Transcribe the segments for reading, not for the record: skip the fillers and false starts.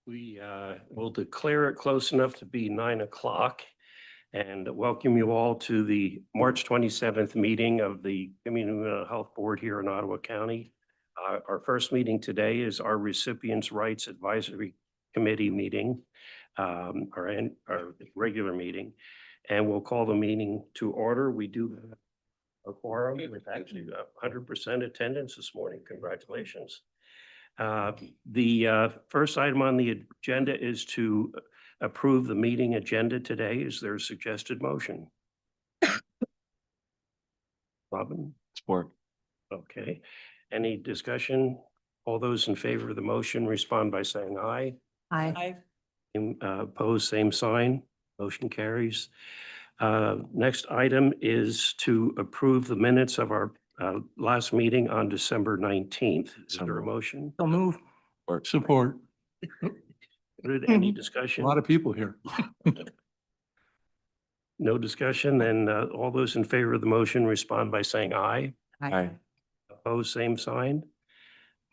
We will declare it close enough to be 9 o'clock and welcome you all to the March 27th meeting of the Community Mental Health Board here in Ottawa County. Our first meeting today is our Recipients' Rights Advisory Committee meeting, our regular meeting, and we'll call the meeting to order. We do have a quorum with actually 100% attendance this morning. Congratulations. The first item on the agenda is to approve the meeting agenda today. Is there a suggested motion? Robin? Support. Okay. Any discussion? All those in favor of the motion respond by saying aye. Aye. Opposed, same sign. Motion carries. Next item is to approve the minutes of our last meeting on December 19th. Is there a motion? So move. Support. Any A discussion? lot of people here. No discussion, then all those in favor of the motion respond by saying aye. Aye. Opposed, same sign.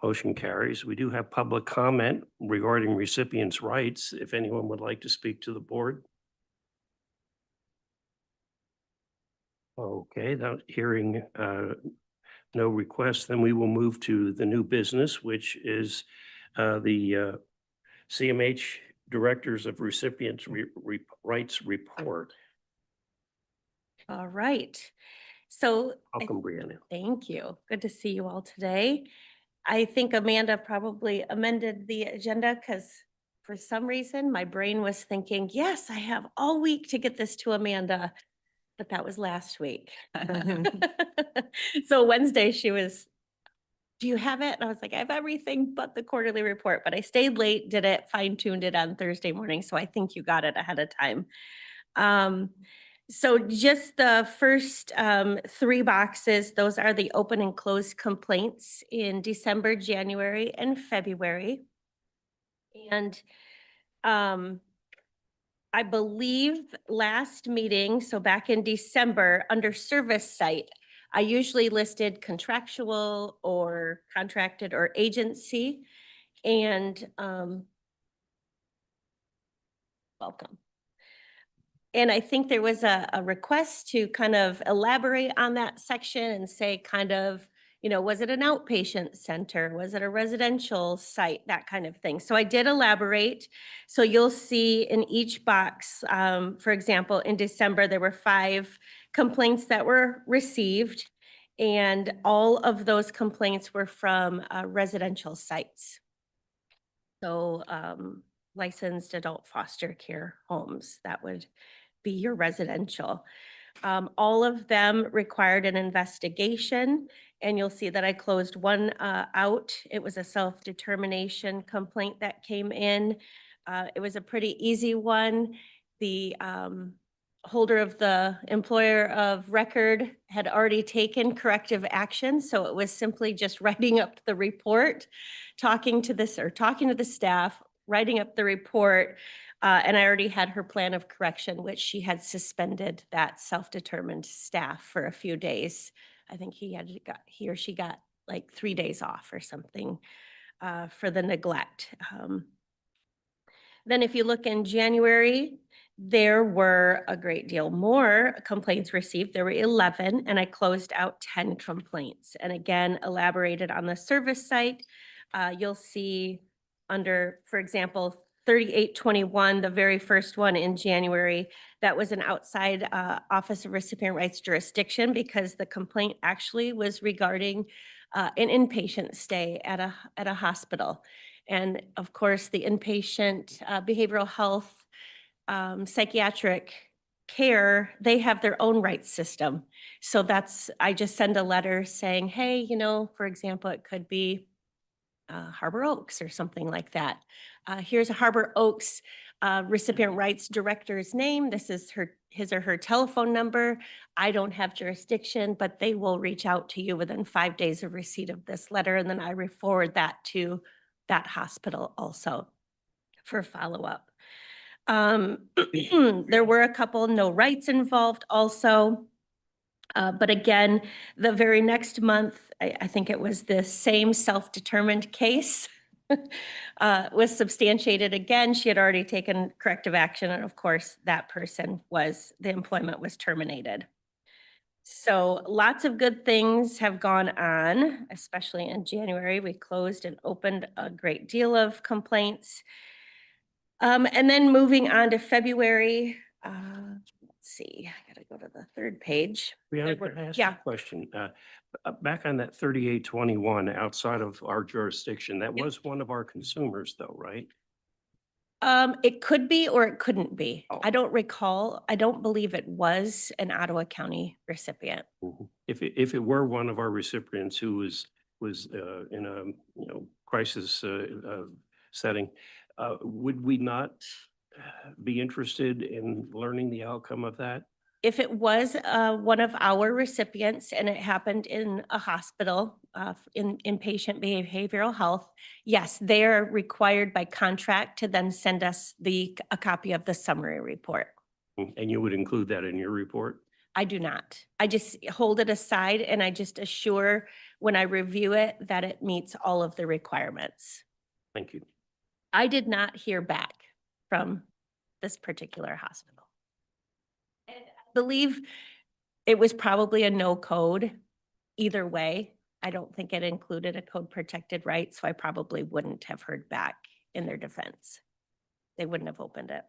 Motion carries. We do have public comment regarding recipients' rights. If anyone would like to speak to the board. Okay, not hearing no requests, then we will move to the new business, which is the CMH Directors of Recipients Rights Report. All right. So Welcome, Brianna. thank you. Good to see you all today. I think Amanda probably amended the agenda because for some reason my brain was thinking, yes, I have all week to get this to Amanda. But that was last week. So Wednesday she was, do you have it? And I was like, I have everything but the quarterly report, but I stayed late, did it, fine-tuned it on Thursday morning. So I think you got it ahead of time. So just the first 3 boxes, those are the open and closed complaints in December, January, and February. And I believe last meeting, so back in December, under service site, I usually listed contractual or contracted or agency. And welcome. And I think there was a request to kind of elaborate on that section and say kind of, you know, was it an outpatient center? Was it a residential site? That kind of thing. So I did elaborate. So you'll see in each box, for example, in December, there were 5 complaints that were received. And all of those complaints were from residential sites. So licensed adult foster care homes, that would be your residential. All of them required an investigation, and you'll see that I closed one out. It was a self-determination complaint that came in. It was a pretty easy one. The holder of the employer of record had already taken corrective action, so it was simply just writing up the report, talking to the staff, writing up the report, and I already had her plan of correction, which she had suspended that self-determined staff for a few days. I think he or she got like 3 days off or something for the neglect. Then if you look in January, there were a great deal more complaints received. There were 11, and I closed out 10 complaints. And again, elaborated on the service site. You'll see under, for example, 3821, the very first one in January, that was an outside Office of Recipient Rights jurisdiction because the complaint actually was regarding an inpatient stay at a hospital. And of course, the inpatient behavioral health, psychiatric care, they have their own rights system. So I just send a letter saying, hey, you know, for example, it could be Harbor Oaks or something like that. Here's a Harbor Oaks recipient rights director's name. This is his or her telephone number. I don't have jurisdiction, but they will reach out to you within 5 days of receipt of this letter. And then I forward that to that hospital also for follow-up. There were a couple no rights involved also. But again, the very next month, I think it was the same self-determined case. was substantiated again. She had already taken corrective action, and of course, that person the employment was terminated. So lots of good things have gone on, especially in January. We closed and opened a great deal of complaints. And then moving on to February, let's see, I gotta go to the third page. Brianna, could I ask you Yeah. a question? Back on that 3821, outside of our jurisdiction, that Yep. was one of our consumers though, right? It could be or it couldn't be. Oh. I don't recall. I don't believe it was an Ottawa County recipient. Mhm. If it were one of our recipients who was in a, crisis setting, would we not be interested in learning the outcome of that? If it was one of our recipients and it happened in a hospital in inpatient behavioral health, yes, they are required by contract to then send us a copy of the summary report. And you would include that in your report? I do not. I just hold it aside and I just assure when I review it that it meets all of the requirements. Thank you. I did not hear back from this particular hospital. And I believe it was probably a no code either way. I don't think it included a code protected right, so I probably wouldn't have heard back in their defense. They wouldn't have opened it.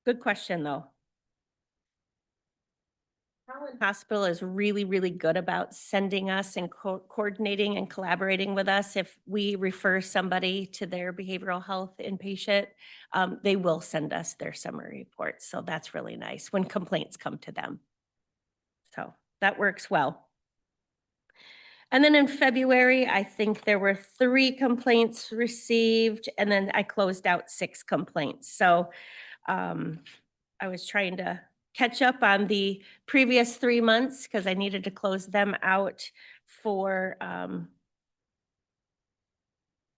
Good question, though. Harlan Hospital is really, really good about sending us and coordinating and collaborating with us. If we refer somebody to their behavioral health inpatient, they will send us their summary reports. So that's really nice when complaints come to them. So that works well. And then in February, I think there were 3 complaints received, and then I closed out 6 complaints. So I was trying to catch up on the previous 3 months because I needed to close them out for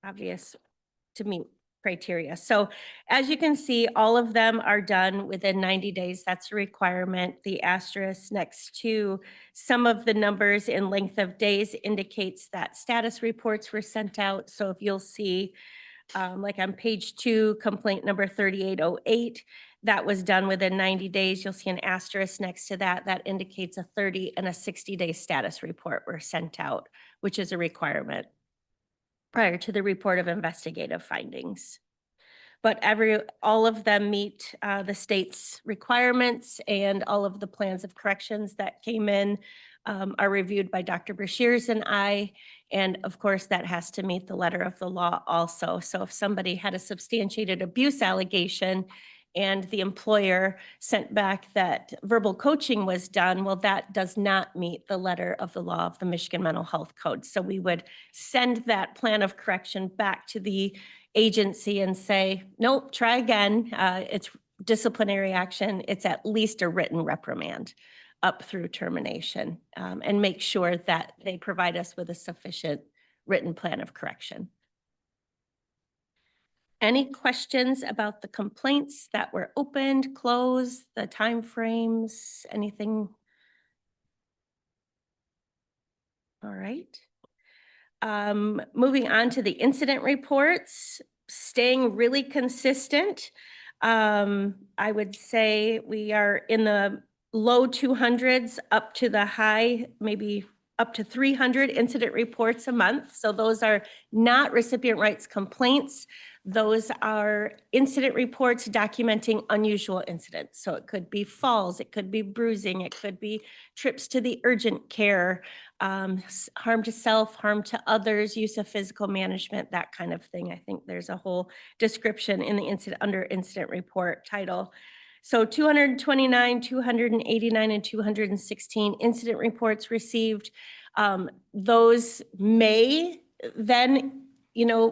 obvious to meet criteria. So as you can see, all of them are done within 90 days. That's a requirement. The asterisk next to some of the numbers in length of days indicates that status reports were sent out. So if you'll see, like on page 2, complaint number 3808, that was done within 90 days. You'll see an asterisk next to that. That indicates a 30 and a 60-day status report were sent out, which is a requirement prior to the report of investigative findings. But all of them meet the state's requirements, and all of the plans of corrections that came in are reviewed by Dr. Brashears and I. And of course, that has to meet the letter of the law also. So if somebody had a substantiated abuse allegation and the employer sent back that verbal coaching was done, well, that does not meet the letter of the law of the Michigan Mental Health Code. So we would send that plan of correction back to the agency and say, nope, try again. It's disciplinary action. It's at least a written reprimand up through termination, and make sure that they provide us with a sufficient written plan of correction. Any questions about the complaints that were opened, closed, the timeframes, anything? All right. Moving on to the incident reports, staying really consistent. I would say we are in the low 200s up to the high, maybe up to 300 incident reports a month. So those are not recipient rights complaints. Those are incident reports documenting unusual incidents. So it could be falls, it could be bruising, it could be trips to the urgent care, harm to self, harm to others, use of physical management, that kind of thing. I think there's a whole description in the under incident report title. So 229, 289, and 216 incident reports received. Those may then,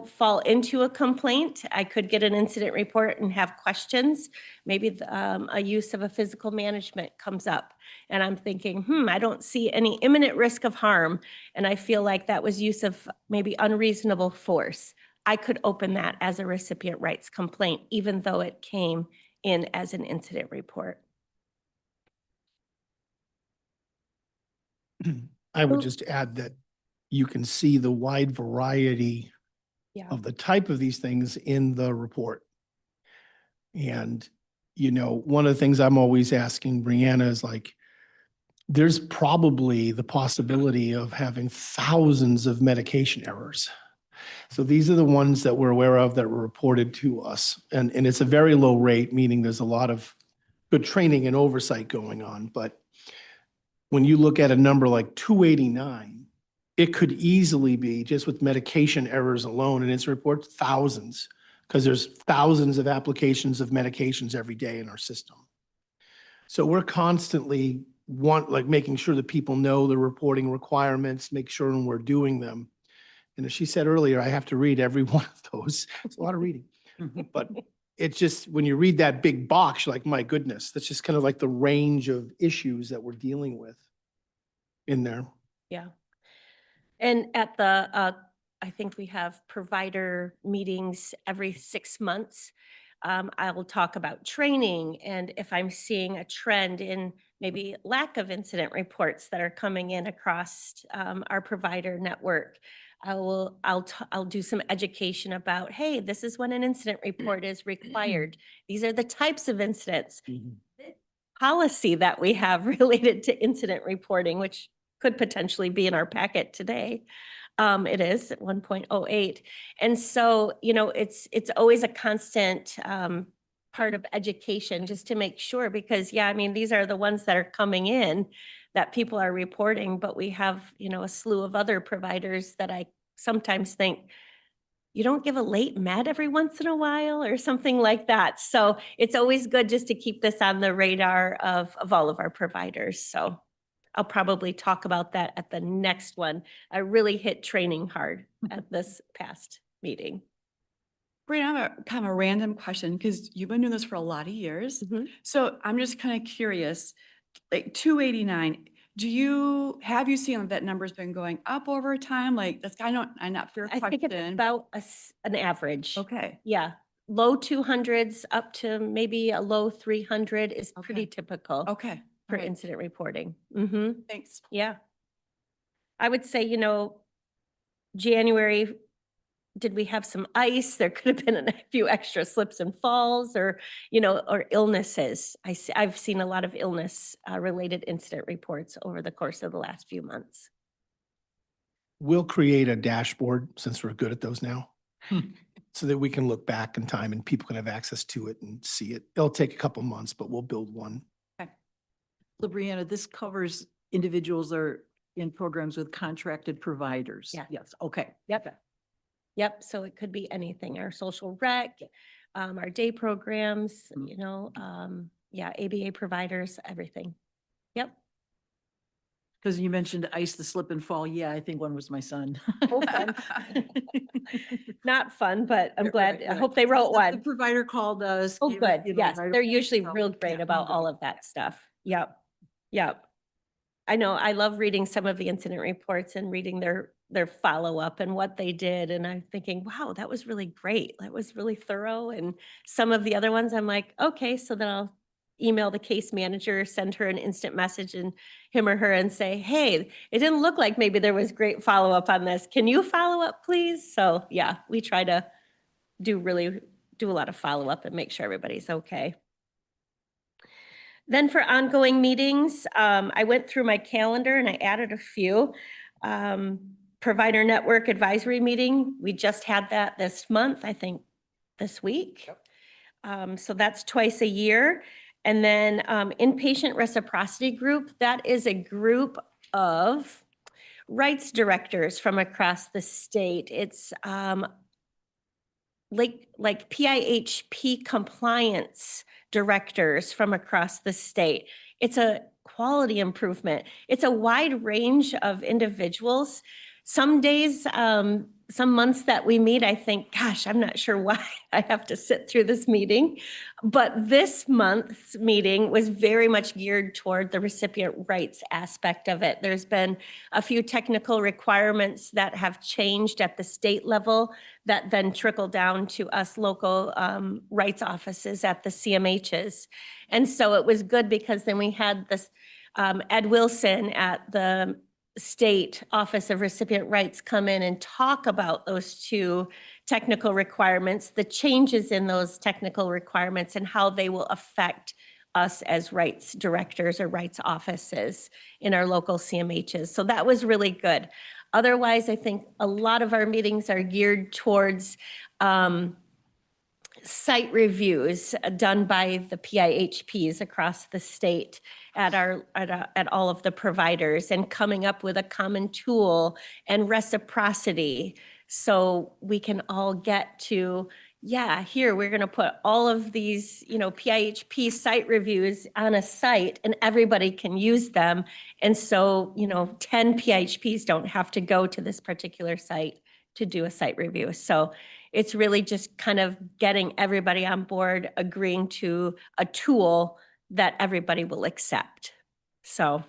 fall into a complaint. I could get an incident report and have questions. Maybe a use of a physical management comes up and I'm thinking, I don't see any imminent risk of harm. And I feel like that was use of maybe unreasonable force. I could open that as a recipient rights complaint, even though it came in as an incident report. I would just add that you can see the wide variety Yeah. of the type of these things in the report. And, you know, one of the things I'm always asking Brianna is like, there's probably the possibility of having thousands of medication errors. So these are the ones that we're aware of that were reported to us. And it's a very low rate, meaning there's a lot of good training and oversight going on. But when you look at a number like 289, it could easily be, just with medication errors alone, and its report, thousands, because there's thousands of applications of medications every day in our system. So we're constantly making sure that people know the reporting requirements, make sure when we're doing them. And as she said earlier, I have to read every one of those. It's a lot of reading. But it's just, when you read that big box, you're like, my goodness, that's just kind of like the range of issues that we're dealing with in there. Yeah. And at the, I think we have provider meetings every 6 months. I will talk about training, and if I'm seeing a trend in maybe lack of incident reports that are coming in across our provider network, I'll do some education about, hey, this is when an incident report is required. These are the types of incidents. Policy that we have related to incident reporting, which could potentially be in our packet today. It is at 1.08. And so, you know, it's always a constant part of education, just to make sure, because yeah, I mean, these are the ones that are coming in that people are reporting, but we have, you know, a slew of other providers that I sometimes think, you don't give a late med every once in a while or something like that. So it's always good just to keep this on the radar of all of our providers. So I'll probably talk about that at the next one. I really hit training hard at this past meeting. Brianna, I have a kind of a random question, because you've been doing this for a lot of years. Mhm. So I'm just kind of curious, like 289, have you seen that number's been going up over time? Like, that's kind of, I'm not fair I think it's question. about an average. Okay, Yeah, low 200s up to maybe a low 300 is pretty Okay. typical okay. for all right. incident reporting. Mm-hmm. Thanks. Yeah. I would say, you know, January, did we have some ice? There could have been a few extra slips and falls, or, you know, or illnesses. I've seen a lot of illness related incident reports over the course of the last few months. We'll create a dashboard, since we're good at those now, so that we can look back in time and people can have access to it and see it. It'll take a couple months, but we'll build one. So Brianna, this covers individuals that are in programs with contracted providers. Yeah. Yes, okay. Yep. Yep. So it could be anything, our social rec, our day programs, Mm. you know, yeah, ABA providers, everything. Yep. Because you mentioned ice, the slip and fall. Yeah, I think one was my son. Oh, fun. Not fun, but I'm Right, glad, I right. hope they wrote The one. provider called us. Oh, gave us, good. you know, Yes, right they're away, usually so, real great yeah, about all of that stuff. Yep. Yep. I know, I love reading some of the incident reports and reading their follow-up and what they did. And I'm thinking, wow, that was really great. That was really thorough. And some of the other ones, I'm like, okay, so then I'll email the case manager, send her an instant message and him or her and say, hey, it didn't look like maybe there was great follow-up on this. Can you follow up, please? So yeah, we try to do a lot of follow-up and make sure everybody's okay. Then for ongoing meetings, I went through my calendar and I added a few. Provider Network Advisory Meeting, we just had that this month, I think this week. So that's twice a year. And then Inpatient Reciprocity Group, that is a group of rights directors from across the state. It's like PIHP compliance directors from across the state. It's a quality improvement. It's a wide range of individuals. Some days, some months that we meet, I think, gosh, I'm not sure why I have to sit through this meeting. But this month's meeting was very much geared toward the recipient rights aspect of it. There's been a few technical requirements that have changed at the state level that then trickle down to us local rights offices at the CMHs. And so it was good because then we had this Ed Wilson at the state Office of Recipient Rights come in and talk about those two technical requirements, the changes in those technical requirements and how they will affect us as rights directors or rights offices in our local CMHs. So that was really good. Otherwise, I think a lot of our meetings are geared towards site reviews done by the PIHPs across the state at all of the providers and coming up with a common tool and reciprocity so we can all get to, yeah, here we're going to put all of these, PIHP site reviews on a site and everybody can use them. And so, 10 PIHPs don't have to go to this particular site to do a site review. So it's really just kind of getting everybody on board, agreeing to a tool that everybody will accept. So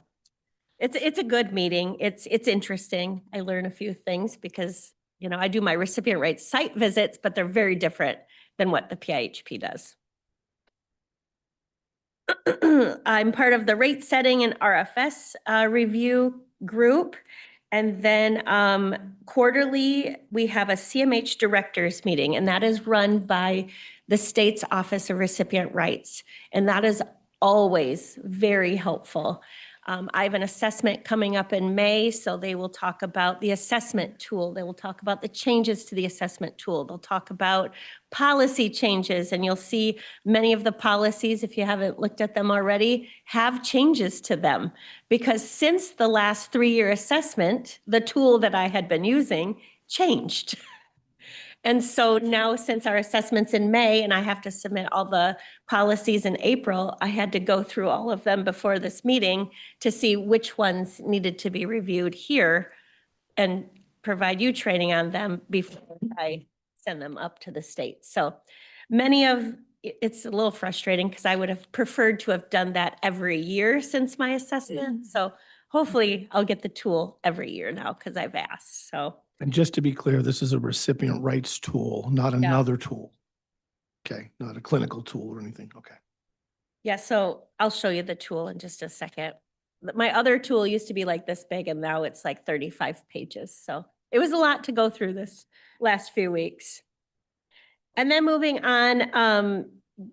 it's a good meeting. It's interesting. I learn a few things because, I do my recipient rights site visits, but they're very different than what the PIHP does. I'm part of the rate setting and RFS review group. And then quarterly, we have a CMH directors meeting, and that is run by the state's Office of Recipient Rights. And that is always very helpful. I have an assessment coming up in May, so they will talk about the assessment tool. They will talk about the changes to the assessment tool. They'll talk about policy changes, and you'll see many of the policies, if you haven't looked at them already, have changes to them. Because since the last 3-year assessment, the tool that I had been using changed. And so now, since our assessment's in May and I have to submit all the policies in April, I had to go through all of them before this meeting to see which ones needed to be reviewed here and provide you training on them before I send them up to the state. So it's a little frustrating because I would have preferred to have done that every year since my assessment. So hopefully I'll get the tool every year now because I've asked, so. And just to be clear, this is a recipient rights tool, not another tool. Okay, not a clinical tool or anything. Okay. Yeah, so I'll show you the tool in just a second. My other tool used to be like this big and now it's like 35 pages. So it was a lot to go through this last few weeks. And then moving on,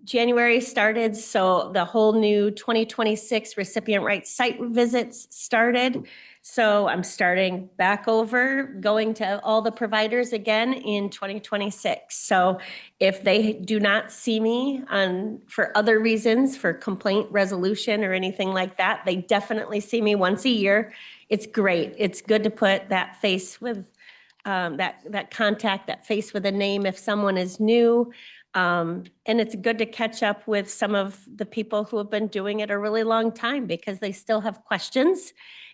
January started, so the whole new 2026 recipient rights site visits started. So I'm starting back over, going to all the providers again in 2026. So if they do not see me for other reasons, for complaint resolution or anything like that, they definitely see me once a year. It's great. It's good to put that face with that contact, that face with a name if someone is new. And it's good to catch up with some of the people who have been doing it a really long time because they still have questions.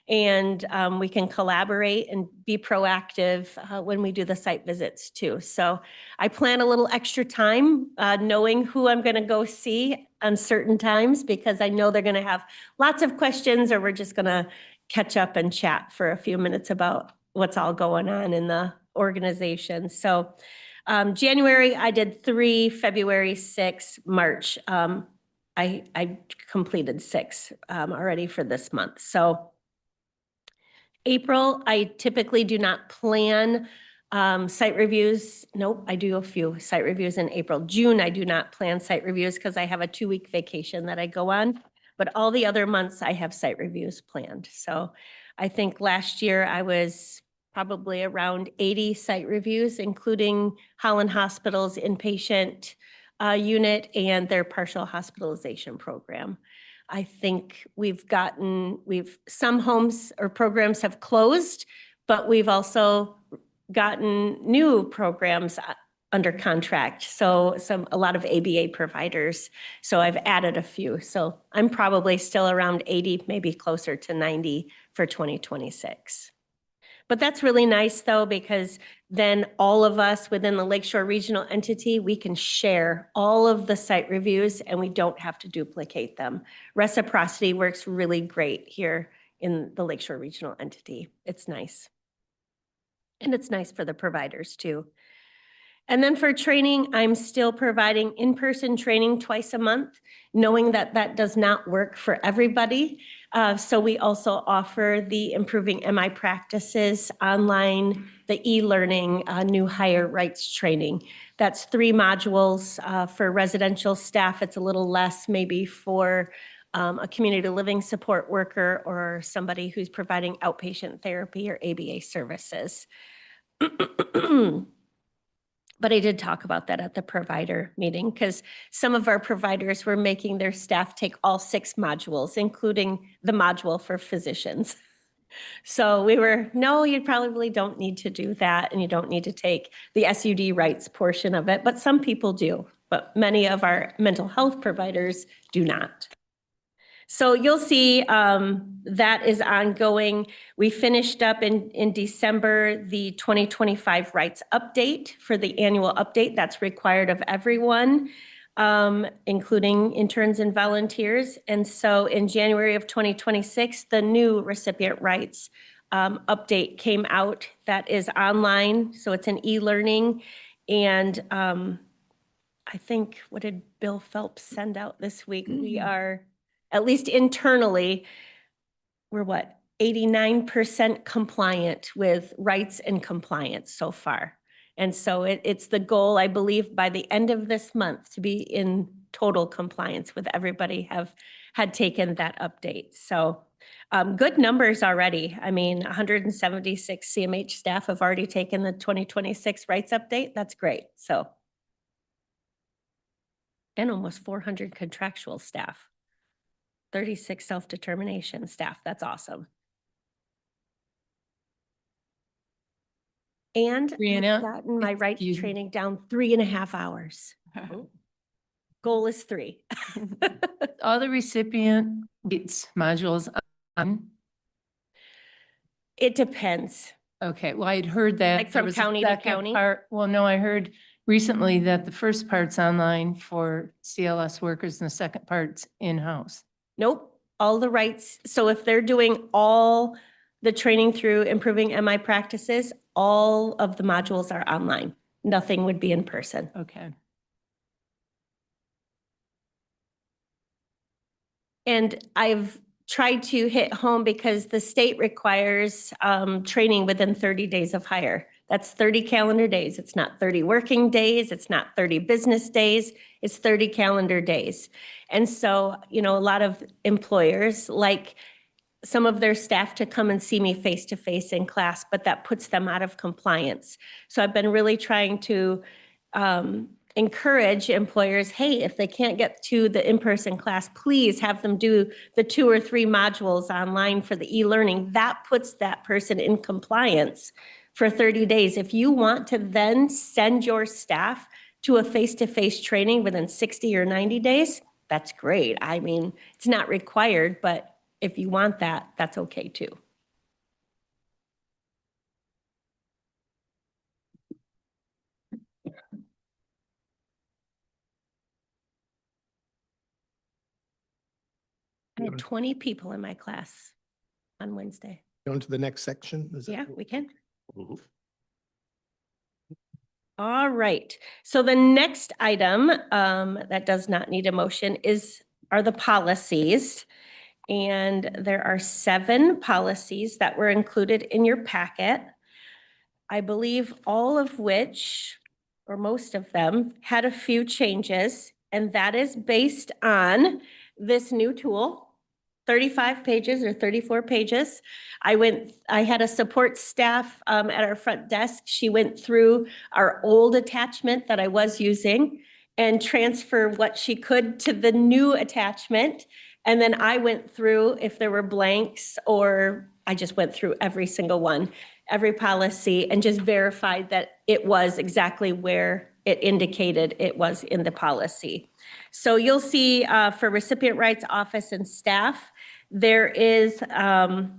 And we can collaborate and be proactive when we do the site visits too. So I plan a little extra time knowing who I'm going to go see on certain times because I know they're going to have lots of questions, or we're just going to catch up and chat for a few minutes about what's all going on in the organization. So January, I did 3, February 6, March. I completed 6 already for this month. So April, I typically do not plan site reviews. Nope, I do a few site reviews in April. June, I do not plan site reviews because I have a 2-week vacation that I go on. But all the other months I have site reviews planned. So I think last year I was probably around 80 site reviews, including Holland Hospital's inpatient unit and their partial hospitalization program. I think some homes or programs have closed, but we've also gotten new programs under contract. So a lot of ABA providers. So I've added a few. So I'm probably still around 80, maybe closer to 90 for 2026. But that's really nice though, because then all of us within the Lakeshore Regional entity, we can share all of the site reviews and we don't have to duplicate them. Reciprocity works really great here in the Lakeshore Regional entity. It's nice. And it's nice for the providers too. And then for training, I'm still providing in-person training twice a month, knowing that that does not work for everybody. So we also offer the Improving MI Practices online, the e-learning new hire rights training. That's 3 modules for residential staff. It's a little less maybe for a community living support worker or somebody who's providing outpatient therapy or ABA services. But I did talk about that at the provider meeting because some of our providers were making their staff take all 6 modules, including the module for physicians. So we were, no, you probably don't need to do that, and you don't need to take the SUD rights portion of it, but some people do. But many of our mental health providers do not. So you'll see that is ongoing. We finished up in December the 2025 rights update for the annual update. That's required of everyone, including interns and volunteers. And so in January of 2026, the new recipient rights update came out that is online. So it's an e-learning. And I think, what did Bill Phelps send out this week? We are, at least internally, we're what, 89% compliant with rights and compliance so far. And so it's the goal, I believe, by the end of this month to be in total compliance with everybody had taken that update. So good numbers already. I mean, 176 CMH staff have already taken the 2026 rights update. That's great. So, and almost 400 contractual staff. 36 self-determination staff. That's awesome. And I've Brianna, gotten my rights excuse me. training down 3.5 hours. Goal is 3. All the recipient gets modules on. It depends. Okay, well, I'd heard that. Like there from was a county to second county? part- Well, no, I heard recently that the first part's online for CLS workers and the second part's in-house. Nope, all the rights. So if they're doing all the training through Improving MI Practices, all of the modules are online. Nothing would be in person. Okay. And I've tried to hit home because the state requires training within 30 days of hire. That's 30 calendar days. It's not 30 working days. It's not 30 business days. It's 30 calendar days. And so, you know, a lot of employers like some of their staff to come and see me face to face in class, but that puts them out of compliance. So I've been really trying to encourage employers, hey, if they can't get to the in-person class, please have them do the 2 or 3 modules online for the e-learning. That puts that person in compliance for 30 days. If you want to then send your staff to a face-to-face training within 60 or 90 days, that's great. I mean, it's not required, but if you want that, that's okay too. I had 20 people in my class on Wednesday. Going to the next section? Is that Yeah, what- we can. Mhm. All right. So the next item that does not need a motion are the policies. And there are 7 policies that were included in your packet. I believe all of which, or most of them, had a few changes. And that is based on this new tool, 35 pages or 34 pages. I had a support staff at our front desk. She went through our old attachment that I was using and transfer what she could to the new attachment. And then I went through if there were blanks, or I just went through every single one, every policy, and just verified that it was exactly where it indicated it was in the policy. So you'll see for recipient rights office and staff, there is a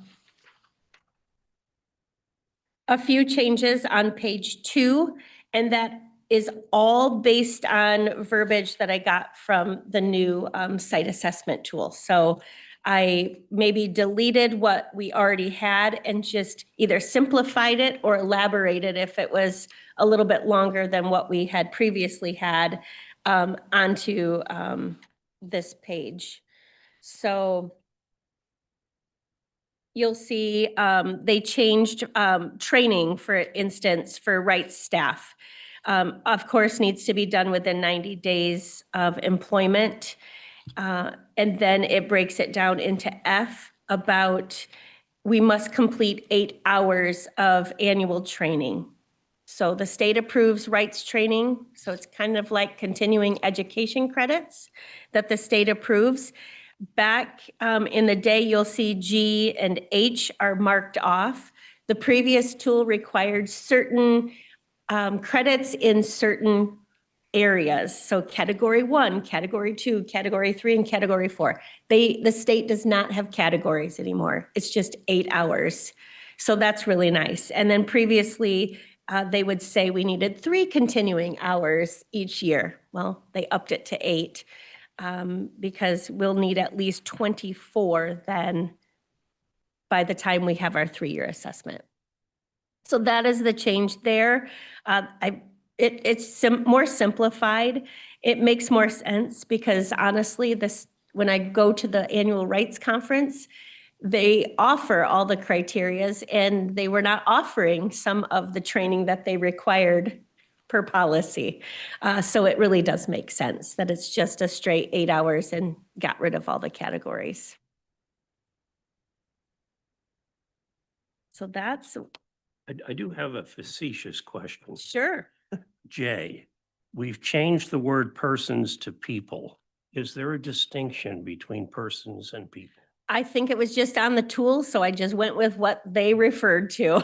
few changes on page 2, and that is all based on verbiage that I got from the new site assessment tool. So I maybe deleted what we already had and just either simplified it or elaborated if it was a little bit longer than what we had previously had onto this page. So you'll see they changed training, for instance, for rights staff. Of course, needs to be done within 90 days of employment. And then it breaks it down into F about we must complete 8 hours of annual training. So the state approves rights training. So it's kind of like continuing education credits that the state approves. Back in the day, you'll see G and H are marked off. The previous tool required certain credits in certain areas. So category 1, category 2, category 3, and category 4. The state does not have categories anymore. It's just 8 hours. So that's really nice. And then previously, they would say we needed 3 continuing hours each year. Well, they upped it to 8 because we'll need at least 24 then by the time we have our 3-year assessment. So that is the change there. It's more simplified. It makes more sense because honestly, when I go to the annual rights conference, they offer all the criterias and they were not offering some of the training that they required per policy. So it really does make sense that it's just a straight 8 hours and got rid of all the categories. So that's, I do have a facetious question. sure. J, we've changed the word persons to people. Is there a distinction between persons and people? I think it was just on the tool, so I just went with what they referred to.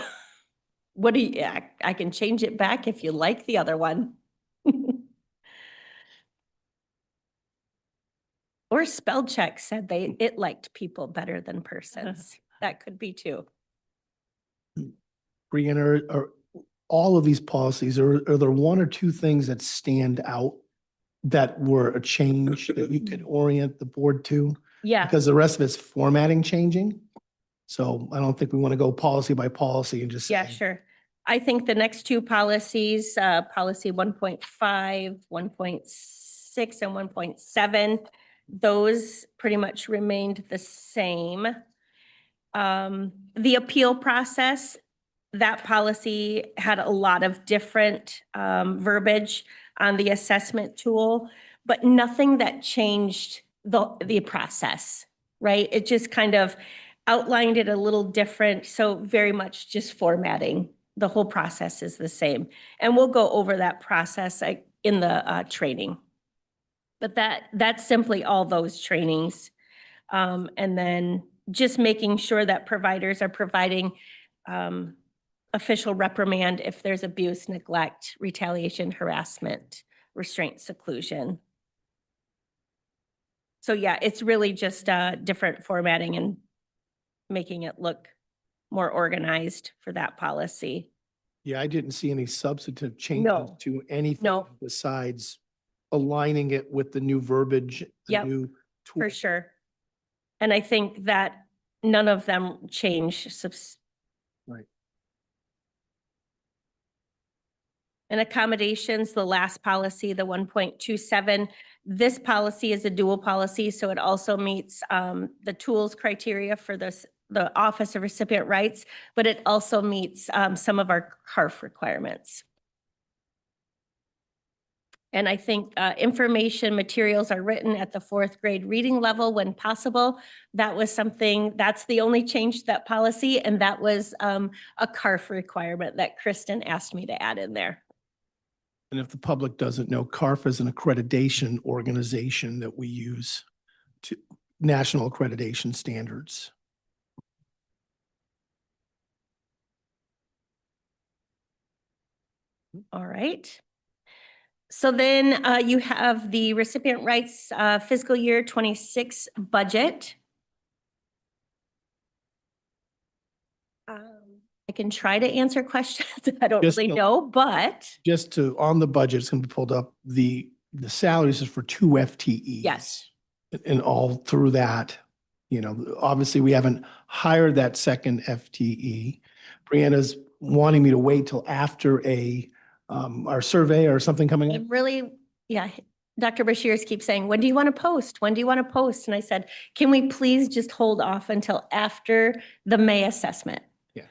What do you, I can change it back if you like the other one. Or spell check said it liked people better than persons. That could be too. Brianna, are all of these policies, are there 1 or 2 things that stand out that were a change that you could orient the board to? Yeah, Because the rest of it's formatting changing. So I don't think we want to go policy by policy and just yeah, say, sure. I think the next 2 policies, policy 1.5, 1.6, and 1.7, those pretty much remained the same. The appeal process, that policy had a lot of different verbiage on the assessment tool, but nothing that changed the process, right? It just kind of outlined it a little different. So very much just formatting. The whole process is the same. And we'll go over that process in the training. But that's simply all those trainings. And then just making sure that providers are providing official reprimand if there's abuse, neglect, retaliation, harassment, restraint, seclusion. So yeah, it's really just different formatting and making it look more organized for that policy. yeah, I didn't see any substantive changes No. to anything No. besides aligning it with the new verbiage, the Yep, new tool. For sure. And I think that none of them change. Right. And accommodations, the last policy, the 1.27, this policy is a dual policy, so it also meets the tools criteria for the Office of Recipient Rights, but it also meets some of our CARF requirements. And I think information materials are written at the 4th grade reading level when possible. That was something, that's the only change to that policy, and that was a CARF requirement that Kristen asked me to add in there. And if the public doesn't know, CARF is an accreditation organization that we use to national accreditation standards. All right. So then you have the recipient rights fiscal year 26 budget. I can try to answer questions. I don't Just really no- know, but Just to, on the budget, it's going to be pulled up, the salaries is for 2 FTEs. yes. And all through that, You know, obviously we haven't hired that second FTE. Brianna's wanting me to wait till after our survey or something coming up. And really, yeah, Dr. Bashirs keeps saying, when do you want to post? When do you want to post? And I said, can we please just hold off until after the May assessment? Yeah.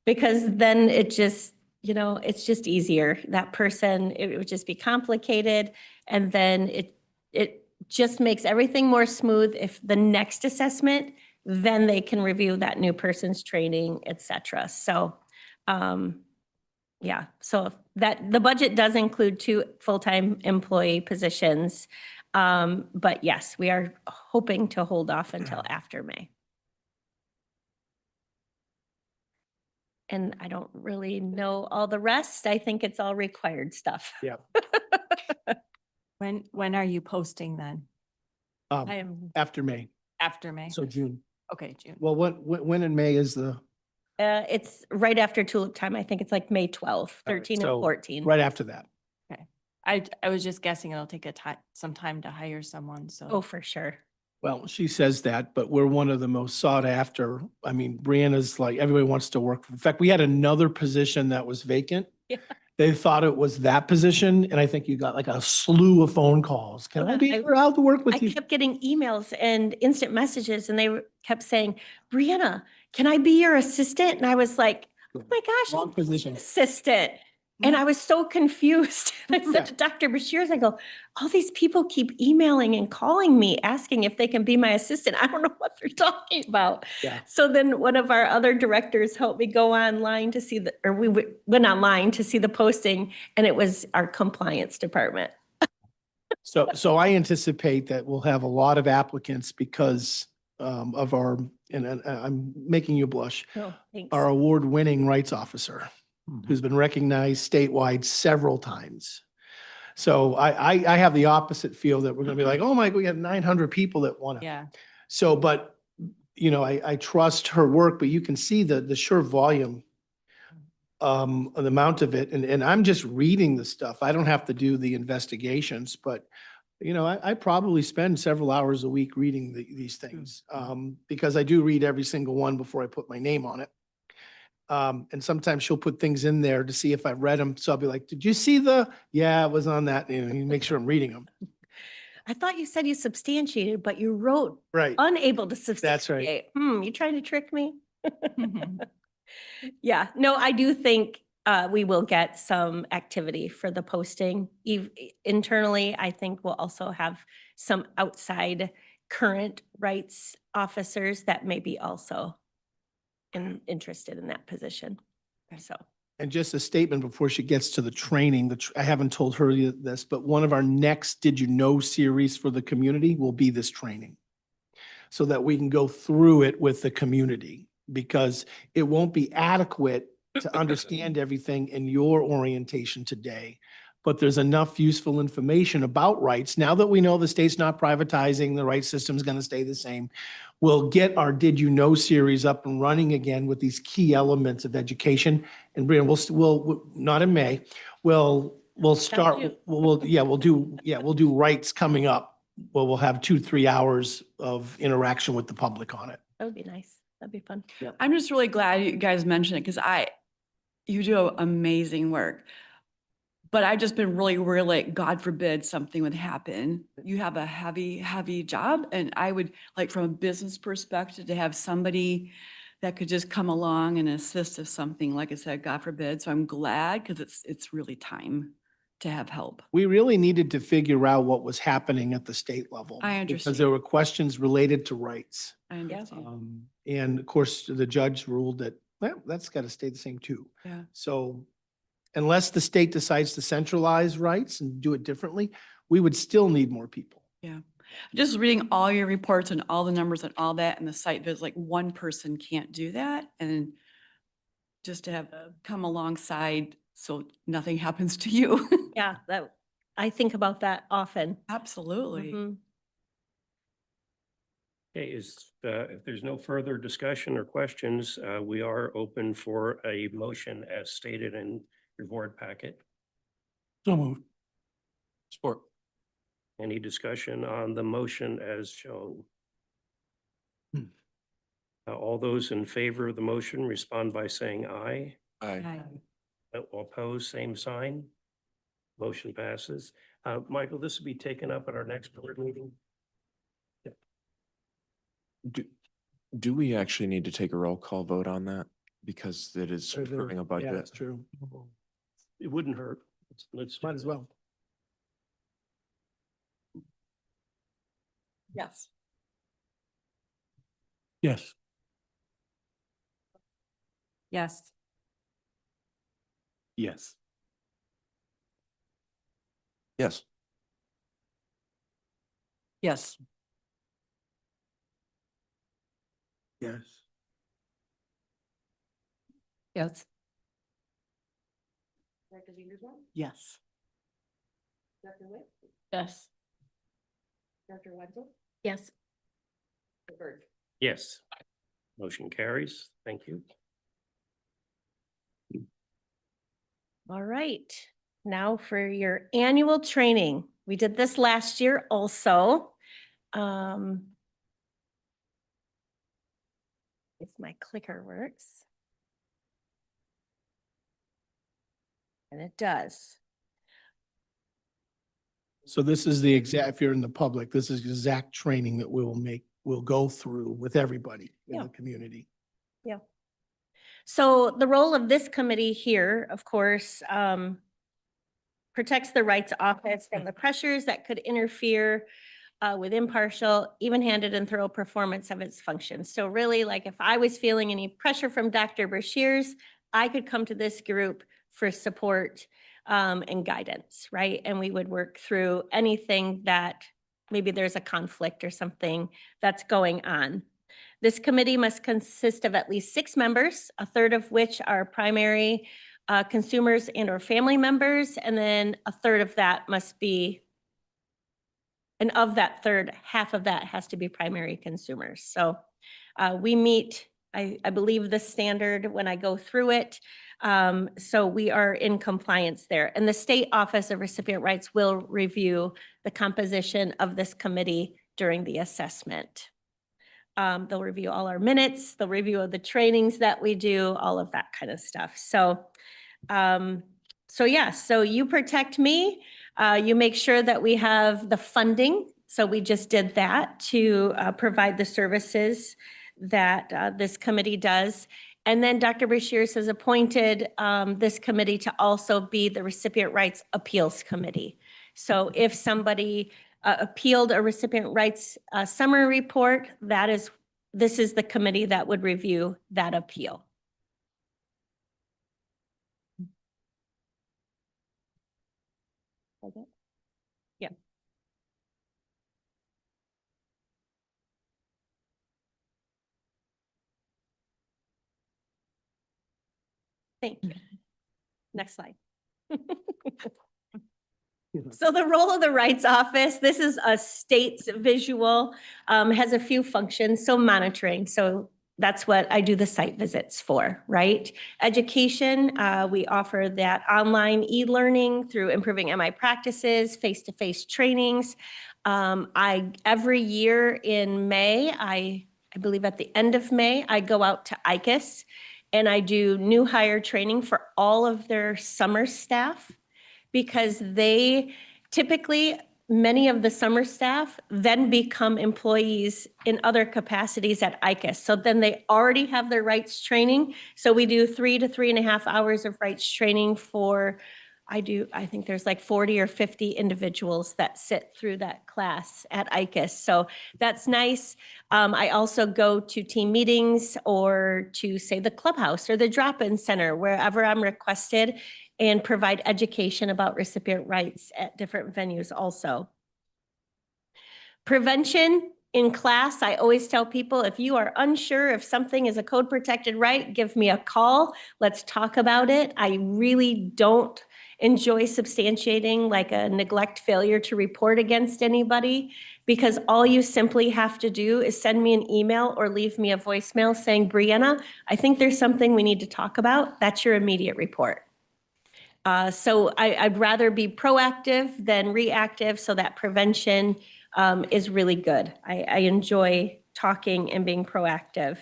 Because then it just, you know, it's just easier. That person, it would just be complicated. And then it just makes everything more smooth. If the next assessment, then they can review that new person's training, et cetera. So, yeah, so that, the budget does include 2 full-time employee positions. But yes, we are hoping to hold off until after May. And I don't really know all the rest. I think it's all required stuff. Yeah. When are you posting then? I am, After May, After May? so June. Okay, June. Well, when in May is the, it's right after tulip time. I think it's like May 12th, All right, 13 so and 14. right after that? I was just guessing it'll take some time to hire someone, so. Oh, for sure. Well, she says that, but we're one of the most sought after. I mean, Brianna's like, everybody wants to work. In fact, we had another position that was vacant. Yeah. They thought it was that position, and I think you got like a slew of phone calls. Can I be Yeah, allowed to work I with you? kept getting emails and instant messages and they kept saying, Brianna, can I be your assistant? And I was like, oh my gosh, Wrong I'm position. assistant. And I was so confused. I Yeah. said to Dr. Bashirs, I go, all these people keep emailing and calling me, asking if they can be my assistant. I don't know what they're talking about. Yeah. So then one of our other directors helped me go online to see went online to see the posting, and it was our compliance department. So I anticipate that we'll have a lot of applicants because of our, and I'm making you blush, Oh, thanks. our award-winning rights officer, who's been recognized statewide several times. So I have the opposite feel that we're gonna be like, oh my, we got 900 people that want to. Yeah. So, but, you know, I trust her work, but you can see the sheer volume, the amount of it, and I'm just reading the stuff. I don't have to do the investigations, but, you know, I probably spend several hours a week reading these things, because I do read every single one before I put my name on it. And sometimes she'll put things in there to see if I've read them. So I'll be like, did you see yeah, it was on that, and you make sure I'm reading them. I thought you said you substantiated, but you wrote Right. unable to That's substantiate. right. You trying to trick me? Yeah, no, I do think we will get some activity for the posting. Internally, I think we'll also have some outside current rights officers that may be also interested in that position. So, And just a statement before she gets to the training, I haven't told her this, but one of our next Did You Know series for the community will be this training. So that we can go through it with the community, because it won't be adequate to understand everything in your orientation today. But there's enough useful information about rights. Now that we know the state's not privatizing, the rights system's going to stay the same. We'll get our Did You Know series up and running again with these key elements of education. And Brian, we'll not in May, we'll start, June. we'll do rights coming up. Well, we'll have 2-3 hours of interaction with the public on it. that would be nice. That'd be fun. I'm just really glad you guys mentioned it because you do amazing work. But I've just been really, God forbid something would happen. You have a heavy job. And I would like, from a business perspective, to have somebody that could just come along and assist if something, like I said, God forbid. So I'm glad, because it's really time to have help. We really needed to figure out what was happening at the state level. I Because understand. there were questions related to rights. I understand. And of course, the judge ruled that, well, that's got to stay the same too. Yeah. So unless the state decides to centralize rights and do it differently, we would still need more people. Just reading all your reports and all the numbers and all that and the site visit, like one person can't do that. And just to have come alongside so nothing happens to you. Yeah, I think about that often. Absolutely. Mhm. Okay, if there's no further discussion or questions, we are open for a motion as stated in your board packet. So moved. Support. Any discussion on the motion as shown? All those in favor of the motion respond by saying aye. Aye. Opposed, same sign. Motion passes. Michael, this will be taken up at our next board meeting. Do we actually need to take a roll call vote on that? Because it is approving a Yeah, budget. that's true. It wouldn't hurt. Let's do Might as that. well. Yes. Yes. Yes. Yes. Yes. Yes. Yes. Yes. Yes. Yes. Yes. Yes. Motion carries. Thank you. All right, now for your annual training. We did this last year also. If my clicker works. And it does. So this is the exact, if you're in the public, this is exact training that we'll go through with everybody in Yeah. the community. So the role of this committee here, of course, protects the rights office from the pressures that could interfere with impartial, even-handed and thorough performance of its functions. So really, like if I was feeling any pressure from Dr. Brashears, I could come to this group for support and guidance, right? And we would work through anything that maybe there's a conflict or something that's going on. This committee must consist of at least 6 members, a third of which are primary consumers and or family members, and then a third of that must be, and of that third, half of that has to be primary consumers. So we meet, I believe, the standard when I go through it. So we are in compliance there. And the State Office of Recipient Rights will review the composition of this committee during the assessment. They'll review all our minutes, they'll review the trainings that we do, all of that kind of stuff. So, so you protect me, you make sure that we have the funding. So we just did that to provide the services that this committee does. And then Dr. Brashears has appointed this committee to also be the Recipient Rights Appeals Committee. So if somebody appealed a recipient rights summary report, this is the committee that would review that appeal. Okay. Yeah. Thank you. Next slide. So the role of the rights office, this is a state's visual, has a few functions. So monitoring. So that's what I do the site visits for, right? Education, we offer that online e-learning through improving MI practices, face-to-face trainings. Every year in May, I believe at the end of May, I go out to ICUS and I do new hire training for all of their summer staff, because they typically, many of the summer staff then become employees in other capacities at ICUS. So then they already have their rights training. So we do 3 to 3.5 hours of rights training for, I think there's like 40 or 50 individuals that sit through that class at ICUS. So that's nice. I also go to team meetings or to say the clubhouse or the drop-in center, wherever I'm requested, and provide education about recipient rights at different venues also. Prevention in class, I always tell people, if you are unsure if something is a code protected right, give me a call. Let's talk about it. I really don't enjoy substantiating like a neglect failure to report against anybody, because all you simply have to do is send me an email or leave me a voicemail saying, Brianna, I think there's something we need to talk about. That's your immediate report. So I'd rather be proactive than reactive, so that prevention is really good. I enjoy talking and being proactive.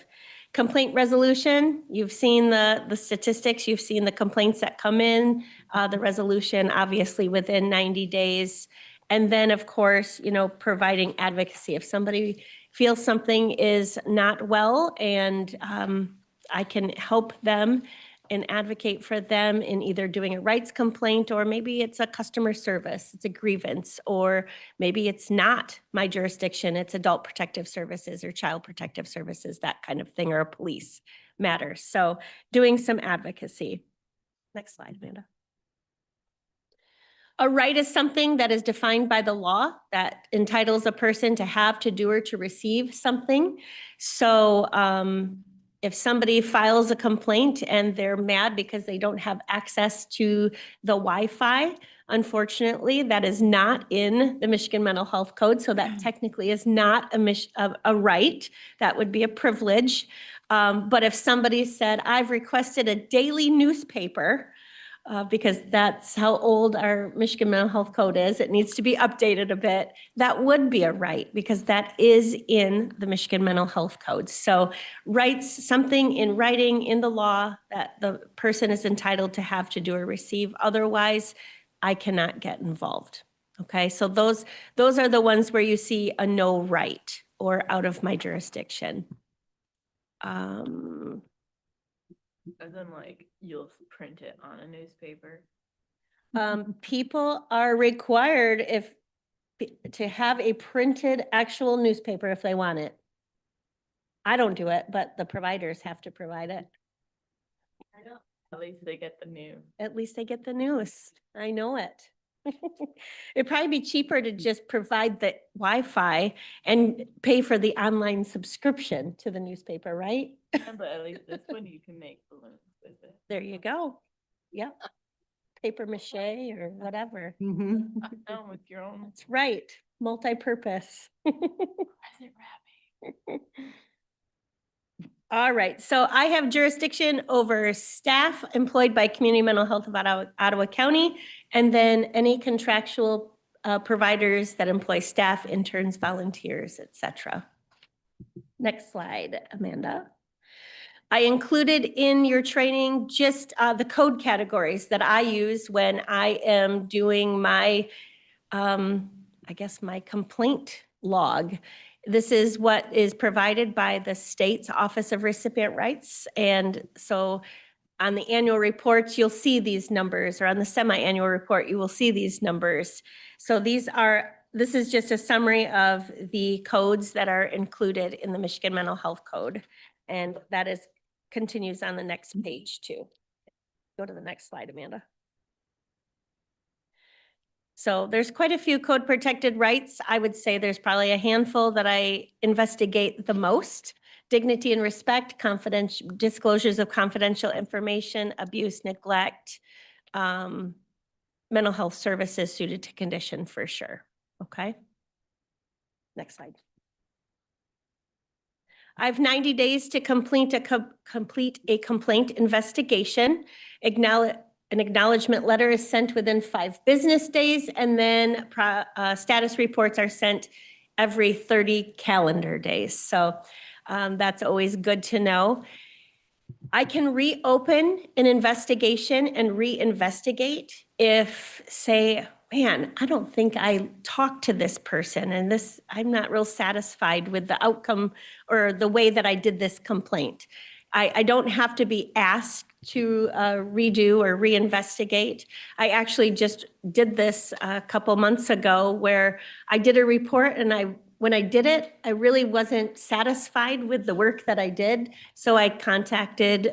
Complaint resolution, you've seen the statistics, you've seen the complaints that come in, the resolution obviously within 90 days. And then, of course, providing advocacy. If somebody feels something is not well and I can help them and advocate for them in either doing a rights complaint, or maybe it's a customer service, it's a grievance, or maybe it's not my jurisdiction, it's adult protective services or child protective services, that kind of thing, or a police matter. So doing some advocacy. Next slide, Amanda. A right is something that is defined by the law that entitles a person to have, to do, or to receive something. So if somebody files a complaint and they're mad because they don't have access to the Wi-Fi, unfortunately, that is not in the Michigan Mental Health Code. So that technically is not a right. That would be a privilege. But if somebody said, I've requested a daily newspaper, because that's how old our Michigan Mental Health Code is. It needs to be updated a bit. That would be a right because that is in the Michigan Mental Health Code. So rights, something in writing in the law that the person is entitled to have, to do, or receive. Otherwise, I cannot get involved. Okay, so those are the ones where you see a no right or out of my jurisdiction. And then like you'll print it on a newspaper. People are required to have a printed actual newspaper if they want it. I don't do it, but the providers have to provide it. At least they get the news. At least they get the news. I know it. It'd probably be cheaper to just provide the Wi-Fi and pay for the online subscription to the newspaper, right? But at least this one you can make balloons with it. There you go. Yep. Paper mache or whatever. With your own. That's right. Multi-purpose. Present wrapping. All right, so I have jurisdiction over staff employed by Community Mental Health of Ottawa County, and then any contractual providers that employ staff, interns, volunteers, etc. Next slide, Amanda. I included in your training just the code categories that I use when I am doing my, I guess, my complaint log. This is what is provided by the state's Office of Recipient Rights. And so on the annual reports, you'll see these numbers, or on the semi-annual report, you will see these numbers. So this is just a summary of the codes that are included in the Michigan Mental Health Code. And that continues on the next page too. Go to the next slide, Amanda. So there's quite a few code protected rights. I would say there's probably a handful that I investigate the most. Dignity and respect, confidential disclosures of confidential information, abuse, neglect, mental health services suited to condition for sure. Okay. Next slide. I have 90 days to complete a complaint investigation. An acknowledgement letter is sent within 5 business days, and then status reports are sent every 30 calendar days. So that's always good to know. I can reopen an investigation and reinvestigate if, say, man, I don't think I talked to this person and I'm not real satisfied with the outcome or the way that I did this complaint. I don't have to be asked to redo or reinvestigate. I actually just did this a couple months ago where I did a report, and when I did it, I really wasn't satisfied with the work that I did. So I contacted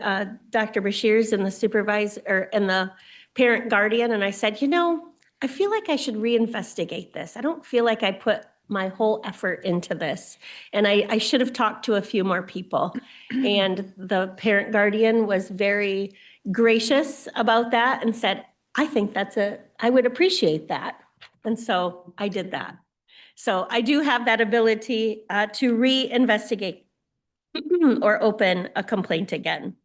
Dr. Bashirs and the supervisor and the parent guardian, and I said, I feel like I should reinvestigate this. I don't feel like I put my whole effort into this. And I should have talked to a few more people. And the parent guardian was very gracious about that and said, I think I would appreciate that. And so I did that. So I do have that ability to reinvestigate or open a complaint again.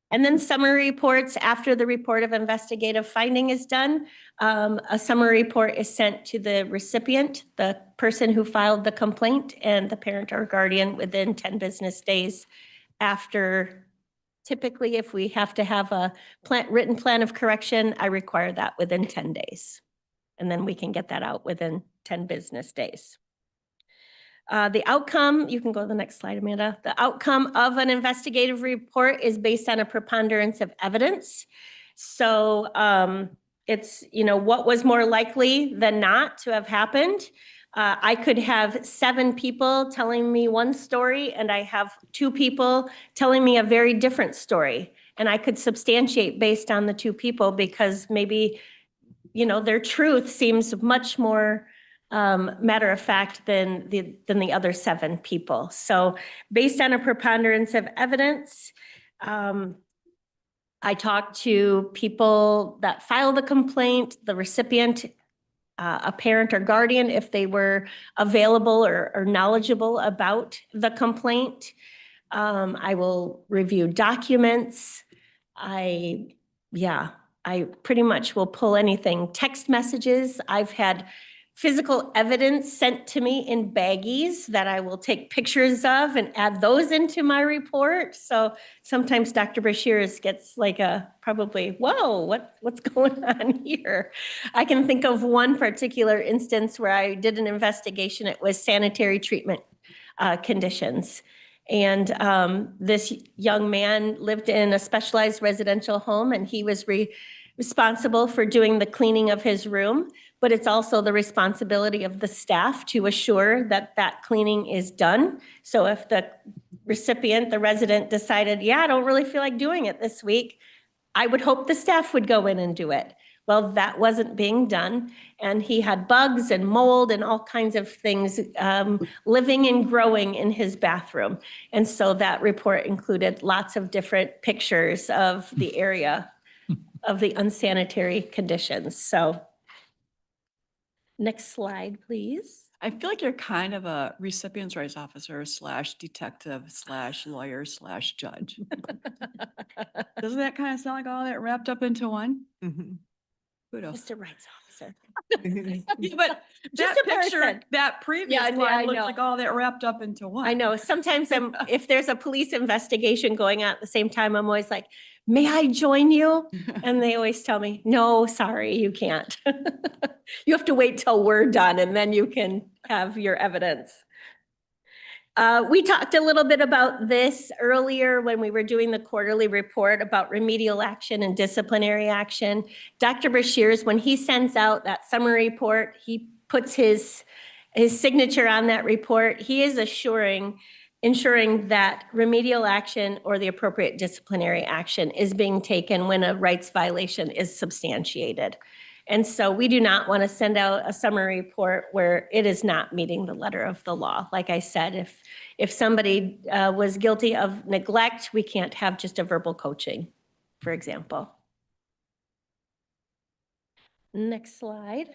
And then summary reports after the report of investigative finding is done. A summary report is sent to the recipient, the person who filed the complaint, and the parent or guardian within 10 business days after, typically if we have to have a written plan of correction, I require that within 10 days. And then we can get that out within 10 business days. The outcome, you can go to the next slide, Amanda. The outcome of an investigative report is based on a preponderance of evidence. So it's, what was more likely than not to have happened. I could have 7 people telling me one story, and I have 2 people telling me a very different story. And I could substantiate based on the 2 people because maybe, their truth seems much more matter of fact than the other 7 people. So based on a preponderance of evidence, I talked to people that filed the complaint, the recipient, a parent or guardian, if they were available or knowledgeable about the complaint. I will review documents. I pretty much will pull anything. Text messages. I've had physical evidence sent to me in baggies that I will take pictures of and add those into my report. So sometimes Dr. Bashir gets like probably, whoa, what's going on here? I can think of one particular instance where I did an investigation. It was sanitary treatment conditions. And this young man lived in a specialized residential home, and he was responsible for doing the cleaning of his room, but it's also the responsibility of the staff to assure that that cleaning is done. So if the recipient, the resident decided, yeah, I don't really feel like doing it this week, I would hope the staff would go in and do it. Well, that wasn't being done. And he had bugs and mold and all kinds of things living and growing in his bathroom. And so that report included lots of different pictures of the area of the unsanitary conditions. So next slide, please. I feel like you're kind of a recipient's rights officer / detective / lawyer / judge. Doesn't that kind of sound like all that wrapped up into one? Kudos. Just a rights officer. Yeah, but Just that a picture, person. that previous Yeah, I slide looks know. like all that wrapped up into one. I know, sometimes if there's a police investigation going on at the same time, I'm always like, may I join you? And they always tell me, no, sorry, you can't. You have to wait till we're done and then you can have your evidence. We talked a little bit about this earlier when we were doing the quarterly report about remedial action and disciplinary action. Dr. Bashir's, when he sends out that summary report, he puts his signature on that report. He is ensuring that remedial action or the appropriate disciplinary action is being taken when a rights violation is substantiated. And so we do not want to send out a summary report where it is not meeting the letter of the law. Like I said, if somebody was guilty of neglect, we can't have just a verbal coaching, for example. Next slide.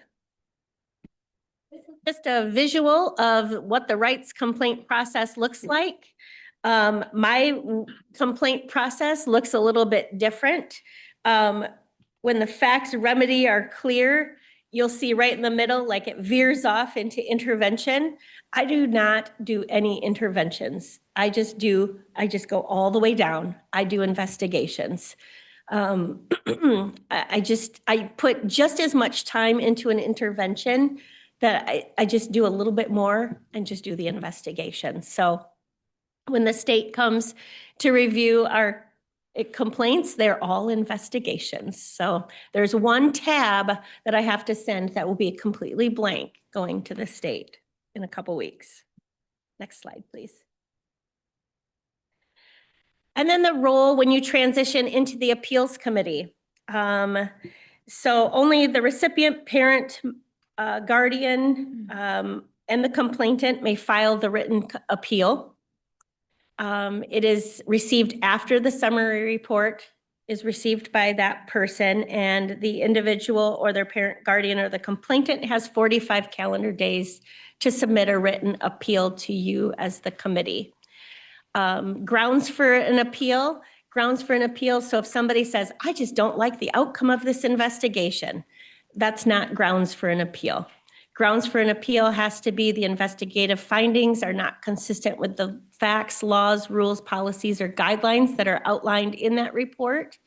Just a visual of what the rights complaint process looks like. My complaint process looks a little bit different. When the facts remedy are clear, you'll see right in the middle, like it veers off into intervention. I do not do any interventions. I just go all the way down. I do investigations. I put just as much time into an intervention that I just do a little bit more and just do the investigation. So when the state comes to review our complaints, they're all investigations. So there's one tab that I have to send that will be completely blank going to the state in a couple weeks. Next slide, please. And then the role when you transition into the appeals committee. So only the recipient, parent, guardian, and the complainant may file the written appeal. It is received after the summary report is received by that person, and the individual or their parent, guardian, or the complainant has 45 calendar days to submit a written appeal to you as the committee. Grounds for an appeal. So if somebody says, I just don't like the outcome of this investigation, that's not grounds for an appeal. Grounds for an appeal has to be the investigative findings are not consistent with the facts, laws, rules, policies, or guidelines that are outlined in that report.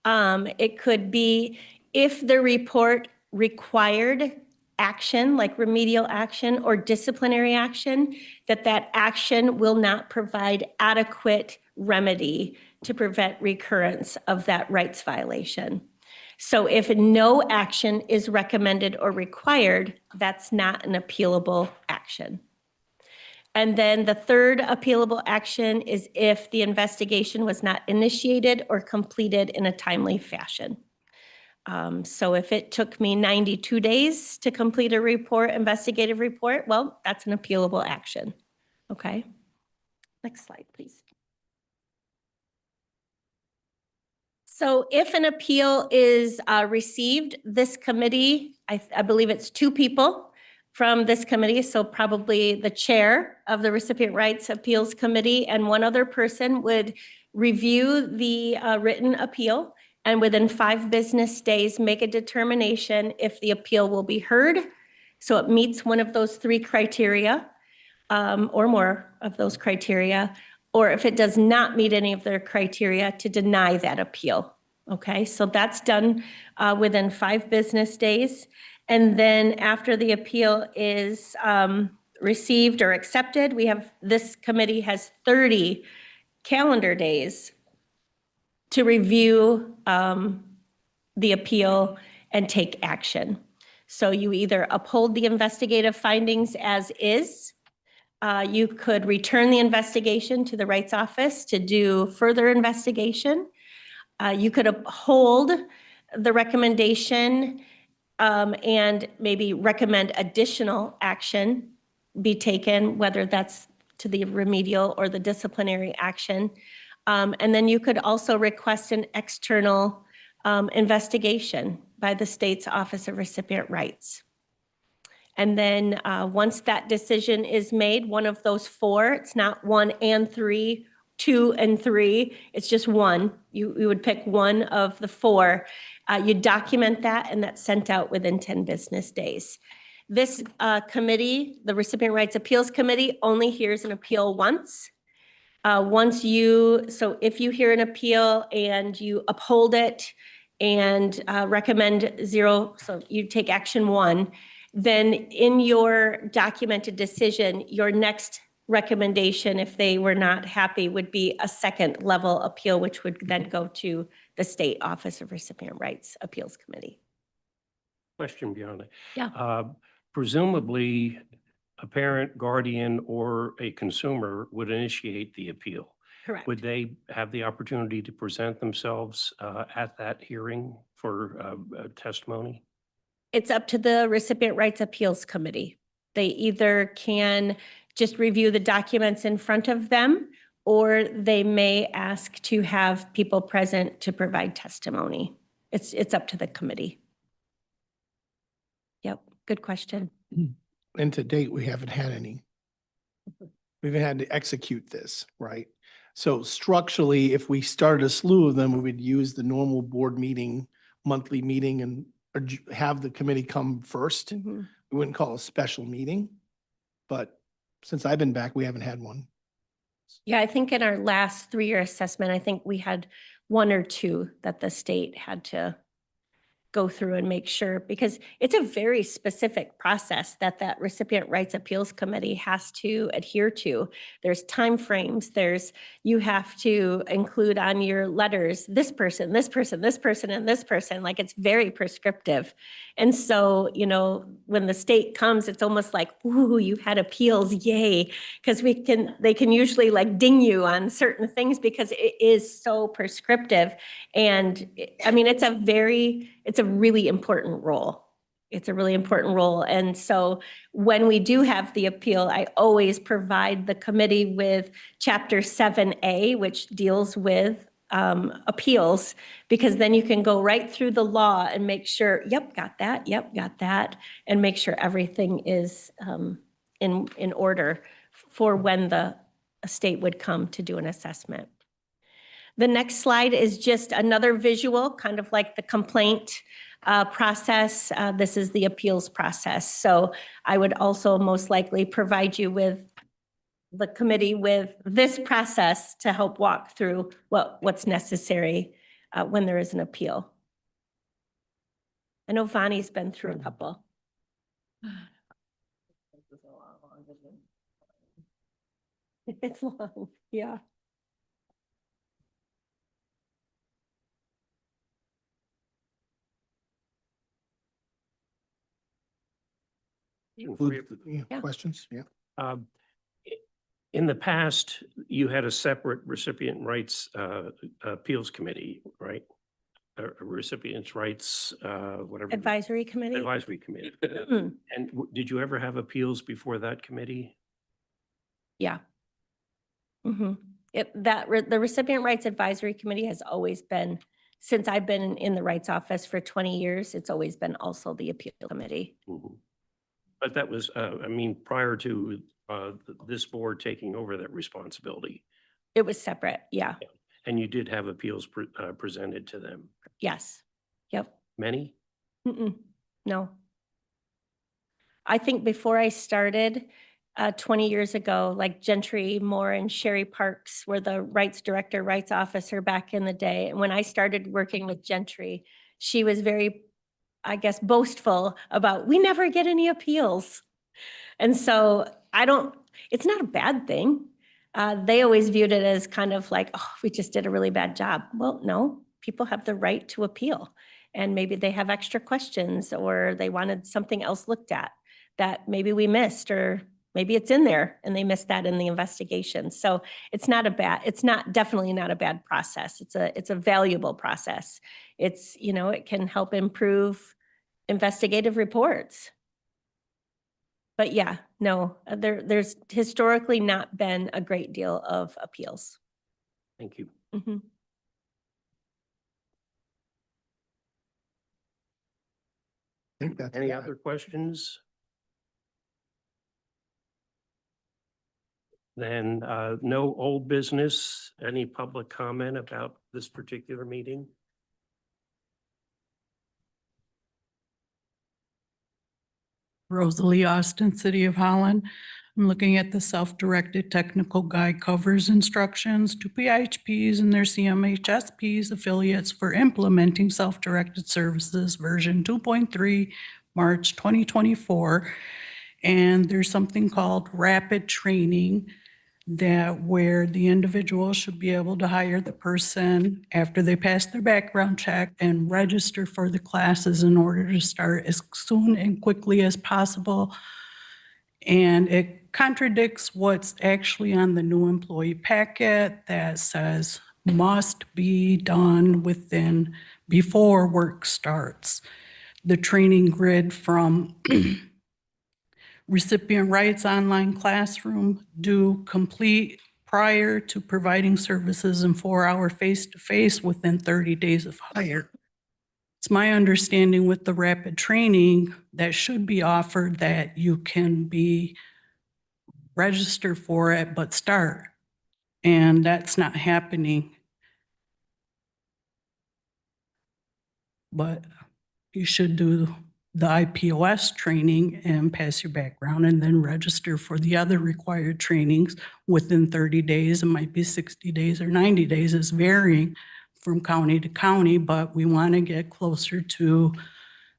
It could be if the report required action, like remedial action or disciplinary action, that action will not provide adequate remedy to prevent recurrence of that rights violation. So if no action is recommended or required, that's not an appealable action. And then the third appealable action is if the investigation was not initiated or completed in a timely fashion. So if it took me 92 days to complete a report, investigative report, well, that's an appealable action. Okay. Next slide, please. So if an appeal is received, this committee, I believe it's 2 people from this committee, so probably the chair of the Recipient Rights Appeals Committee and 1 other person would review the written appeal and within 5 business days, make a determination if the appeal will be heard. So it meets one of those 3 criteria or more of those criteria, or if it does not meet any of their criteria, to deny that appeal. Okay, so that's done within 5 business days. And then after the appeal is received or accepted, this committee has 30 calendar days to review the appeal and take action. So you either uphold the investigative findings as is, you could return the investigation to the rights office to do further investigation. You could uphold the recommendation and maybe recommend additional action be taken, whether that's to the remedial or the disciplinary action. And then you could also request an external investigation by the state's Office of Recipient Rights. And then once that decision is made, one of those 4, it's not 1 and 3, 2 and 3, it's just 1. You would pick one of the 4. You document that and that's sent out within 10 business days. This committee, the Recipient Rights Appeals Committee, only hears an appeal once. So if you hear an appeal and you uphold it and recommend 0, so you take action 1, then in your documented decision, your next recommendation, if they were not happy, would be a 2nd level appeal, which would then go to the State Office of Recipient Rights Appeals Committee. Question, Bianca. Yeah. Presumably, a parent, guardian, or a consumer would initiate the appeal. Correct. Would they have the opportunity to present themselves at that hearing for testimony? It's up to the Recipient Rights Appeals Committee. They either can just review the documents in front of them, or they may ask to have people present to provide testimony. It's up to the committee. Yep, good question. And to date, we haven't had any. We haven't had to execute this, right? So structurally, if we started a slew of them, we would use the normal board meeting, monthly meeting, and have the committee come first. Mhm. We wouldn't call a special meeting, but since I've been back, we haven't had one. Yeah, I think in our last 3-year assessment, I think we had 1 or 2 that the state had to go through and make sure, because it's a very specific process that Recipient Rights Appeals Committee has to adhere to. There's timeframes, you have to include on your letters, this person, this person, this person, and this person, like it's very prescriptive. And so, when the state comes, it's almost like, ooh, you've had appeals, yay. Because they can usually like ding you on certain things because it is so prescriptive. And I mean, it's a really important role. It's a really important role. And so when we do have the appeal, I always provide the committee with Chapter 7A, which deals with appeals, because then you can go right through the law and make sure, yep, got that, and make sure everything is in order for when the state would come to do an assessment. The next slide is just another visual, kind of like the complaint process. This is the appeals process. So I would also most likely provide you with the committee with this process to help walk through what's necessary when there is an appeal. I know Vonnie's been through a couple. It's long, yeah. Yeah. Questions? Yeah. Um, In the past, you had a separate recipient rights appeals committee, right? Recipients' rights, whatever. Advisory committee. Advisory committee. And did you ever have appeals before that committee? Yeah. Mm-hmm. The Recipient Rights Advisory Committee has always been, since I've been in the Rights Office for 20 years, it's always been also the Appeal Committee. Mhm. But that was, I mean, prior to this board taking over that responsibility, It was separate, yeah, and you did have appeals presented to them. yes, yep. Many? Mm-mm, no. I think before I started, 20 years ago, like Gentry Moore and Sherry Parks were the rights director, rights officer back in the day. And when I started working with Gentry, she was very, I guess, boastful about, we never get any appeals. And so it's not a bad thing. They always viewed it as kind of like, oh, we just did a really bad job. Well, no, people have the right to appeal. And maybe they have extra questions or they wanted something else looked at that maybe we missed, or maybe it's in there and they missed that in the investigation. So it's definitely not a bad process. It's a valuable process. It can help improve investigative reports. But yeah, no, there's historically not been a great deal of appeals. Thank you. Mhm. I think that's Any that. other questions? Then no old business. Any public comment about this particular meeting? Rosalie Austin, City of Holland. I'm looking at the self-directed technical guide covers instructions to PHPs and their CMHSPs affiliates for implementing self-directed services version 2.3, March 2024. And there's something called rapid training where the individual should be able to hire the person after they pass their background check and register for the classes in order to start as soon and quickly as possible. And it contradicts what's actually on the new employee packet that says must be done before work starts. The training grid from Recipient Rights Online Classroom due complete prior to providing services in 4-hour face-to-face within 30 days of hire. It's my understanding with the rapid training that should be offered that you can be registered for it, but start. And that's not happening. But you should do the IPOS training and pass your background and then register for the other required trainings within 30 days. It might be 60 days or 90 days. It's varying from county to county, but we want to get closer to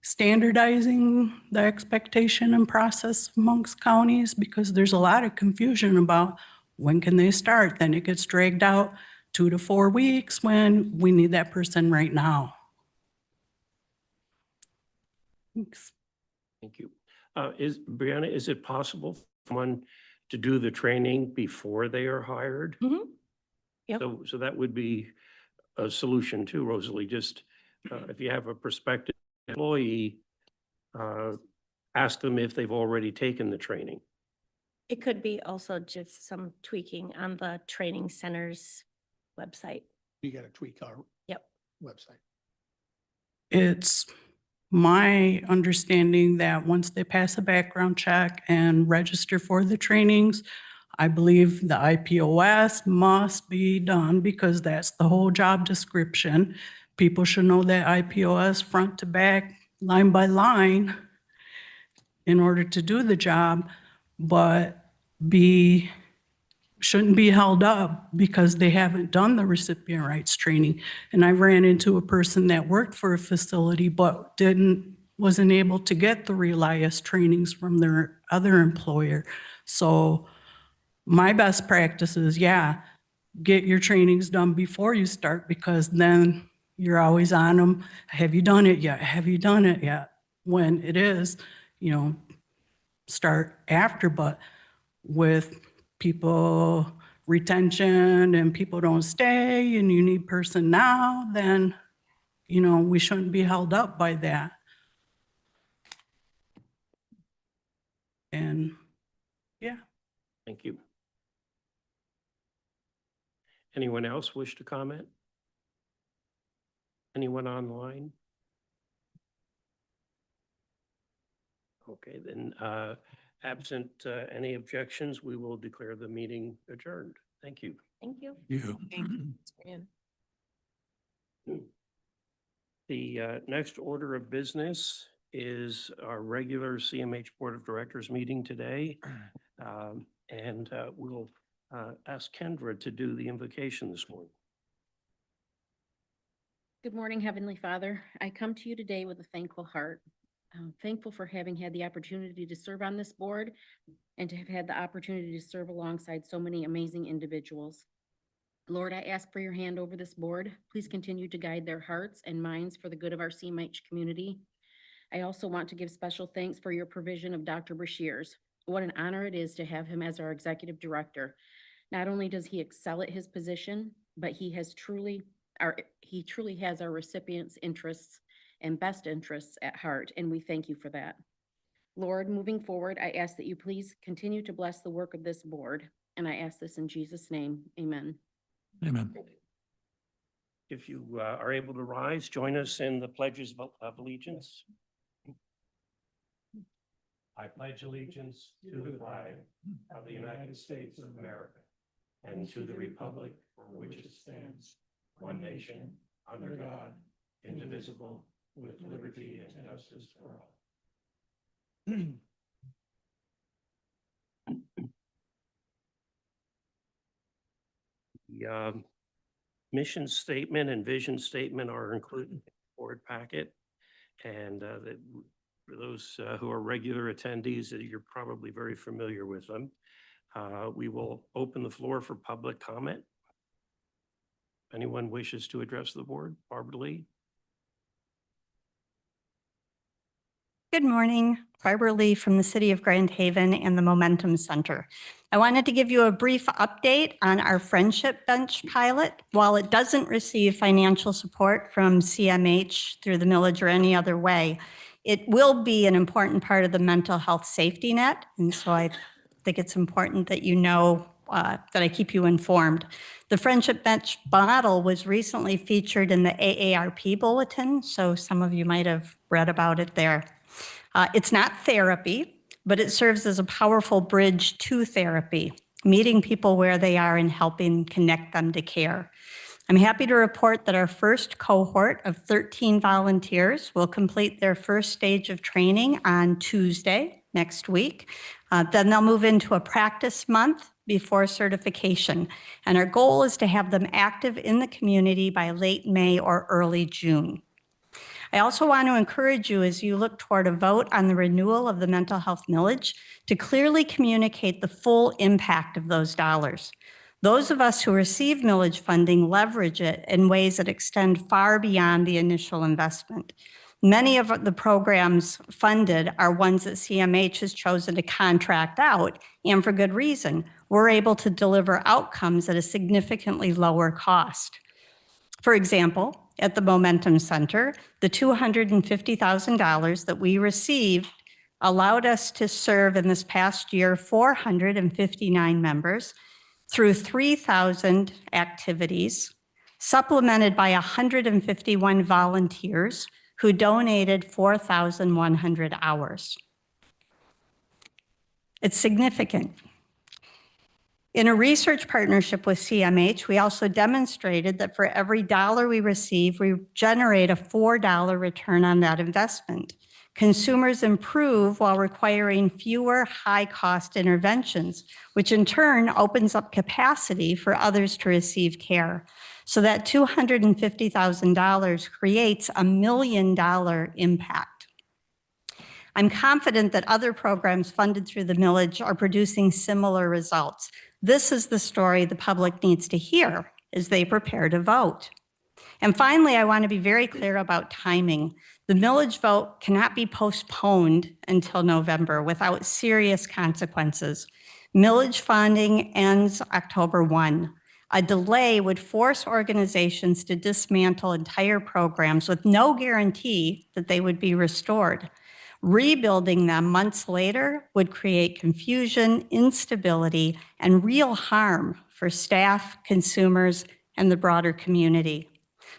standardizing the expectation and process amongst counties because there's a lot of confusion about when can they start. Then it gets dragged out 2 to 4 weeks when we need that person right now. Thanks. Thank you. Brianna, is it possible for someone to do the training before they are hired? Mhm. Yep. So that would be a solution too, Rosalie. Just if you have a prospective employee, ask them if they've already taken the training. It could be also just some tweaking on the training center's website. You got to tweak our Yep. website. It's my understanding that once they pass a background check and register for the trainings, I believe the IPOS must be done because that's the whole job description people should know that IPOS front to back, line by line in order to do the job, but shouldn't be held up because they haven't done the recipient rights training. And I ran into a person that worked for a facility but wasn't able to get the Relias trainings from their other employer. So my best practice is, yeah, get your trainings done before you start, because then you're always on them. Have you done it yet? Have you done it yet? When it is, start after. But with people retention and people don't stay and you need person now, then, we shouldn't be held up by that. And yeah. Thank you. Anyone else wish to comment? Anyone online? Okay, then, absent any objections, we will declare the meeting adjourned. Thank you. Thank you. The next order of business is our regular CMH Board of Directors meeting today. And we'll ask Kendra to do the invocation this morning. Good morning, Heavenly Father. I come to you today with a thankful heart. I'm thankful for having had the opportunity to serve on this board and to have had the opportunity to serve alongside so many amazing individuals. Lord, I ask for your hand over this board. Please continue to guide their hearts and minds for the good of our CMH community. I also want to give special thanks for your provision of Dr. Brashears. What an honor it is to have him as our executive director. Not only does he excel at his position, but he truly has our recipients' interests and best interests at heart, and we thank you for that. Lord, moving forward, I ask that you please continue to bless the work of this board, and I ask this in Jesus' name, amen. Amen. If you are able to rise, join us in the pledges of allegiance. I pledge allegiance to the flag of the United States of America and to the republic for which it stands, one nation, under God, indivisible, with liberty and justice for all. The mission statement and vision statement are included in the board packet. And for those who are regular attendees, you're probably very familiar with them. We will open the floor for public comment. If anyone wishes to address the board, Barbara Lee. Good morning, Barbara Lee from the City of Grand Haven and the Momentum Center. I wanted to give you a brief update on our Friendship Bench pilot. While it doesn't receive financial support from CMH through the millage or any other way, it will be an important part of the mental health safety net. And so I think it's important that you know that I keep you informed. The Friendship Bench model was recently featured in the AARP bulletin, so some of you might have read about it there. It's not therapy, but it serves as a powerful bridge to therapy, meeting people where they are and helping connect them to care. I'm happy to report that our first cohort of 13 volunteers will complete their first stage of training on Tuesday next week. Then they'll move into a practice month before certification. And our goal is to have them active in the community by late May or early June. I also want to encourage you as you look toward a vote on the renewal of the mental health millage to clearly communicate the full impact of those dollars. Those of us who receive millage funding leverage it in ways that extend far beyond the initial investment. Many of the programs funded are ones that CMH has chosen to contract out, and for good reason. We're able to deliver outcomes at a significantly lower cost. For example, at the Momentum Center, the $250,000 that we received allowed us to serve in this past year 459 members through 3,000 activities, supplemented by 151 volunteers who donated 4,100 hours. It's significant. In a research partnership with CMH, we also demonstrated that for every dollar we receive, we generate a $4 return on that investment. Consumers improve while requiring fewer high-cost interventions, which in turn opens up capacity for others to receive care. So that $250,000 creates a $1 million impact. I'm confident that other programs funded through the millage are producing similar results. This is the story the public needs to hear as they prepare to vote. And finally, I want to be very clear about timing. The millage vote cannot be postponed until November without serious consequences. Millage funding ends October 1. A delay would force organizations to dismantle entire programs with no guarantee that they would be restored. Rebuilding them months later would create confusion, instability, and real harm for staff, consumers, and the broader community.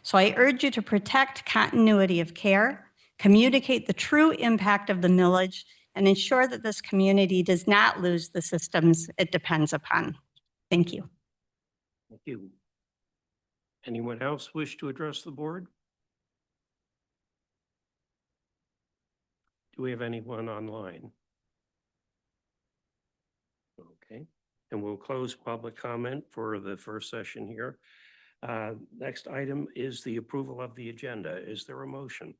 So I urge you to protect continuity of care, communicate the true impact of the millage, and ensure that this community does not lose the systems it depends upon. Thank you. Thank you. Anyone else wish to address the board? Do we have anyone online? Okay, and we'll close public comment for the first session here. Next item is the approval of the agenda. Is there a motion?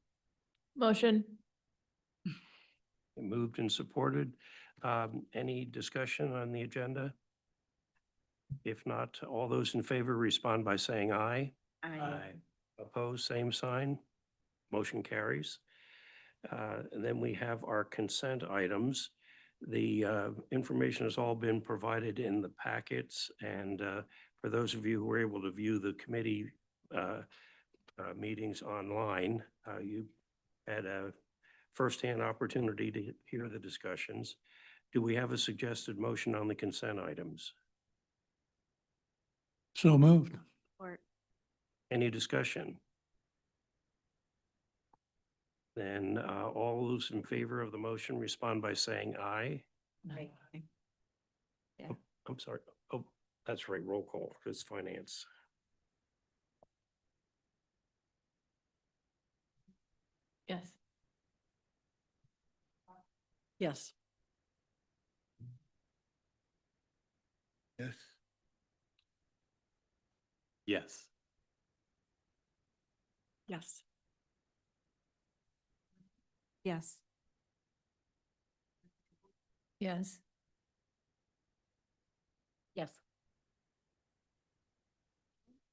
Motion. Moved and supported. Any discussion on the agenda? If not, all those in favor respond by saying aye. Aye. Opposed, same sign. Motion carries. And then we have our consent items. The information has all been provided in the packets, and for those of you who were able to view the committee meetings online, you had a firsthand opportunity to hear the discussions. Do we have a suggested motion on the consent items? So moved. Any discussion? Then all those in favor of the motion respond by saying aye. Aye. Oh, I'm sorry. Oh, that's right. Roll call because finance. Yes. Yes. Yes. Yes. Yes. Yes. Yes. Yes.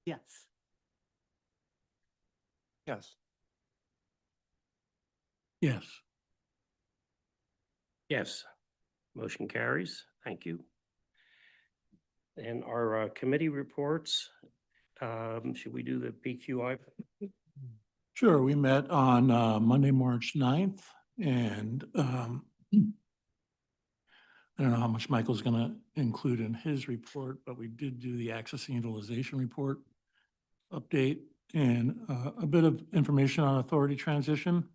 Yes. Yes. Yes. Yes. Motion carries. Thank you. And our committee reports, should we do the PQI? Sure, we met on Monday, March 9th, and I don't know how much Michael's going to include in his report, but we did do the access and utilization report update and a bit of information on authority transition.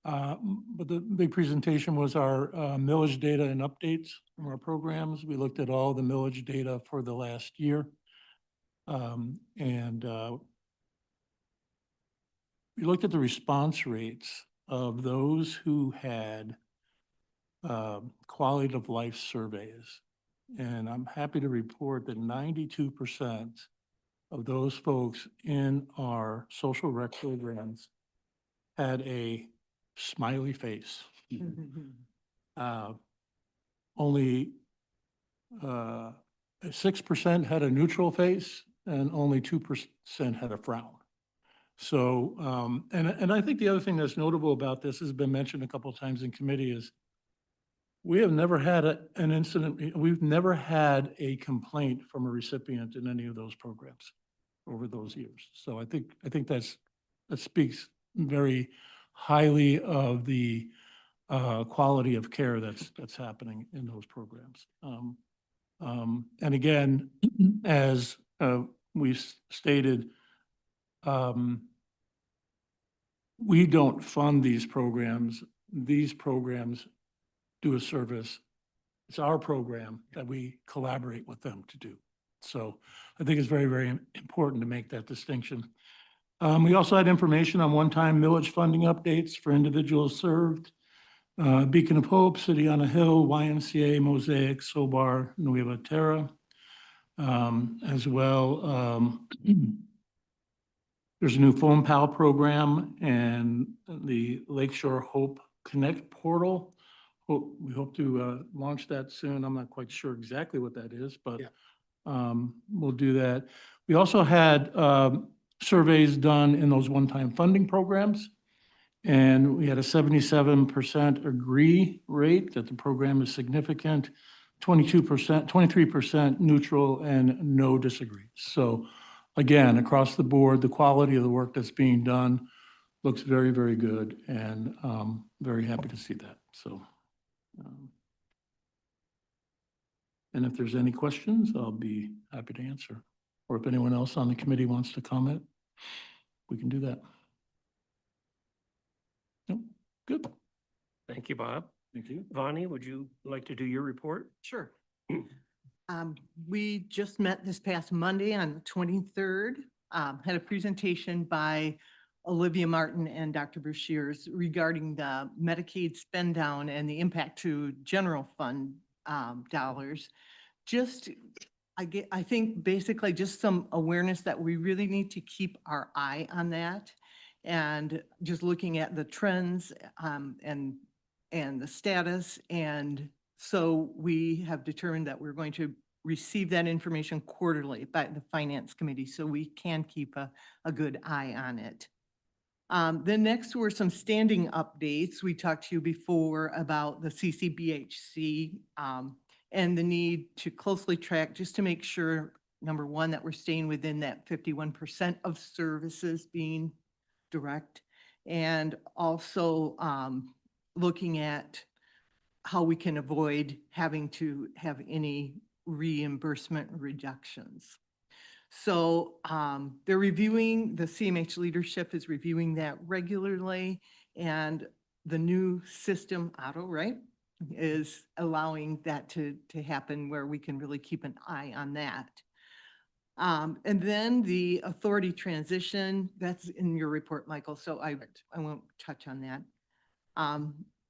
But the big presentation was our millage data and updates from our programs. We looked at all the millage data for the last year. We looked at the response rates of those who had quality of life surveys. And I'm happy to report that 92% of those folks in our social rec programs had a smiley face. Only 6% had a neutral face and only 2% had a frown. So, and I think the other thing that's notable about this has been mentioned a couple of times in committee is we have never had an incident, we've never had a complaint from a recipient in any of those programs over those years. So I think that speaks very highly of the quality of care that's happening in those programs. And again, as we stated, we don't fund these programs. These programs do a service It's our program that we collaborate with them to do. So I think it's very, very important to make that distinction. We also had information on one-time millage funding updates for individuals served. Beacon of Hope, City on a Hill, YMCA, Mosaic, Sobar, Nueva Terra, as well. There's a new Phone Pal program and the Lakeshore Hope Connect portal. We hope to launch that soon. I'm not quite sure exactly what that is, but we'll do that. We also had surveys done in those one-time funding programs. And we had a 77% agree rate that the program is significant, 22%, 23% neutral, and no disagree. So again, across the board, the quality of the work that's being done looks very, very good, and very happy to see that. So, and if there's any questions, I'll be happy to answer. Or if anyone else on the committee wants to comment, we can do that. No, good. Thank you, Bob. Thank you. Vonnie, would you like to do your report? Sure. We just met this past Monday on the 23rd, had a presentation by Olivia Martin and Dr. Bruce Shears regarding the Medicaid spend down and the impact to general fund dollars. I think basically just some awareness that we really need to keep our eye on that. And just looking at the trends and the status. And so we have determined that we're going to receive that information quarterly by the Finance Committee so we can keep a good eye on it. Then next were some standing updates. We talked to you before about the CCBHC and the need to closely track just to make sure, number one, that we're staying within that 51% of services being direct, and also looking at how we can avoid having to have any reimbursement reductions. So they're reviewing, the CMH leadership is reviewing that regularly, and the new system, Otto, right, is allowing that to happen where we can really keep an eye on that. And then the authority transition, that's in your report, Michael, so I won't touch on that.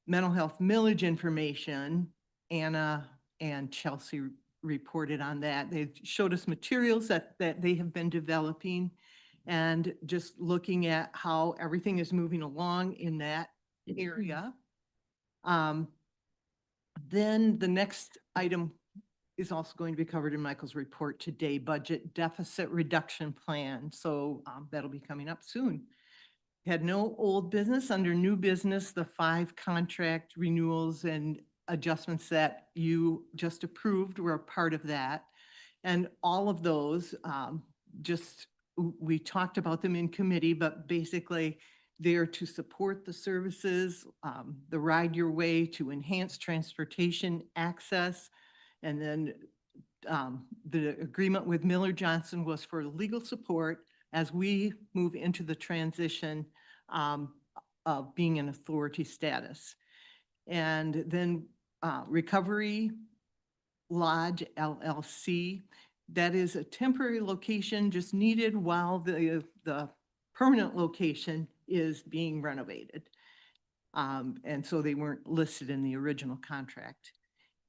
Mental health millage information, Anna and Chelsea reported on that. They showed us materials that they have been developing, and just looking at how everything is moving along in that area. Then the next item is also going to be covered in Michael's report today, budget deficit reduction plan. So that'll be coming up soon. Had no old business. Under new business, the 5 contract renewals and adjustments that you just approved were a part of that. And all of those, we talked about them in committee, but basically they're to support the services, the Ride Your Way to enhance transportation access. And then the agreement with Miller Johnson was for legal support as we move into the transition of being an authority status. And then Recovery Lodge LLC, that is a temporary location just needed while the permanent location is being renovated. And so they weren't listed in the original contract.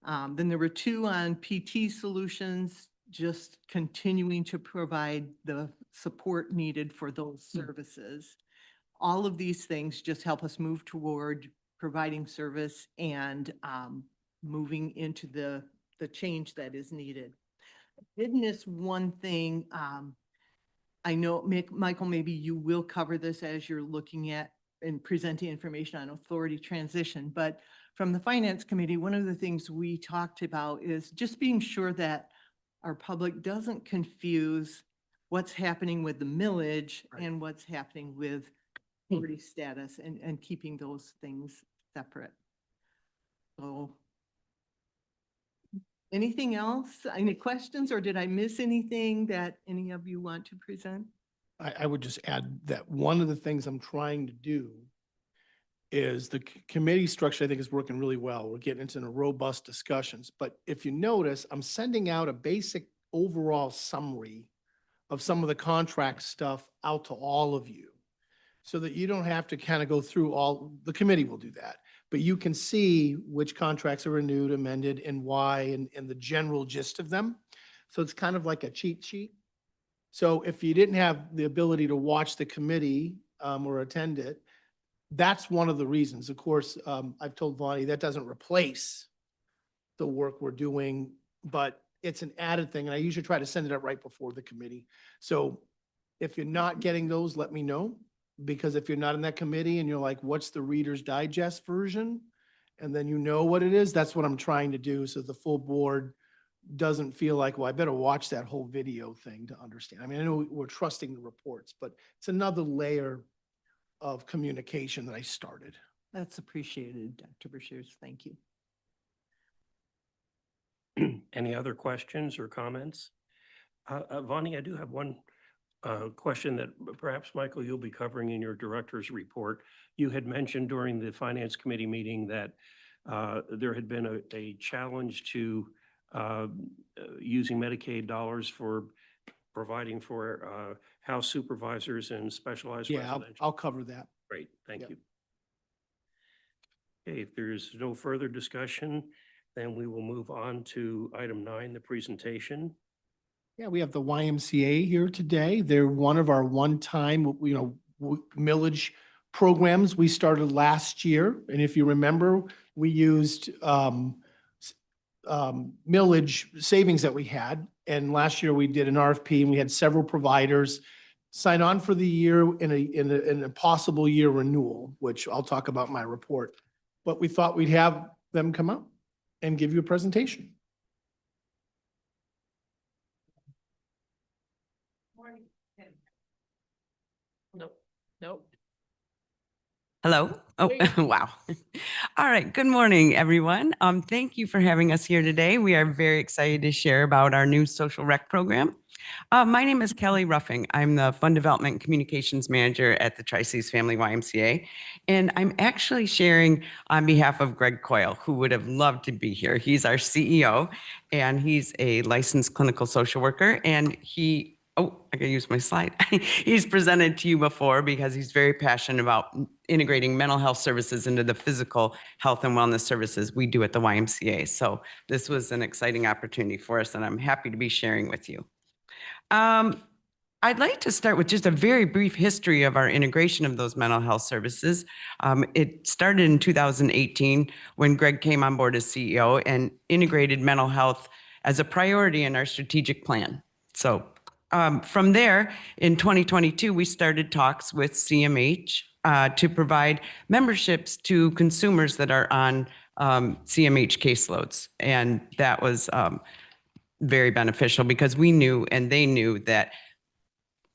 Then there were 2 on PT Solutions, just continuing to provide the support needed for those services. All of these things just help us move toward providing service and moving into the change that is needed. I did miss one thing. I know, Michael, maybe you will cover this as you're looking at and presenting information on authority transition, but from the Finance Committee, one of the things we talked about is just being sure that our public doesn't confuse what's happening with the millage and what's happening with authority status, and keeping those things separate. So anything else? Any questions, or did I miss anything that any of you want to present? I would just add that one of the things I'm trying to do is the committee structure, I think, is working really well. We're getting into robust discussions. But if you notice, I'm sending out a basic overall summary of some of the contract stuff out to all of you, so that you don't have to kind of go through all, the committee will do that. But you can see which contracts are renewed, amended, and why, and the general gist of them. So it's kind of like a cheat sheet. So if you didn't have the ability to watch the committee or attend it, that's one of the reasons. Of course, I've told Vonnie that doesn't replace the work we're doing, but it's an added thing. And I usually try to send it out right before the committee. So if you're not getting those, let me know. Because if you're not in that committee and you're like, what's the Reader's Digest version? And then you know what it is, that's what I'm trying to do. So the full board doesn't feel like, well, I better watch that whole video thing to understand. I mean, I know we're trusting the reports, but it's another layer of communication that I started. That's appreciated, Dr. Bashir. Thank you. Any other questions or comments? Vonnie, I do have one question that perhaps, Michael, you'll be covering in your director's report. You had mentioned during the Finance Committee meeting that there had been a challenge to using Medicaid dollars for providing for house supervisors and specialized Yeah, residential. I'll cover that. Great, thank Yep. you. Okay, if there's no further discussion, then we will move on to item 9, the presentation. Yeah, we have the YMCA here today. They're one of our one-time, millage programs we started last year. And if you remember, we used millage savings that we had. And last year we did an RFP and we had several providers sign on for the year in a possible year renewal, which I'll talk about in my report. But we thought we'd have them come up and give you a presentation. Nope. Hello. Oh, wow. All right. Good morning, everyone. Thank you for having us here today. We are very excited to share about our new social rec program. My name is Kelly Ruffing. I'm the Fund Development and Communications Manager at the Tri-Cities Family YMCA. And I'm actually sharing on behalf of Greg Coyle, who would have loved to be here. He's our CEO, and he's a licensed clinical social worker. And I gotta use my slide. He's presented to you before because he's very passionate about integrating mental health services into the physical health and wellness services we do at the YMCA. So this was an exciting opportunity for us, and I'm happy to be sharing with you. I'd like to start with just a very brief history of our integration of those mental health services. It started in 2018 when Greg came on board as CEO and integrated mental health as a priority in our strategic plan. So from there, in 2022, we started talks with CMH to provide memberships to consumers that are on CMH caseloads. And that was very beneficial because we knew and they knew that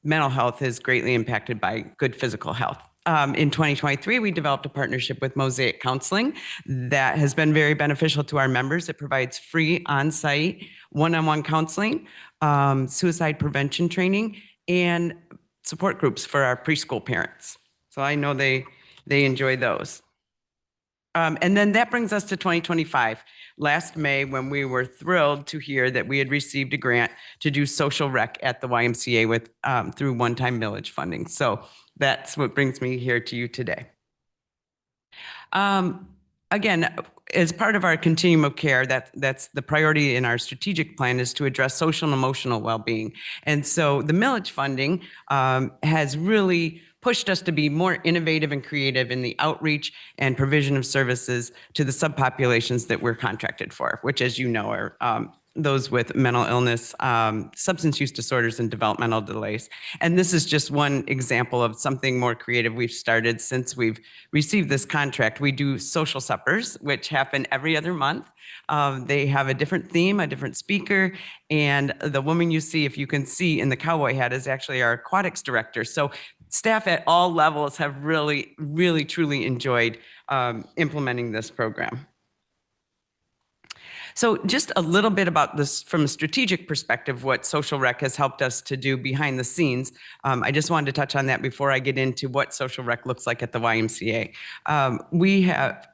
mental health is greatly impacted by good physical health. In 2023, we developed a partnership with Mosaic Counseling that has been very beneficial to our members. It provides free on-site one-on-one counseling, suicide prevention training, and support groups for our preschool parents. So I know they enjoy those. And then that brings us to 2025. Last May, when we were thrilled to hear that we had received a grant to do social rec at the YMCA with through one-time millage funding. So that's what brings me here to you today. Again, as part of our continuum of care, that's the priority in our strategic plan is to address social and emotional well-being. And so the millage funding has really pushed us to be more innovative and creative in the outreach and provision of services to the subpopulations that we're contracted for, which, as you know, are those with mental illness, substance use disorders, and developmental delays. And this is just one example of something more creative we've started since we've received this contract. We do social suppers, which happen every other month. They have a different theme, a different speaker, and the woman you see, if you can see in the cowboy hat, is actually our aquatics director. So staff at all levels have really, really, truly enjoyed implementing this program. So just a little bit about this from a strategic perspective, what Social Rec has helped us to do behind the scenes. I just wanted to touch on that before I get into what Social Rec looks like at the YMCA. We have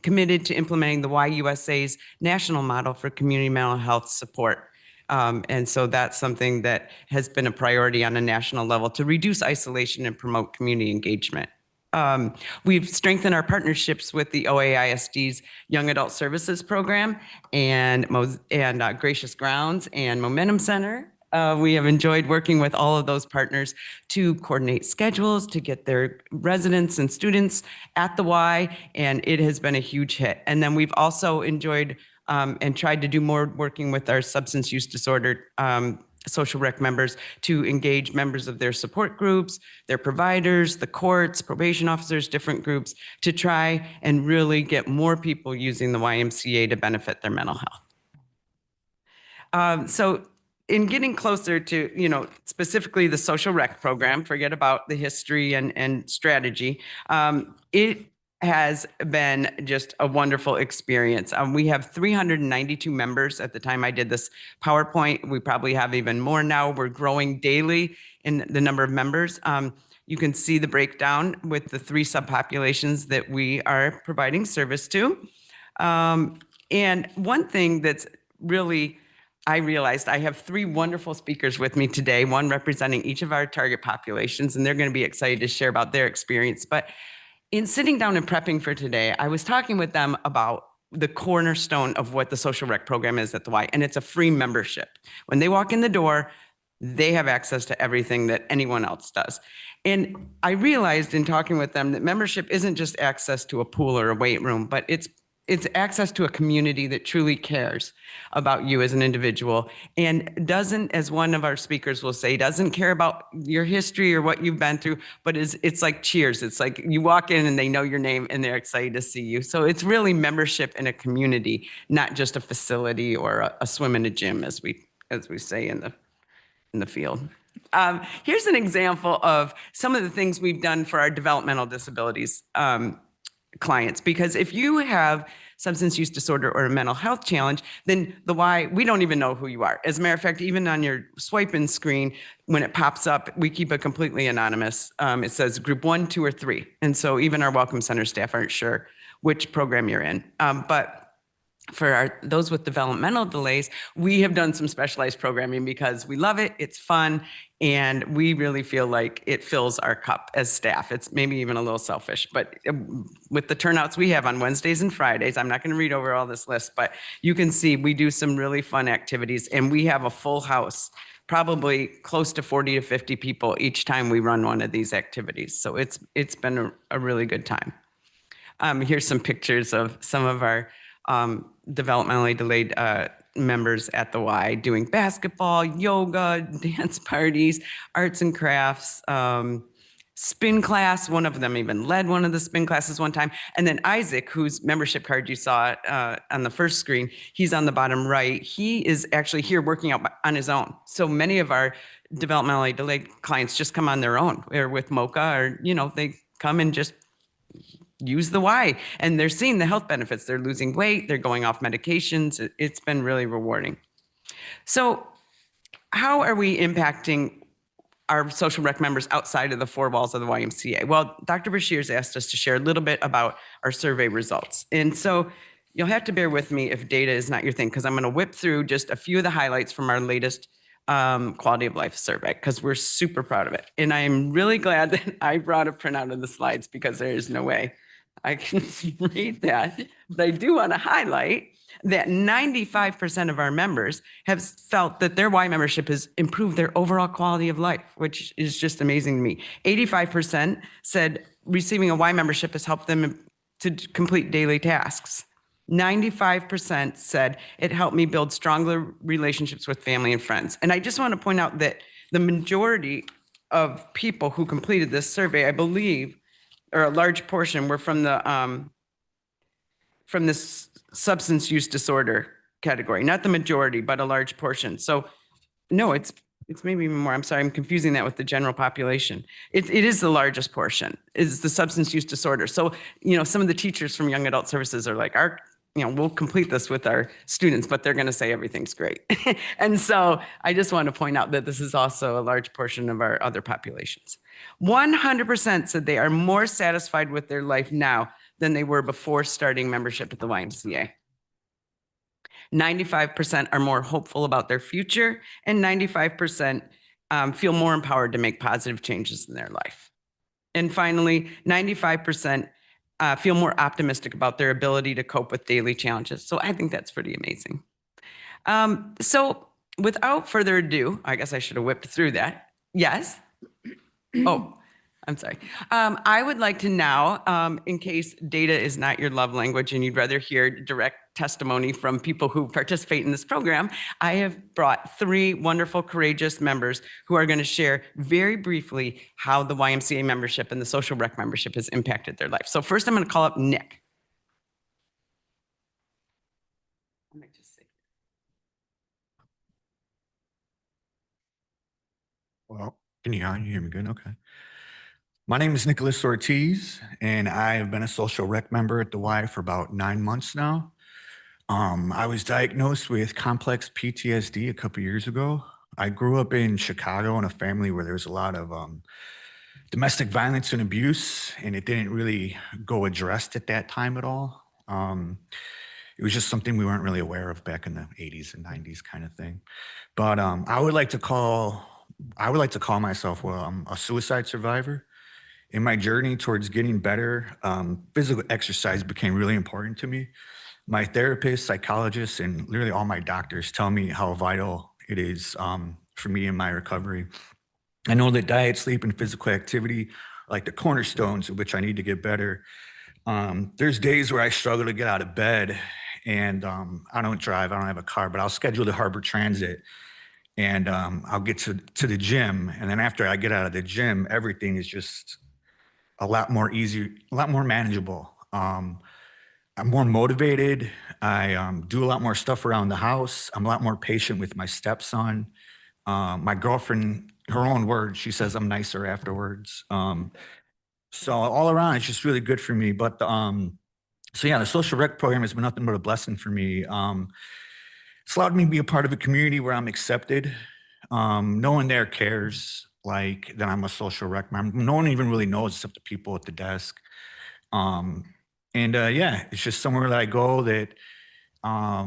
committed to implementing the YUSA's national model for community mental health support. And so that's something that has been a priority on a national level to reduce isolation and promote community engagement. We've strengthened our partnerships with the OAISD's Young Adult Services Program and Gracious Grounds and Momentum Center. We have enjoyed working with all of those partners to coordinate schedules, to get their residents and students at the Y, and it has been a huge hit. And then we've also enjoyed and tried to do more working with our substance use disorder Social Rec members to engage members of their support groups, their providers, the courts, probation officers, different groups, to try and really get more people using the YMCA to benefit their mental health. So in getting closer to, specifically the Social Rec program, forget about the history and strategy, it has been just a wonderful experience. We have 392 members at the time I did this PowerPoint. We probably have even more now. We're growing daily in the number of members. You can see the breakdown with the 3 subpopulations that we are providing service to. And one thing that's really, I realized I have 3 wonderful speakers with me today, one representing each of our target populations, and they're going to be excited to share about their experience. But in sitting down and prepping for today, I was talking with them about the cornerstone of what the Social Rec program is at the Y, and it's a free membership. When they walk in the door, they have access to everything that anyone else does. And I realized in talking with them that membership isn't just access to a pool or a weight room, but it's access to a community that truly cares about you as an individual and doesn't, as one of our speakers will say, doesn't care about your history or what you've been through, but it's like Cheers. It's like you walk in and they know your name and they're excited to see you. So it's really membership in a community, not just a facility or a swim in a gym, as we say in the field. Here's an example of some of the things we've done for our developmental disabilities clients, because if you have substance use disorder or a mental health challenge, then the Y, we don't even know who you are. As a matter of fact, even on your swipe-in screen, when it pops up, we keep it completely anonymous. It says group 1, 2, or 3. And so even our Welcome Center staff aren't sure which program you're in. But for those with developmental delays, we have done some specialized programming because we love it, it's fun, and we really feel like it fills our cup as staff. It's maybe even a little selfish, but with the turnouts we have on Wednesdays and Fridays, I'm not going to read over all this list, but you can see we do some really fun activities, and we have a full house, probably close to 40 to 50 people each time we run one of these activities. So it's been a really good time. Here's some pictures of some of our developmentally delayed members at the Y doing basketball, yoga, dance parties, arts and crafts, spin class. One of them even led one of the spin classes one time. And then Isaac, whose membership card you saw on the first screen, he's on the bottom right. He is actually here working out on his own. So many of our developmentally delayed clients just come on their own, or with MOCA, or, they come and just use the Y, and they're seeing the health benefits. They're losing weight, they're going off medications. It's been really rewarding. So how are we impacting our Social Rec members outside of the 4 walls of the YMCA? Well, Dr. Bashir's asked us to share a little bit about our survey results. And so you'll have to bear with me if data is not your thing, because I'm going to whip through just a few of the highlights from our latest quality of life survey, because we're super proud of it. And I'm really glad that I brought a printout of the slides, because there is no way I can read that. But I do want to highlight that 95% of our members have felt that their Y membership has improved their overall quality of life, which is just amazing to me. 85% said receiving a Y membership has helped them to complete daily tasks. 95% said it helped me build stronger relationships with family and friends. And I just want to point out that the majority of people who completed this survey, I believe, or a large portion, were from this substance use disorder category. Not the majority, but a large portion. So no, it's maybe even more. I'm sorry, I'm confusing that with the general population. It is the largest portion, is the substance use disorder. So, some of the teachers from Young Adult Services are like, our we'll complete this with our students, but they're going to say everything's great. And so I just want to point out that this is also a large portion of our other populations. 100% said they are more satisfied with their life now than they were before starting membership at the YMCA. 95% are more hopeful about their future, and 95% feel more empowered to make positive changes in their life. And finally, 95% feel more optimistic about their ability to cope with daily challenges. So I think that's pretty amazing. So without further ado, I guess I should have whipped through that. Yes? Oh, I'm sorry. I would like to now, in case data is not your love language and you'd rather hear direct testimony from people who participate in this program, I have brought 3 wonderful, courageous members who are going to share very briefly how the YMCA membership and the social rec membership has impacted their life. So first I'm going to call up Nick. Well, can you hear me good? Okay. My name is Nicholas Ortiz, and I have been a social rec member at the Y for about 9 months now. I was diagnosed with complex PTSD a couple years ago. I grew up in Chicago in a family where there was a lot of domestic violence and abuse, and it didn't really go addressed at that time at all. It was just something we weren't really aware of back in the 80s and 90s kind of thing. But I would like to call myself, well, I'm a suicide survivor. In my journey towards getting better, physical exercise became really important to me. My therapist, psychologist, and literally all my doctors tell me how vital it is for me in my recovery. I know that diet, sleep, and physical activity are like the cornerstones of which I need to get better. There's days where I struggle to get out of bed, and I don't drive, I don't have a car, but I'll schedule the Harbor Transit, and I'll get to the gym. And then after I get out of the gym, everything is just a lot more easy, a lot more manageable. I'm more motivated. I do a lot more stuff around the house. I'm a lot more patient with my stepson. My girlfriend, her own words, she says I'm nicer afterwards. So all around, it's just really good for me. But so yeah, the social rec program has been nothing but a blessing for me. It's allowed me to be a part of a community where I'm accepted. No one there cares like that I'm a social rec member. No one even really knows except the people at the desk. Yeah, it's just somewhere that I go that I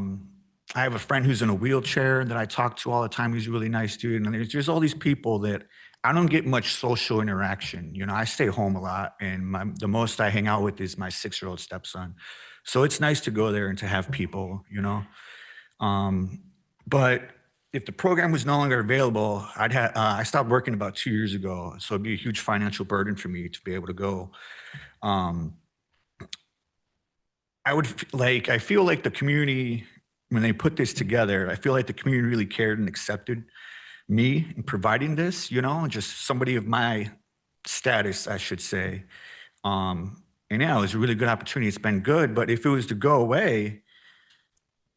have a friend who's in a wheelchair that I talk to all the time. He's a really nice dude. And there's all these people that I don't get much social interaction. You know, I stay home a lot, and the most I hang out with is my 6-year-old stepson. So it's nice to go there and to have people, you know. But if the program was no longer available, I stopped working about 2 years ago. So it'd be a huge financial burden for me to be able to go. I feel like the community, when they put this together, I feel like the community really cared and accepted me in providing this, you know, just somebody of my status, I should say. And yeah, it was a really good opportunity. It's been good, but if it was to go away,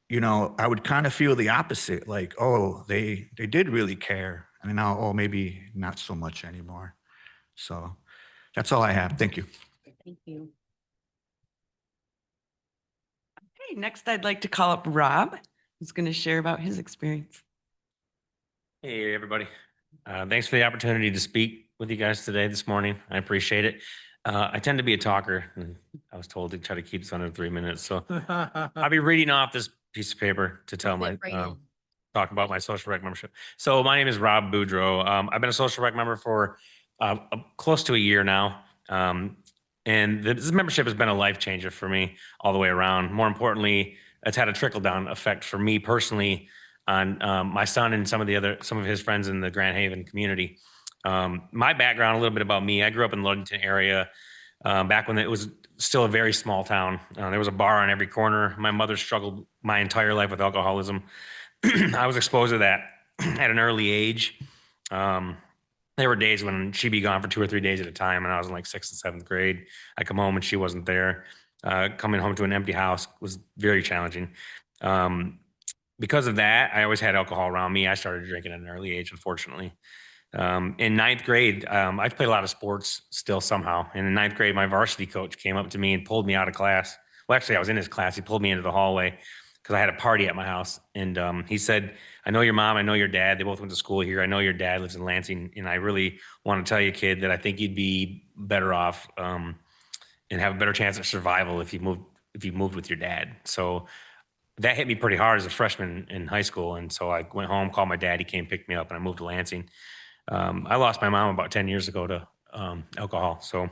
you know, I would kind of feel the opposite, like, oh, they did really care. And now, oh, maybe not so much anymore. So that's all I have. Thank you. Thank you. Okay, next I'd like to call up Rob, who's going to share about his experience. Hey, everybody. Thanks for the opportunity to speak with you guys today, this morning. I appreciate it. I tend to be a talker, and I was told to try to keep this under 3 minutes. So I'll be reading off this piece of paper to tell talk about my social rec membership. So my name is Rob Boudreau. I've been a social rec member for close to a year now. And this membership has been a life changer for me all the way around. More importantly, it's had a trickle down effect for me personally on my son and some of his friends in the Grand Haven community. My background, a little bit about me. I grew up in the Ludington area back when it was still a very small town. There was a bar on every corner. My mother struggled my entire life with alcoholism. I was exposed to that at an early age. There were days when she'd be gone for 2 or 3 days at a time, and I was in like 6th and 7th grade. I come home and she wasn't there. Coming home to an empty house was very challenging. Because of that, I always had alcohol around me. I started drinking at an early age, unfortunately. In 9th grade, I played a lot of sports still somehow. And in 9th grade, my varsity coach came up to me and pulled me out of class Well, actually, I was in his class. He pulled me into the hallway because I had a party at my house. And he said, I know your mom, I know your dad. They both went to school here. I know your dad lives in Lansing. And I really want to tell you, kid, that I think you'd be better off and have a better chance at survival if you moved with your dad. So that hit me pretty hard as a freshman in high school. And so I went home, called my dad. He came, picked me up, and I moved to Lansing. I lost my mom about 10 years ago to alcohol. So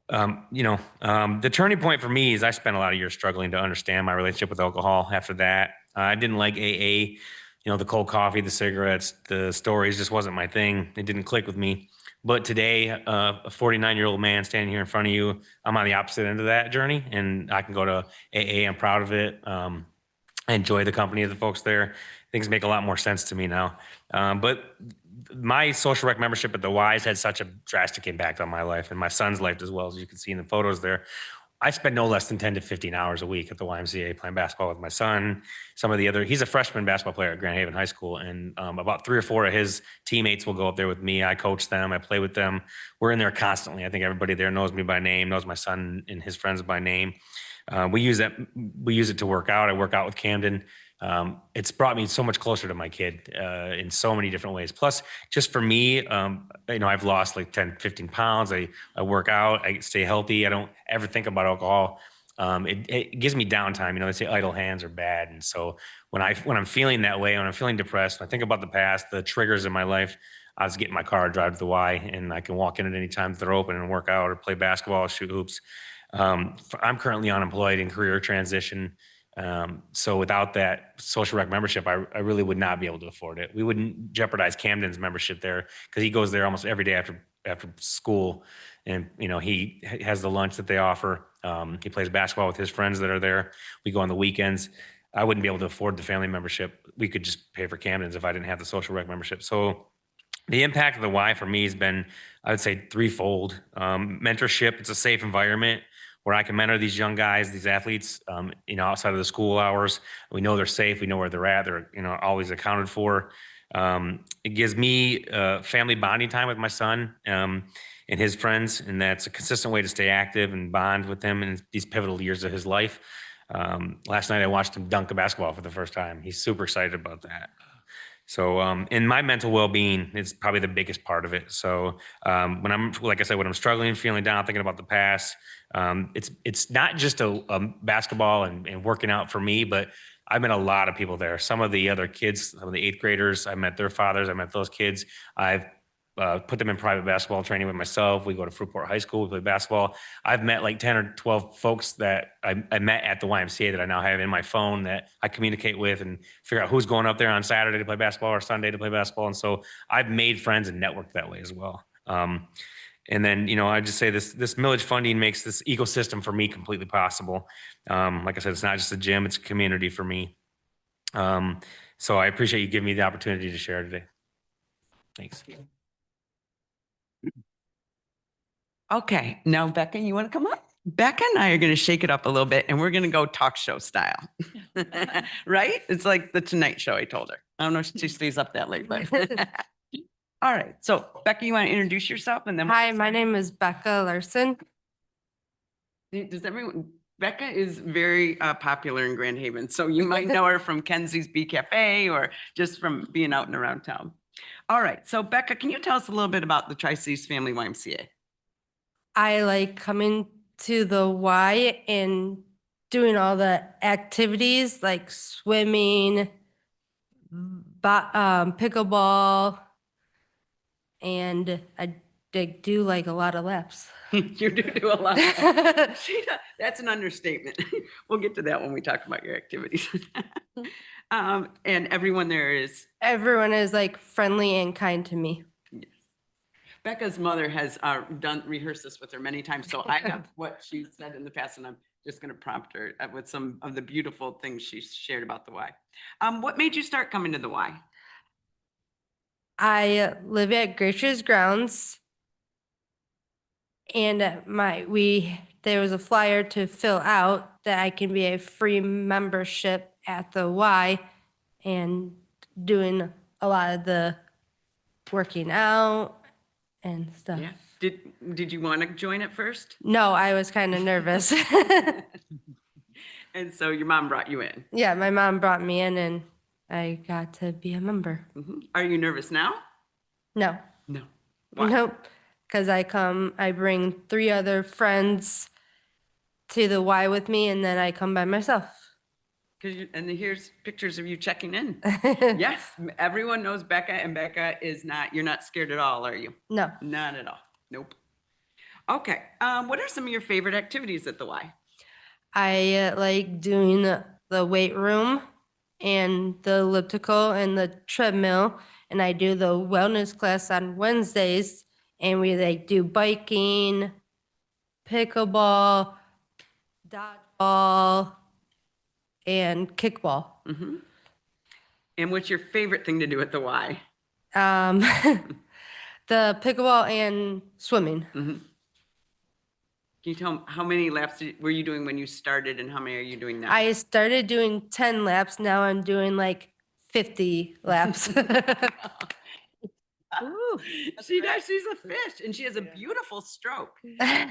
the turning point for me is I spent a lot of years struggling to understand my relationship with alcohol. After that, I didn't like AA, the cold coffee, the cigarettes, the stories just wasn't my thing. It didn't click with me. But today, a 49-year-old man standing here in front of you, I'm on the opposite end of that journey, and I can go to AA. I'm proud of it. I enjoy the company of the folks there. Things make a lot more sense to me now. But my social rec membership at the Y's had such a drastic impact on my life and my son's life as well, as you can see in the photos there. I spend no less than 10 to 15 hours a week at the YMCA playing basketball with my son. He's a freshman basketball player at Grand Haven High School, and about 3 or 4 of his teammates will go up there with me. I coach them, I play with them. We're in there constantly. I think everybody there knows me by name, knows my son and his friends by name. We use it to work out. I work out with Camden. It's brought me so much closer to my kid in so many different ways. Plus, just for me, I've lost like 10, 15 pounds. I work out, I stay healthy. I don't ever think about alcohol. It gives me downtime. They say idle hands are bad. And so when I'm feeling that way, when I'm feeling depressed, when I think about the past, the triggers in my life, I just get in my car, drive to the Y, and I can walk in at any time that they're open and work out or play basketball, shoot hoops. I'm currently unemployed in career transition. So without that social rec membership, I really would not be able to afford it. We wouldn't jeopardize Camden's membership there because he goes there almost every day after school. And, he has the lunch that they offer. He plays basketball with his friends that are there. We go on the weekends. I wouldn't be able to afford the family membership. We could just pay for Camden's if I didn't have the social rec membership. So the impact of the Y for me has been, I would say, threefold. Mentorship, it's a safe environment where I can mentor these young guys, these athletes, outside of the school hours. We know they're safe. We know where they're at. They're, always accounted for. It gives me family bonding time with my son and his friends, and that's a consistent way to stay active and bond with him in these pivotal years of his life. Last night I watched him dunk a basketball for the first time. He's super excited about that. So, in my mental well-being is probably the biggest part of it. So, when I'm struggling, feeling down, thinking about the past, it's not just a basketball and working out for me, but I've met a lot of people there. Some of the other kids, some of the 8th graders, I met their fathers. I met those kids. I've put them in private basketball training with myself. We go to Fruitport High School. We play basketball. I've met like 10 or 12 folks that I met at the YMCA that I now have in my phone that I communicate with and figure out who's going up there on Saturday to play basketball or Sunday to play basketball. And so I've made friends and networked that way as well. And then, I just say this millage funding makes this ecosystem for me completely possible. Like I said, it's not just a gym, it's a community for me. So I appreciate you giving me the opportunity to share today. Thanks. Okay, now Becca, you want to come up? Becca and I are going to shake it up a little bit and we're going to go talk show style. Right? It's like the Tonight Show, I told her. I don't know if she stays up that late, but. All right. So Becca, you want to introduce yourself and then. Hi, my name is Becca Larson. Becca is very popular in Grand Haven. So you might know her from Kenzie's Bee Cafe or just from being out and around town. All right. So Becca, can you tell us a little bit about the Tri-Cities Family YMCA? I like coming to the Y and doing all the activities like swimming, pickleball, and I do like a lot of laps. You do a lot. That's an understatement. We'll get to that when we talk about your activities. And everyone is like friendly and kind to me. Becca's mother has rehearsed this with her many times, so I have what she said in the past, and I'm just going to prompt her with some of the beautiful things she shared about the Y. What made you start coming to the Y? I live at Gracio's Grounds, and there was a flyer to fill out that I can be a free membership at the Y and doing a lot of the working out and stuff. Yeah. Did you want to join it first? No, I was kind of nervous. And so your mom brought you in. Yeah, my mom brought me in and I got to be a member. Are you nervous now? No. No. Why? Nope. Because I bring 3 other friends to the Y with me and then I come by myself. And here's pictures of you checking in. Yes, everyone knows Becca, and Becca is not, you're not scared at all, are you? No. Not at all. Nope. Okay. What are some of your favorite activities at the Y? I like doing the weight room and the elliptical and the treadmill. And I do the wellness class on Wednesdays. And we like do biking, pickleball, dodgeball, and kickball. And what's your favorite thing to do at the Y? The pickleball and swimming. Can you tell them how many laps were you doing when you started and how many are you doing now? I started doing 10 laps. Now I'm doing like 50 laps. Ooh, she does. She's a fish, and she has a beautiful stroke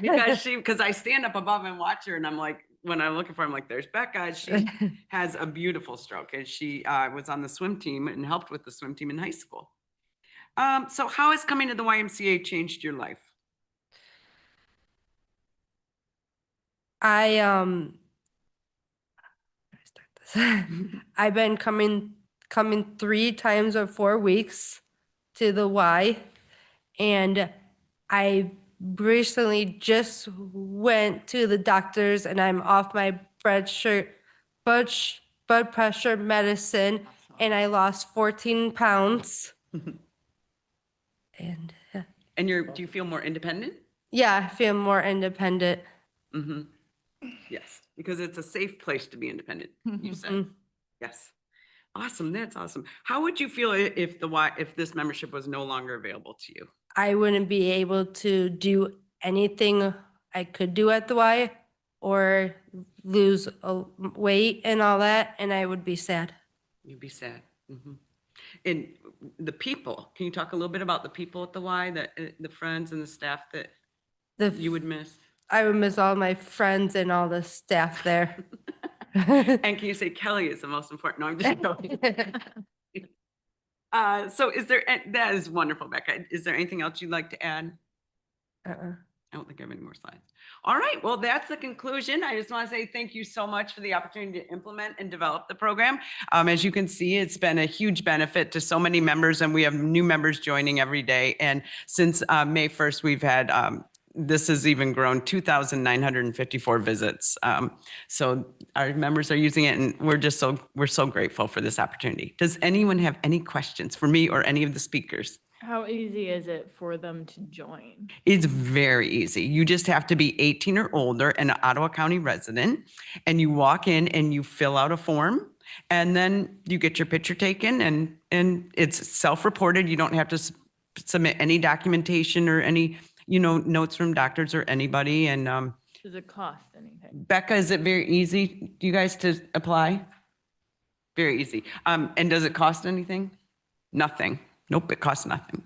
because I stand up above and watch her, and I'm like, when I'm looking for her, I'm like, there's Becca. She has a beautiful stroke, and she was on the swim team and helped with the swim team in high school. So how has coming to the YMCA changed your life? I've been coming 3 times or 4 weeks to the Y, and I recently just went to the doctors and I'm off my blood pressure medicine, and I lost 14 pounds. And do you feel more independent? yeah, I feel more independent. Yes, because it's a safe place to be independent, you said. Yes. Awesome. That's awesome. How would you feel if this membership was no longer available to you? I wouldn't be able to do anything I could do at the Y or lose weight and all that, and I would be sad. You'd be sad. And the people, can you talk a little bit about the people at the Y, the friends and the staff that you would miss? I would miss all my friends and all the staff there. And can you say Kelly is the most important? No, I'm just joking. So that is wonderful, Becca. Is there anything else you'd like to add? I don't think I have any more slides. All right, well, that's the conclusion. I just want to say thank you so much for the opportunity to implement and develop the program. As you can see, it's been a huge benefit to so many members, and we have new members joining every day. And since May 1st, we've had this has even grown 2,954 visits. So our members are using it, and we're so grateful for this opportunity. Does anyone have any questions for me or any of the speakers? How easy is it for them to join? It's very easy. You just have to be 18 or older and an Ottawa County resident, and you walk in and you fill out a form, and then you get your picture taken, and it's self-reported. You don't have to submit any documentation or any notes from doctors or anybody. And Does it cost anything? Becca, is it very easy, you guys, to apply? Very easy. And does it cost anything? Nothing. Nope, it costs nothing.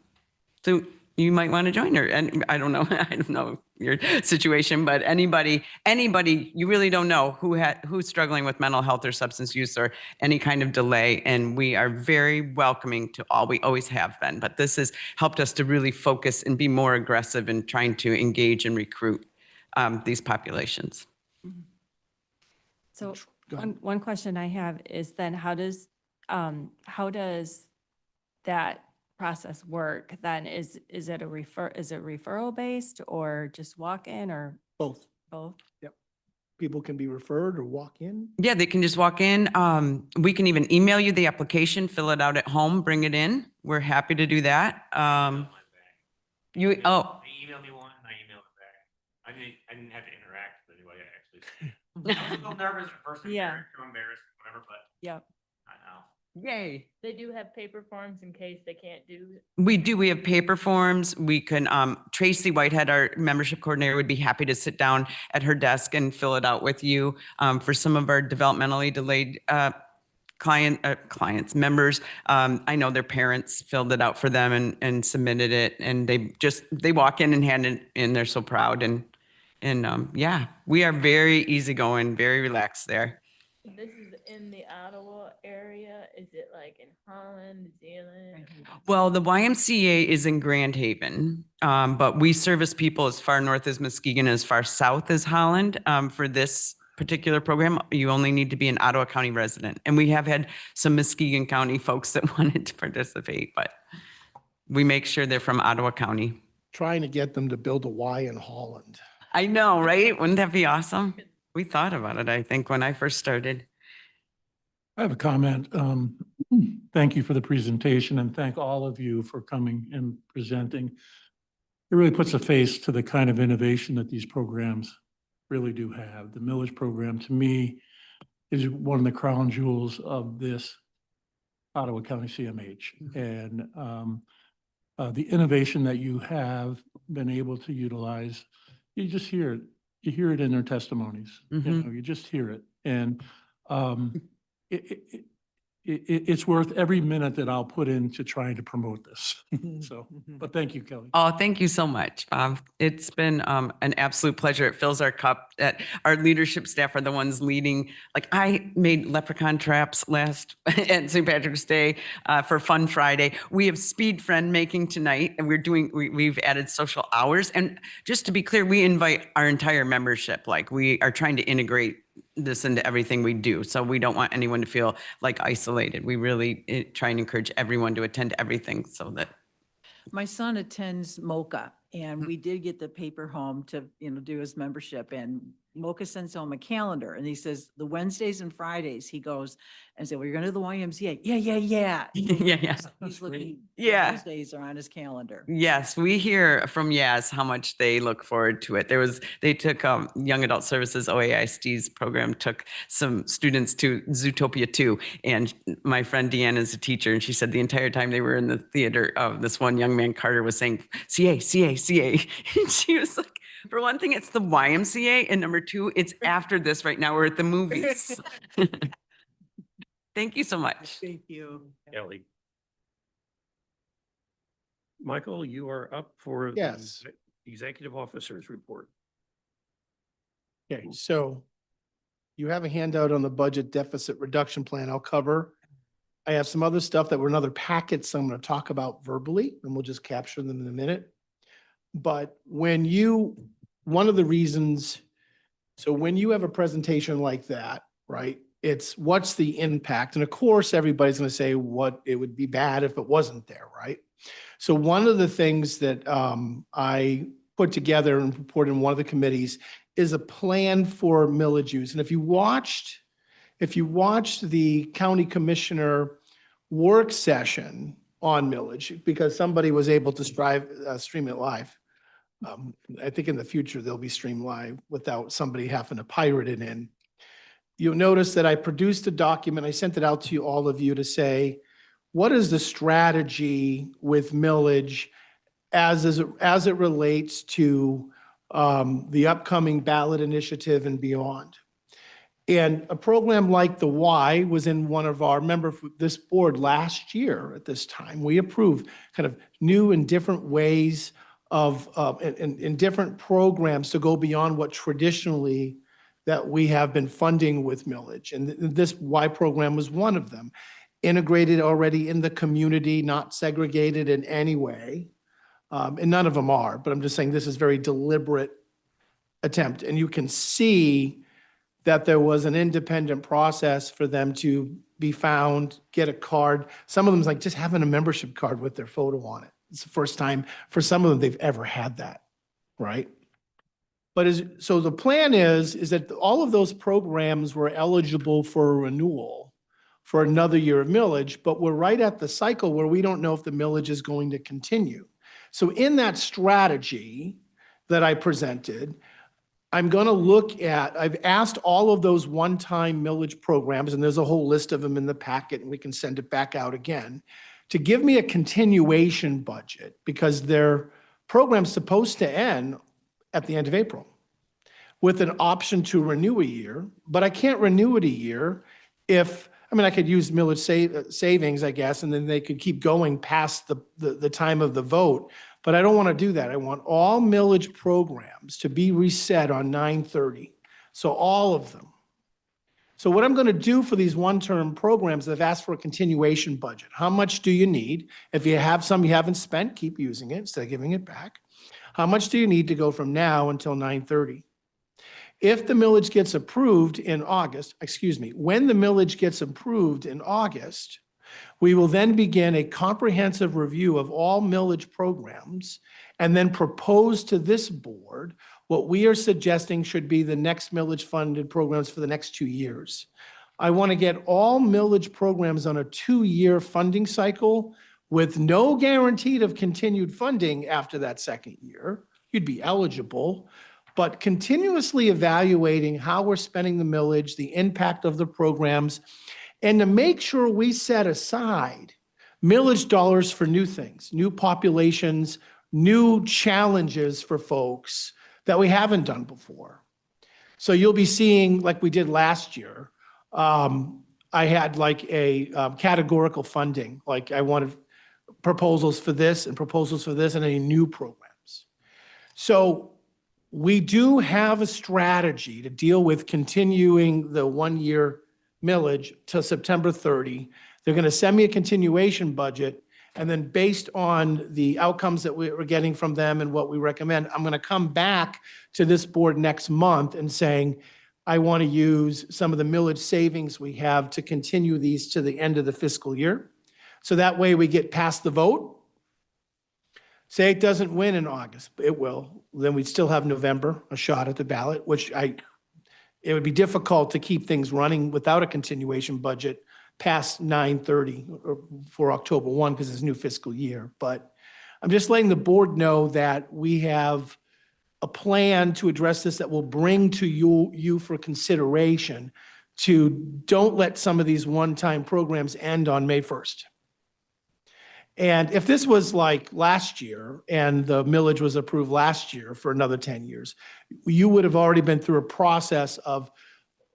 So you might want to join her. And I don't know your situation, but anybody, you really don't know who's struggling with mental health or substance use or any kind of delay. And we are very welcoming to all. We always have been, but this has helped us to really focus and be more aggressive in trying to engage and recruit these populations. So one question I have is then how does that process work then? Is it referral based or just walk in or Both. both? Yep. People can be referred or walk in. Yeah, they can just walk in. We can even email you the application, fill it out at home, bring it in. We're happy to do that. They emailed me one, and I emailed it back. I didn't have to interact with anybody actually. I was a little nervous at first. Yeah. Embarrassed, whatever, but Yep. I know. Yay. They do have paper forms in case they can't do. We do. We have paper forms. We can, Tracy Whitehead, our membership coordinator, would be happy to sit down at her desk and fill it out with you. For some of our developmentally delayed members, I know their parents filled it out for them and submitted it, and they walk in and hand it in. They're so proud. And yeah, we are very easygoing, very relaxed there. This is in the Ottawa area. Is it like in Holland, New Zealand? Well, the YMCA is in Grand Haven, but we service people as far north as Muskegon, as far south as Holland. For this particular program, you only need to be an Ottawa County resident. And we have had some Muskegon County folks that wanted to participate, but we make sure they're from Ottawa County. Trying to get them to build a Y in Holland. I know, right? Wouldn't that be awesome? We thought about it, I think, when I first started. I have a comment. Thank you for the presentation and thank all of you for coming and presenting. It really puts a face to the kind of innovation that these programs really do have. The millage program, to me, is one of the crown jewels of this Ottawa County CMH. And the innovation that you have been able to utilize, you just hear it. You hear it in their testimonies. You know, you just hear it. And it's worth every minute that I'll put into trying to promote this. So, but thank you, Kelly. Oh, thank you so much, Bob. It's been an absolute pleasure. It fills our cup that our leadership staff are the ones leading. Like I made leprechaun traps last at St. Patrick's Day for Fun Friday. We have speed friend making tonight and we've added social hours. And just to be clear, we invite our entire membership. Like we are trying to integrate this into everything we do. So we don't want anyone to feel like isolated. We really try and encourage everyone to attend everything so that. My son attends MOCA and we did get the paper home to, do his membership, and MOCA sends home a calendar and he says the Wednesdays and Fridays, he goes and said, well, you're going to the YMCA. Yeah. Yeah. He's looking, Yeah. those days are on his calendar. Yes, we hear from Yas how much they look forward to it. They took Young Adult Services OAISD's program, took some students to Zootopia 2. And my friend Deanna is a teacher, and she said the entire time they were in the theater, this one young man, Carter, was saying, CA, CA, CA. And she was like, for one thing, it's the YMCA. And number two, it's after this right now. We're at the movies. Thank you so much. Thank you. Kelly. Michael, you are up for the Yes. executive officer's report. Okay, so you have a handout on the budget deficit reduction plan I'll cover. I have some other stuff that were in other packets I'm going to talk about verbally, and we'll just capture them in a minute. But one of the reasons, so when you have a presentation like that, right, it's what's the impact? And of course, everybody's going to say what it would be bad if it wasn't there, right? So one of the things that I put together and reported in one of the committees is a plan for millage use. And if you watched the county commissioner work session on millage, because somebody was able to stream it live. I think in the future they'll be streamed live without somebody having to pirate it in. You'll notice that I produced a document. I sent it out to all of you to say, what is the strategy with millage as it relates to the upcoming ballot initiative and beyond? And a program like the Y was in one of our members of this board last year at this time. We approved kind of new and different ways of in different programs to go beyond what traditionally that we have been funding with millage. And this Y program was one of them. Integrated already in the community, not segregated in any way. And none of them are, but I'm just saying this is very deliberate attempt. And you can see that there was an independent process for them to be found, get a card. Some of them is like just having a membership card with their photo on it. It's the first time for some of them they've ever had that, right? But so the plan is that all of those programs were eligible for a renewal for another year of millage, but we're right at the cycle where we don't know if the millage is going to continue. So in that strategy that I presented, I'm going to look at, I've asked all of those one-time millage programs, and there's a whole list of them in the packet, and we can send it back out again, to give me a continuation budget because their program's supposed to end at the end of April with an option to renew a year, but I can't renew it a year if, I could use millage savings, I guess, and then they could keep going past the time of the vote. But I don't want to do that. I want all millage programs to be reset on 9/30. So all of them. So what I'm going to do for these one-term programs, I've asked for a continuation budget. How much do you need? If you have some you haven't spent, keep using it instead of giving it back. How much do you need to go from now until 9/30? If the millage gets approved in August, when the millage gets approved in August, we will then begin a comprehensive review of all millage programs and then propose to this board what we are suggesting should be the next millage funded programs for the next 2 years. I want to get all millage programs on a 2-year funding cycle with no guarantee of continued funding after that second year. You'd be eligible, but continuously evaluating how we're spending the millage, the impact of the programs, and to make sure we set aside millage dollars for new things, new populations, new challenges for folks that we haven't done before. So you'll be seeing, like we did last year, I had like a categorical funding, like I wanted proposals for this and proposals for this and any new programs. So we do have a strategy to deal with continuing the 1-year millage till September 30. They're going to send me a continuation budget. And then based on the outcomes that we're getting from them and what we recommend, I'm going to come back to this board next month and saying, I want to use some of the millage savings we have to continue these to the end of the fiscal year. So that way we get past the vote. Say it doesn't win in August, it will. Then we'd still have November, a shot at the ballot, it would be difficult to keep things running without a continuation budget past 9/30 for October 1 because it's a new fiscal year. But I'm just letting the board know that we have a plan to address this that will bring to you for consideration to don't let some of these one-time programs end on May 1st. And if this was like last year and the millage was approved last year for another 10 years, you would have already been through a process of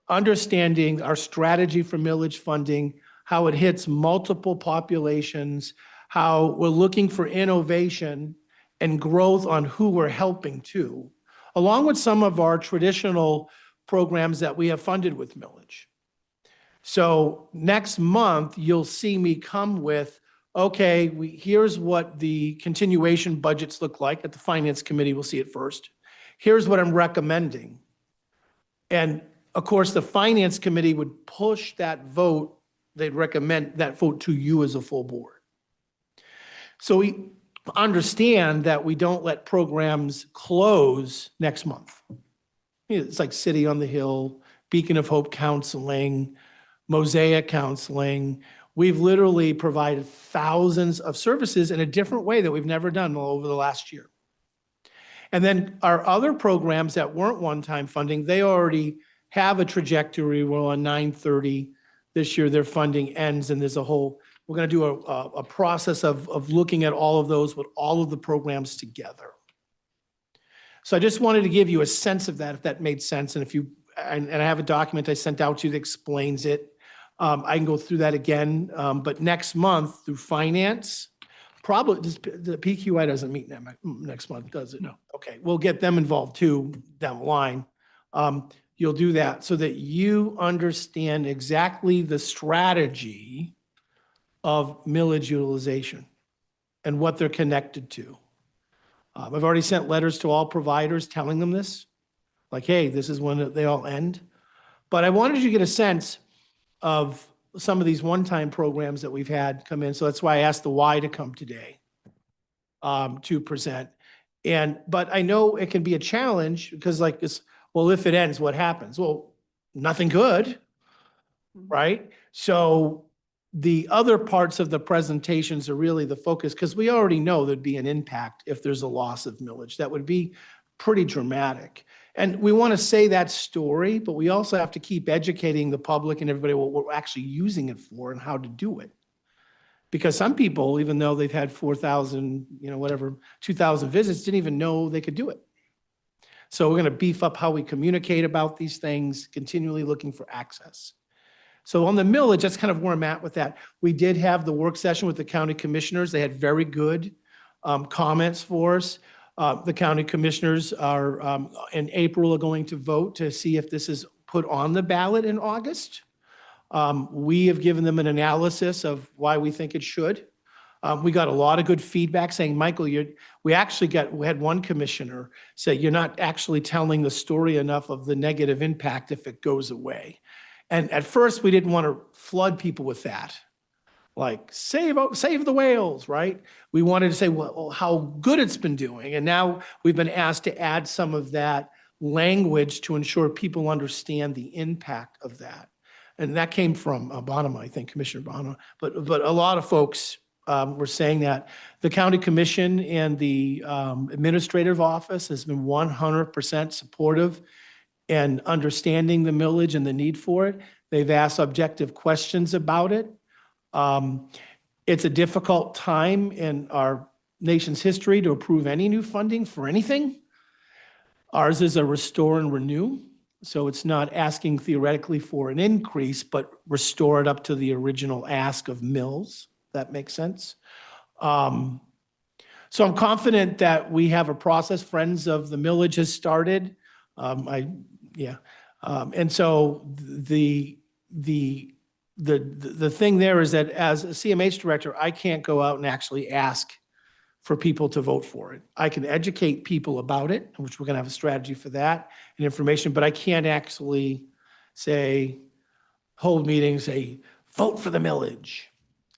understanding our strategy for millage funding, how it hits multiple populations, how we're looking for innovation and growth on who we're helping to, along with some of our traditional programs that we have funded with millage. So next month, you'll see me come with, okay, here's what the continuation budgets look like. At the Finance Committee, we'll see it first. Here's what I'm recommending. And of course, the Finance Committee would push that vote. They'd recommend that vote to you as a full board. So we understand that we don't let programs close next month. It's like City on the Hill, Beacon of Hope Counseling, Mosaic Counseling. We've literally provided thousands of services in a different way that we've never done over the last year. And then our other programs that weren't one-time funding, they already have a trajectory. We're on 9/30 this year. Their funding ends, and there's we're going to do a process of looking at all of those with all of the programs together. So I just wanted to give you a sense of that, if that made sense. And and I have a document I sent out to you that explains it. I can go through that again, but next month through finance, probably the PQI doesn't meet next month, does it? No. Okay, we'll get them involved too down the line. You'll do that so that you understand exactly the strategy of millage utilization and what they're connected to. I've already sent letters to all providers telling them this, like, hey, this is when they all end. But I wanted you to get a sense of some of these one-time programs that we've had come in. So that's why I asked the Y to come today to present. But I know it can be a challenge because like this, well, if it ends, what happens? Well, nothing good, right? So the other parts of the presentations are really the focus because we already know there'd be an impact if there's a loss of millage. That would be pretty dramatic. And we want to say that story, but we also have to keep educating the public and everybody what we're actually using it for and how to do it. Because some people, even though they've had 4,000, 2,000 visits, didn't even know they could do it. So we're going to beef up how we communicate about these things, continually looking for access. So on the millage, that's kind of where I'm at with that. We did have the work session with the county commissioners. They had very good comments for us. The county commissioners are in April are going to vote to see if this is put on the ballot in August. We have given them an analysis of why we think it should. We got a lot of good feedback saying, Michael, we had one commissioner say, you're not actually telling the story enough of the negative impact if it goes away. And at first, we didn't want to flood people with that. Like, save the whales, right? We wanted to say, well, how good it's been doing. And now we've been asked to add some of that language to ensure people understand the impact of that. And that came from Bonham, I think, Commissioner Bonham. But a lot of folks were saying that the county commission and the administrative office has been 100% supportive and understanding the millage and the need for it. They've asked objective questions about it. It's a difficult time in our nation's history to approve any new funding for anything. Ours is a restore and renew. So it's not asking theoretically for an increase, but restore it up to the original ask of mills. That makes sense. So I'm confident that we have a process. Friends of the Millage has started. And so the thing there is that as a CMH director, I can't go out and actually ask for people to vote for it. I can educate people about it, which we're going to have a strategy for that and information, but I can't actually say, hold meetings, say, vote for the millage.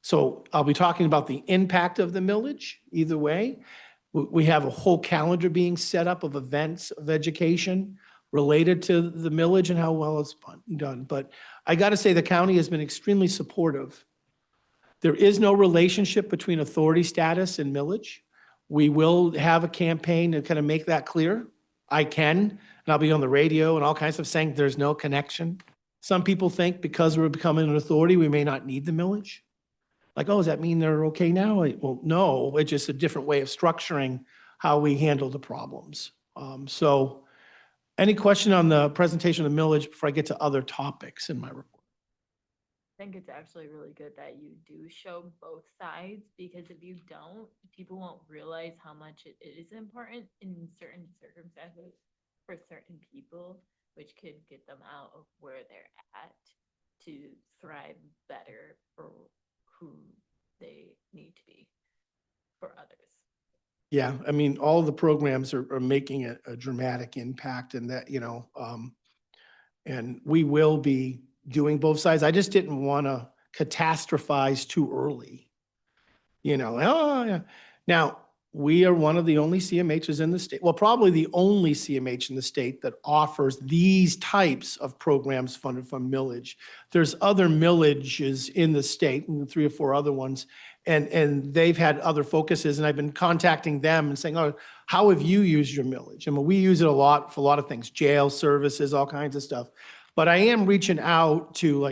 So I'll be talking about the impact of the millage either way. We have a whole calendar being set up of events of education related to the millage and how well it's done. But I got to say the county has been extremely supportive. There is no relationship between authority status and millage. We will have a campaign to kind of make that clear. I can, and I'll be on the radio and all kinds of saying there's no connection. Some people think because we're becoming an authority, we may not need the millage. Like, oh, does that mean they're okay now? Well, no, it's just a different way of structuring how we handle the problems. So any question on the presentation of the millage before I get to other topics in my report? I think it's actually really good that you do show both sides, because if you don't, people won't realize how much it is important in certain circumstances for certain people, which could get them out of where they're at to thrive better for who they need to be for others. Yeah, I mean, all the programs are making a dramatic impact, and that, and we will be doing both sides. I just didn't want to catastrophize too early. Oh, yeah. Now, we are one of the only CMHs in the state, well, probably the only CMH in the state that offers these types of programs funded from millage. There's other millages in the state, and 3 or 4 other ones, and they've had other focuses, and I've been contacting them and saying, oh, how have you used your millage? I mean, we use it a lot for a lot of things, jail services, all kinds of stuff. But I am reaching out to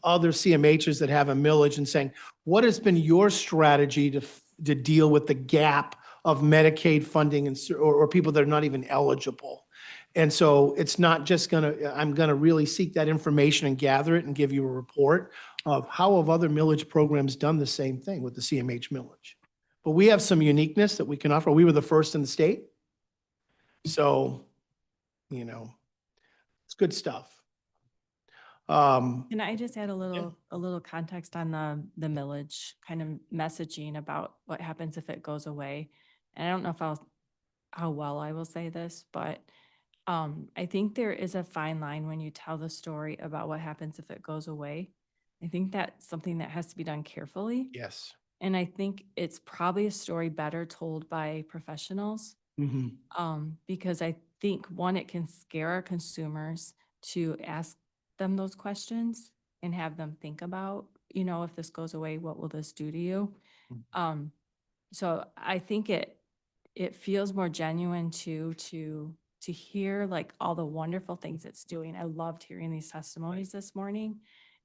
other CMHs that have a millage and saying, what has been your strategy to deal with the gap of Medicaid funding or people that are not even eligible? And so it's not just I'm gonna really seek that information and gather it and give you a report of how have other millage programs done the same thing with the CMH millage. But we have some uniqueness that we can offer. We were the first in the state. So, it's good stuff. Can I just add a little context on the millage kind of messaging about what happens if it goes away? And I don't know how well I will say this, but I think there is a fine line when you tell the story about what happens if it goes away. I think that's something that has to be done carefully. Yes. And I think it's probably a story better told by professionals. Because I think, one, it can scare our consumers to ask them those questions and have them think about, if this goes away, what will this do to you? So I think it feels more genuine to hear like all the wonderful things it's doing. I loved hearing these testimonies this morning.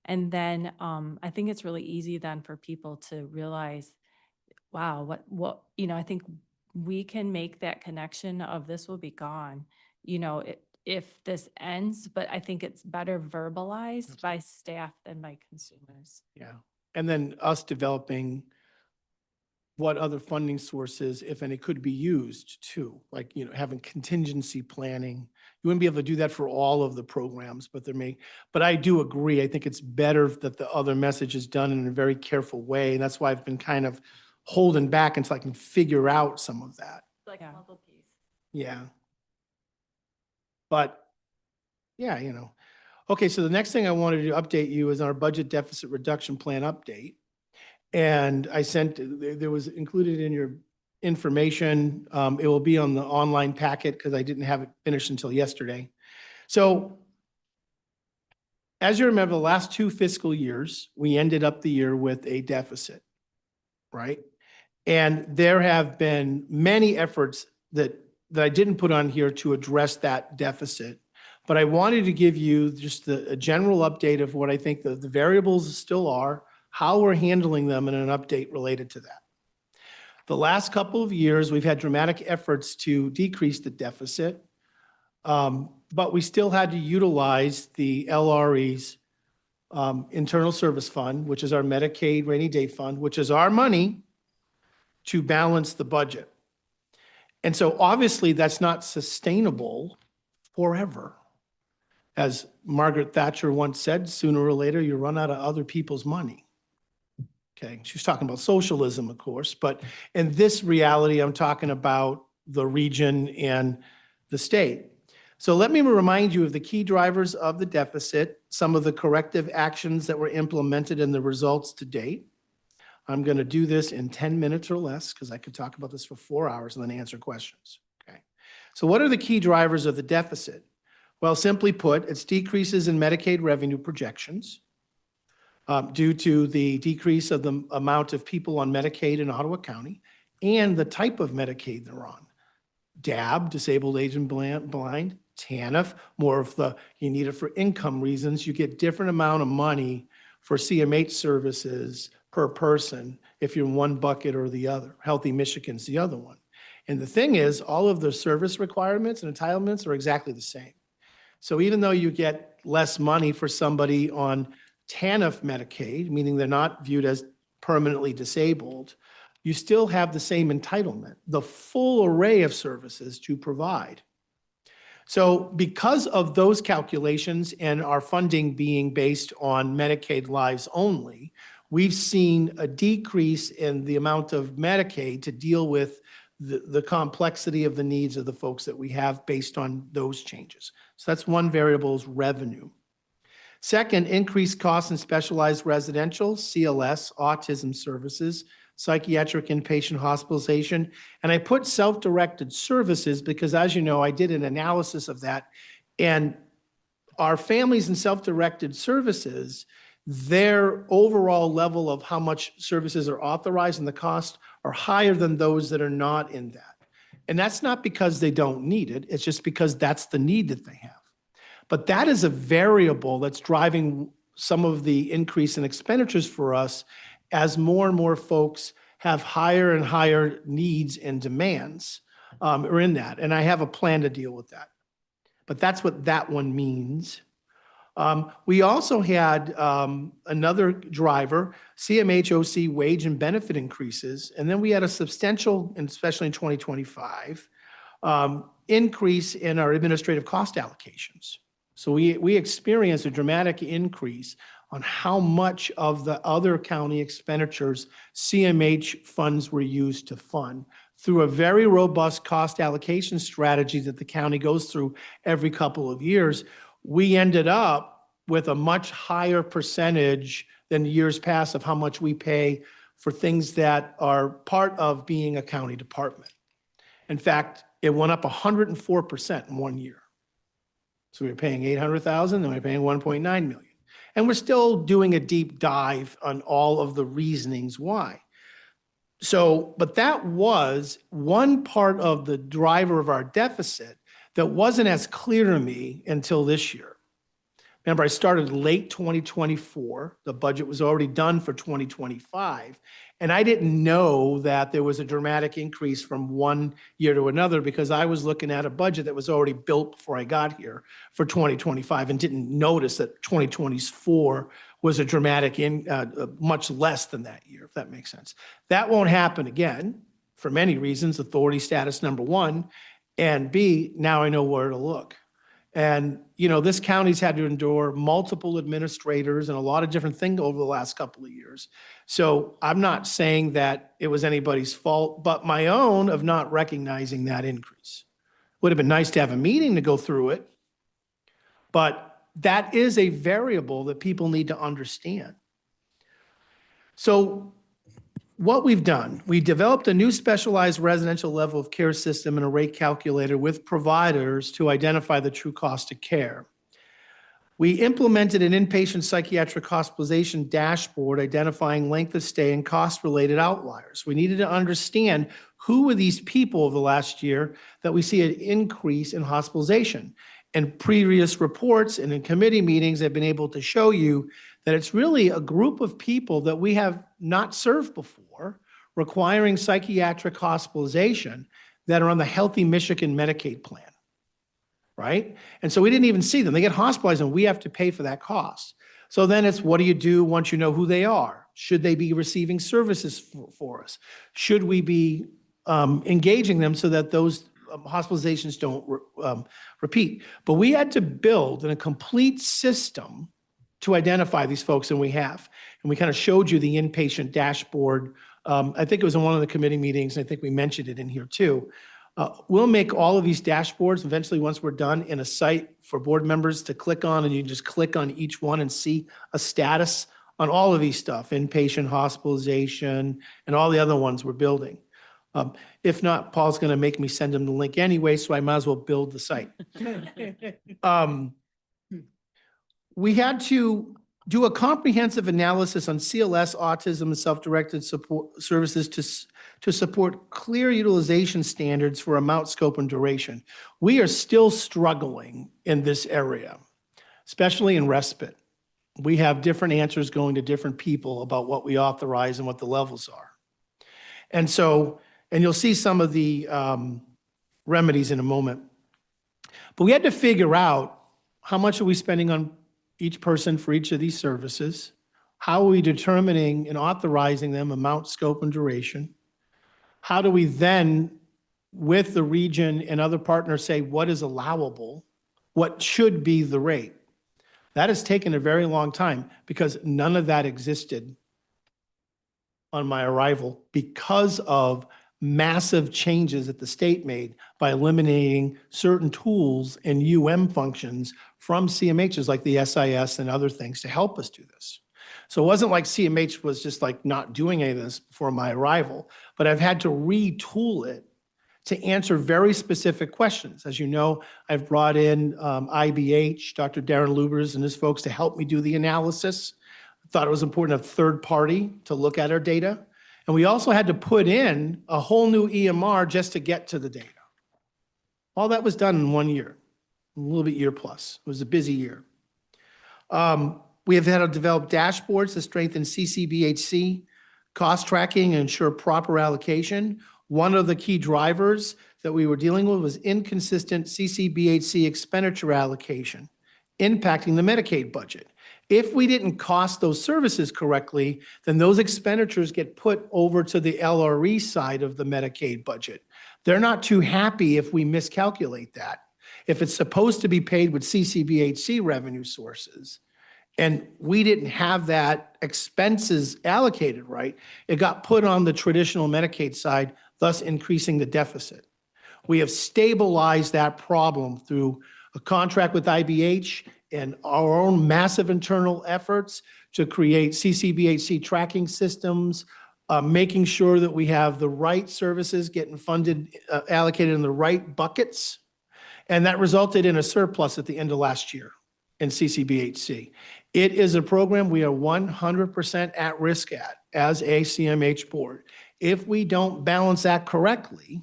And then I think it's really easy then for people to realize, wow, what I think we can make that connection of this will be gone, if this ends, but I think it's better verbalized by staff than by consumers. Yeah. And then us developing what other funding sources, if any, could be used too, like, having contingency planning. You wouldn't be able to do that for all of the programs, but but I do agree. I think it's better that the other message is done in a very careful way. And that's why I've been kind of holding back until I can figure out some of that. Like Yeah. puzzle piece. Yeah. But yeah, Okay, so the next thing I wanted to update you is our budget deficit reduction plan update. And I sent, there was included in your information, it will be on the online packet because I didn't have it finished until yesterday. So as you remember, the last 2 fiscal years, we ended up the year with a deficit, right? And there have been many efforts that I didn't put on here to address that deficit. But I wanted to give you just a general update of what I think the variables still are, how we're handling them, and an update related to that. The last couple of years, we've had dramatic efforts to decrease the deficit, but we still had to utilize the LRE's internal service fund, which is our Medicaid rainy day fund, which is our money to balance the budget. And so obviously that's not sustainable forever. As Margaret Thatcher once said, sooner or later you run out of other people's money. Okay, she's talking about socialism, of course, but in this reality, I'm talking about the region and the state. So let me remind you of the key drivers of the deficit, some of the corrective actions that were implemented and the results to date. I'm going to do this in 10 minutes or less because I could talk about this for 4 hours and then answer questions. Okay. So what are the key drivers of the deficit? Well, simply put, it's decreases in Medicaid revenue projections due to the decrease of the amount of people on Medicaid in Ottawa County and the type of Medicaid they're on. DAB, disabled, aged, and blind. TANF, more of you need it for income reasons. You get different amount of money for CMH services per person if you're in one bucket or the other. Healthy Michigan's the other one. And the thing is, all of the service requirements and entitlements are exactly the same. So even though you get less money for somebody on TANF Medicaid, meaning they're not viewed as permanently disabled, you still have the same entitlement, the full array of services to provide. So because of those calculations and our funding being based on Medicaid lives only, we've seen a decrease in the amount of Medicaid to deal with the complexity of the needs of the folks that we have based on those changes. So that's one variable is revenue. Second, increased costs in specialized residential, CLS, autism services, psychiatric inpatient hospitalization. And I put self-directed services because, as you know, I did an analysis of that. And our families in self-directed services, their overall level of how much services are authorized and the cost are higher than those that are not in that. And that's not because they don't need it. It's just because that's the need that they have. But that is a variable that's driving some of the increase in expenditures for us as more and more folks have higher and higher needs and demands are in that. And I have a plan to deal with that. But that's what that one means. We also had another driver, CMH OC wage and benefit increases. And then we had a substantial, and especially in 2025, increase in our administrative cost allocations. So we experienced a dramatic increase on how much of the other county expenditures CMH funds were used to fund through a very robust cost allocation strategy that the county goes through every couple of years. We ended up with a much higher percentage than years past of how much we pay for things that are part of being a county department. In fact, it went up 104% in 1 year. So we were paying $800,000, then we were paying $1.9 million. And we're still doing a deep dive on all of the reasonings why. So, but that was one part of the driver of our deficit that wasn't as clear to me until this year. Remember, I started late 2024. The budget was already done for 2025. And I didn't know that there was a dramatic increase from one year to another because I was looking at a budget that was already built before I got here for 2025 and didn't notice that 2024 was a dramatic much less than that year, if that makes sense. That won't happen again for many reasons, authority status, number one, and B, now I know where to look. And, you know, this county's had to endure multiple administrators and a lot of different things over the last couple of years. So I'm not saying that it was anybody's fault, but my own of not recognizing that increase. Would have been nice to have a meeting to go through it, but that is a variable that people need to understand. So what we've done, we developed a new specialized residential level of care system and a rate calculator with providers to identify the true cost of care. We implemented an inpatient psychiatric hospitalization dashboard identifying length of stay and cost-related outliers. We needed to understand who were these people over the last year that we see an increase in hospitalization. And previous reports and in committee meetings have been able to show you that it's really a group of people that we have not served before requiring psychiatric hospitalization that are on the Healthy Michigan Medicaid plan, right? And so we didn't even see them. They get hospitalized and we have to pay for that cost. So then it's what do you do once you know who they are? Should they be receiving services for us? Should we be engaging them so that those hospitalizations don't repeat? But we had to build a complete system to identify these folks, and we have. And we kind of showed you the inpatient dashboard. I think it was in one of the committee meetings, and I think we mentioned it in here too. We'll make all of these dashboards eventually, once we're done, in a site for board members to click on, and you can just click on each one and see a status on all of these stuff, inpatient hospitalization, and all the other ones we're building. If not, Paul's going to make me send him the link anyway, so I might as well build the site. We had to do a comprehensive analysis on CLS, autism, and self-directed support services to support clear utilization standards for amount, scope, and duration. We are still struggling in this area, especially in respite. We have different answers going to different people about what we authorize and what the levels are. And so, and you'll see some of the remedies in a moment. But we had to figure out how much are we spending on each person for each of these services? How are we determining and authorizing them amount, scope, and duration? How do we then, with the region and other partners, say what is allowable, what should be the rate? That has taken a very long time because none of that existed on my arrival because of massive changes that the state made by eliminating certain tools and functions from CMHs like the SIS and other things to help us do this. So it wasn't like CMH was just like not doing any of this before my arrival, but I've had to retool it to answer very specific questions. As you know, I've brought in IBH, Dr. Darren Lubers and his folks to help me do the analysis. I thought it was important to have third party to look at our data. And we also had to put in a whole new EMR just to get to the data. All that was done in 1 year, a little bit year plus. It was a busy year. We have had to develop dashboards to strengthen CCBHC cost tracking and ensure proper allocation. One of the key drivers that we were dealing with was inconsistent CCBHC expenditure allocation, impacting the Medicaid budget. If we didn't cost those services correctly, then those expenditures get put over to the LRE side of the Medicaid budget. They're not too happy if we miscalculate that. If it's supposed to be paid with CCBHC revenue sources, and we didn't have that expenses allocated right, it got put on the traditional Medicaid side, thus increasing the deficit. We have stabilized that problem through a contract with IBH and our own massive internal efforts to create CCBHC tracking systems, making sure that we have the right services getting funded, allocated in the right buckets. And that resulted in a surplus at the end of last year in CCBHC. It is a program we are 100% at risk at as a CMH board. If we don't balance that correctly,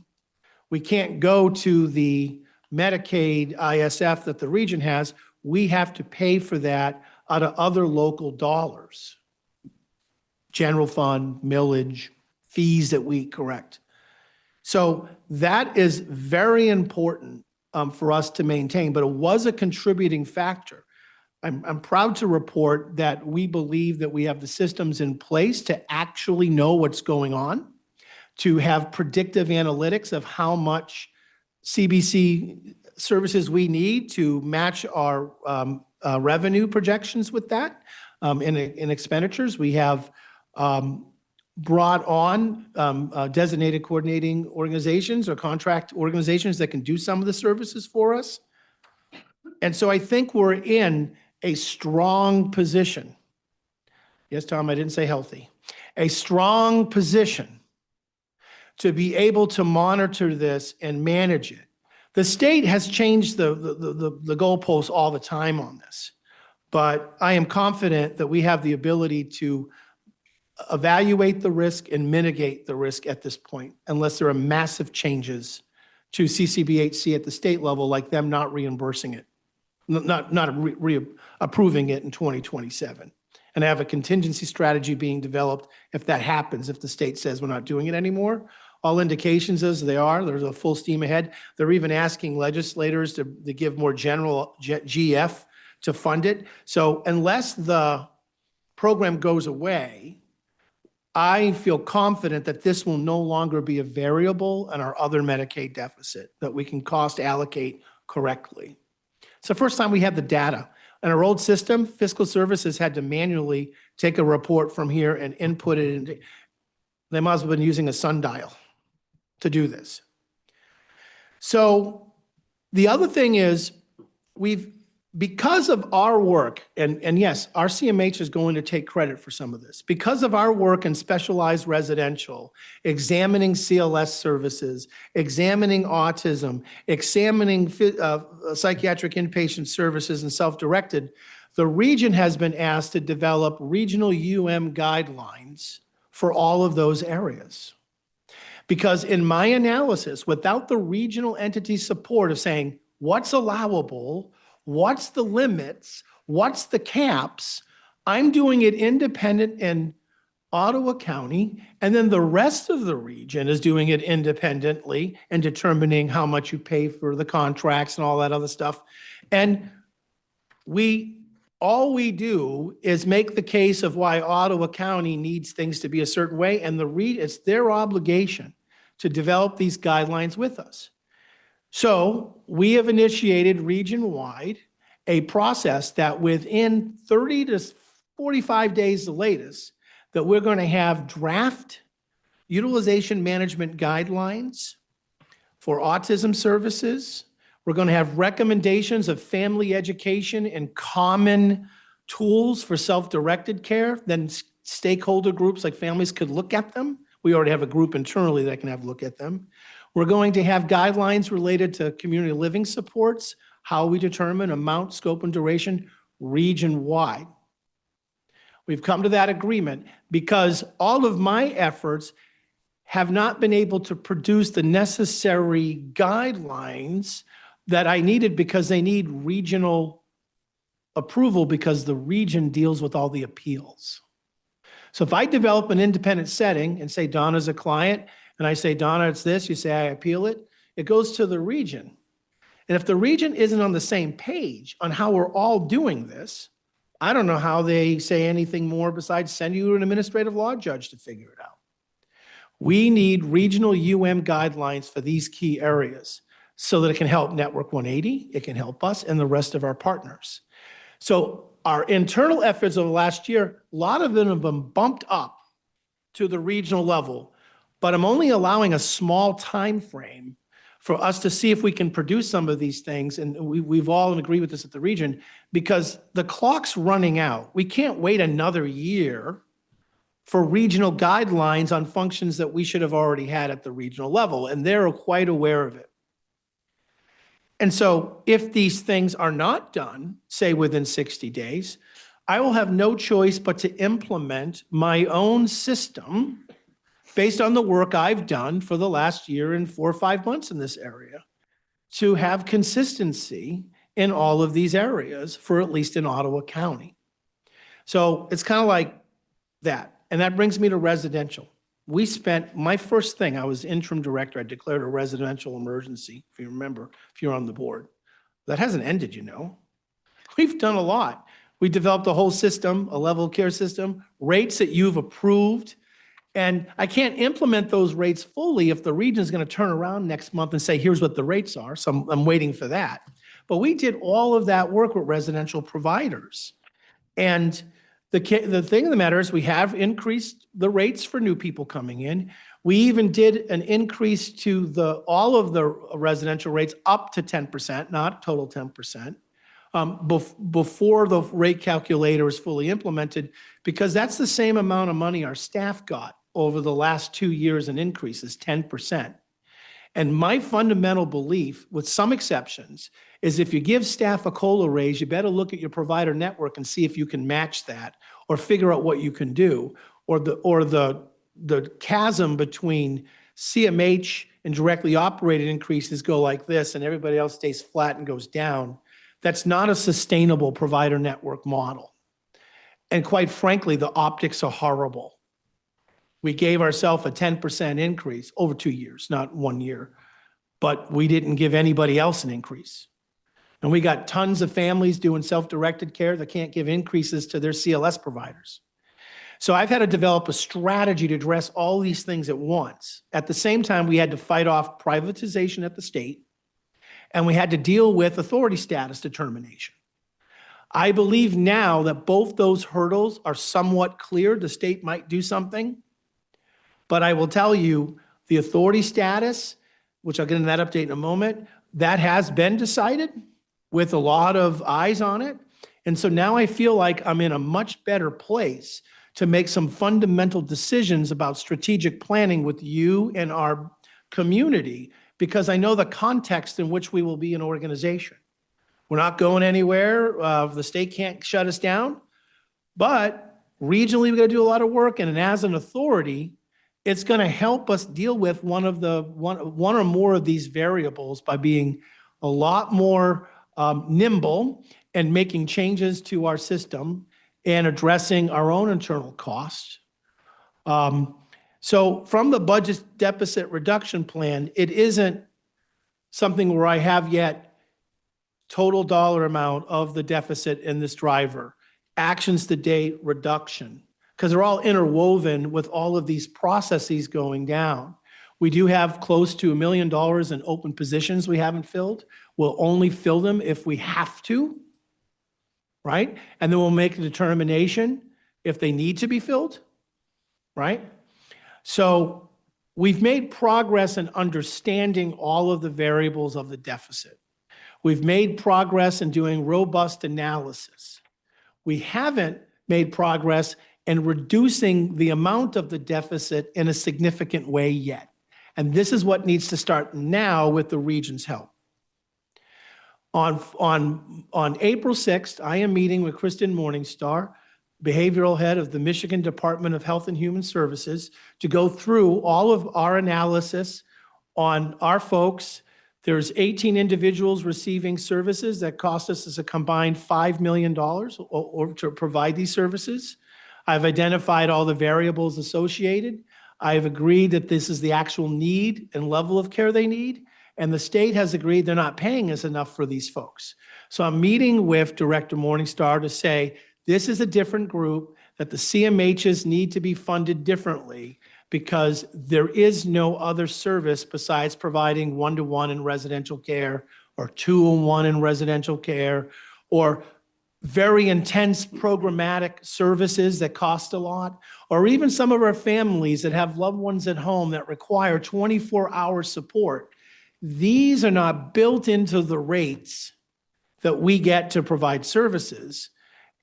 we can't go to the Medicaid ISF that the region has. We have to pay for that out of other local dollars. General fund, millage, fees that we correct. So that is very important for us to maintain, but it was a contributing factor. I'm proud to report that we believe that we have the systems in place to actually know what's going on, to have predictive analytics of how much CBC services we need to match our revenue projections with that in expenditures. We have brought on designated coordinating organizations or contract organizations that can do some of the services for us. And so I think we're in a strong position. Yes, Tom, I didn't say healthy. A strong position to be able to monitor this and manage it. The state has changed the goalposts all the time on this, but I am confident that we have the ability to evaluate the risk and mitigate the risk at this point, unless there are massive changes to CCBHC at the state level, like them not reimbursing it, not approving it in 2027. And I have a contingency strategy being developed if that happens, if the state says we're not doing it anymore. All indications is they are. There's a full steam ahead. They're even asking legislators to give more general GF to fund it. So unless the program goes away, I feel confident that this will no longer be a variable in our other Medicaid deficit, that we can cost allocate correctly. It's the first time we have the data. In our old system, fiscal services had to manually take a report from here and input it into, they might as well have been using a sundial to do this. So the other thing is because of our work, and yes, our CMH is going to take credit for some of this. Because of our work in specialized residential, examining CLS services, examining autism, examining psychiatric inpatient services and self-directed, the region has been asked to develop regional guidelines for all of those areas. Because in my analysis, without the regional entity support of saying what's allowable, what's the limits, what's the caps, I'm doing it independent in Ottawa County, and then the rest of the region is doing it independently and determining how much you pay for the contracts and all that other stuff. And all we do is make the case of why Ottawa County needs things to be a certain way, and it's their obligation to develop these guidelines with us. So we have initiated region-wide a process that within 30 to 45 days, the latest, that we're going to have draft utilization management guidelines for autism services. We're going to have recommendations of family education and common tools for self-directed care. Then stakeholder groups like families could look at them. We already have a group internally that can have a look at them. We're going to have guidelines related to community living supports, how we determine amount, scope, and duration region-wide. We've come to that agreement because all of my efforts have not been able to produce the necessary guidelines that I needed because they need regional approval because the region deals with all the appeals. So if I develop an independent setting and say Donna's a client, and I say, Donna, it's this, you say I appeal it, it goes to the region. And if the region isn't on the same page on how we're all doing this, I don't know how they say anything more besides send you an administrative law judge to figure it out. We need regional guidelines for these key areas so that it can help Network 180, it can help us and the rest of our partners. So our internal efforts over the last year, a lot of them have been bumped up to the regional level, but I'm only allowing a small time frame for us to see if we can produce some of these things. And we've all agreed with this at the region because the clock's running out. We can't wait another year for regional guidelines on functions that we should have already had at the regional level, and they're quite aware of it. And so if these things are not done, say within 60 days, I will have no choice but to implement my own system based on the work I've done for the last year and 4 or 5 months in this area to have consistency in all of these areas for at least in Ottawa County. So it's kind of like that. And that brings me to residential. We spent, my first thing, I was interim director, I declared a residential emergency, if you remember, if you're on the board. That hasn't ended, you know. We've done a lot. We developed a whole system, a level of care system, rates that you've approved. And I can't implement those rates fully if the region's going to turn around next month and say, here's what the rates are. So I'm waiting for that. But we did all of that work with residential providers. And the thing of the matter is we have increased the rates for new people coming in. We even did an increase to all of the residential rates up to 10%, not total 10%, before the rate calculator is fully implemented, because that's the same amount of money our staff got over the last 2 years in increases, 10%. And my fundamental belief, with some exceptions, is if you give staff a COLA raise, you better look at your provider network and see if you can match that or figure out what you can do, or the chasm between CMH and directly operated increases go like this and everybody else stays flat and goes down. That's not a sustainable provider network model. And quite frankly, the optics are horrible. We gave ourselves a 10% increase over 2 years, not 1 year, but we didn't give anybody else an increase. And we got tons of families doing self-directed care that can't give increases to their CLS providers. So I've had to develop a strategy to address all these things at once. At the same time, we had to fight off privatization at the state, and we had to deal with authority status determination. I believe now that both those hurdles are somewhat clear. The state might do something. But I will tell you, the authority status, which I'll get into that update in a moment, that has been decided with a lot of eyes on it. And so now I feel like I'm in a much better place to make some fundamental decisions about strategic planning with you and our community, because I know the context in which we will be an organization. We're not going anywhere. The state can't shut us down. But regionally, we got to do a lot of work. And as an authority, it's going to help us deal with one or more of these variables by being a lot more nimble and making changes to our system and addressing our own internal costs. So from the budget deficit reduction plan, it isn't something where I have yet total dollar amount of the deficit in this driver, actions to date reduction, because they're all interwoven with all of these processes going down. We do have close to $1 million in open positions we haven't filled. We'll only fill them if we have to, right? And then we'll make a determination if they need to be filled, right? So we've made progress in understanding all of the variables of the deficit. We've made progress in doing robust analysis. We haven't made progress in reducing the amount of the deficit in a significant way yet. And this is what needs to start now with the region's help. On April 6th, I am meeting with Kristen Morningstar, behavioral head of the Michigan Department of Health and Human Services, to go through all of our analysis on our folks. There's 18 individuals receiving services that cost us as a combined $5 million or to provide these services. I've identified all the variables associated. I've agreed that this is the actual need and level of care they need. And the state has agreed they're not paying us enough for these folks. So I'm meeting with Director Morningstar to say, this is a different group, that the CMHs need to be funded differently because there is no other service besides providing one-to-one in residential care or two-on-one in residential care or very intense programmatic services that cost a lot, or even some of our families that have loved ones at home that require 24-hour support. These are not built into the rates that we get to provide services.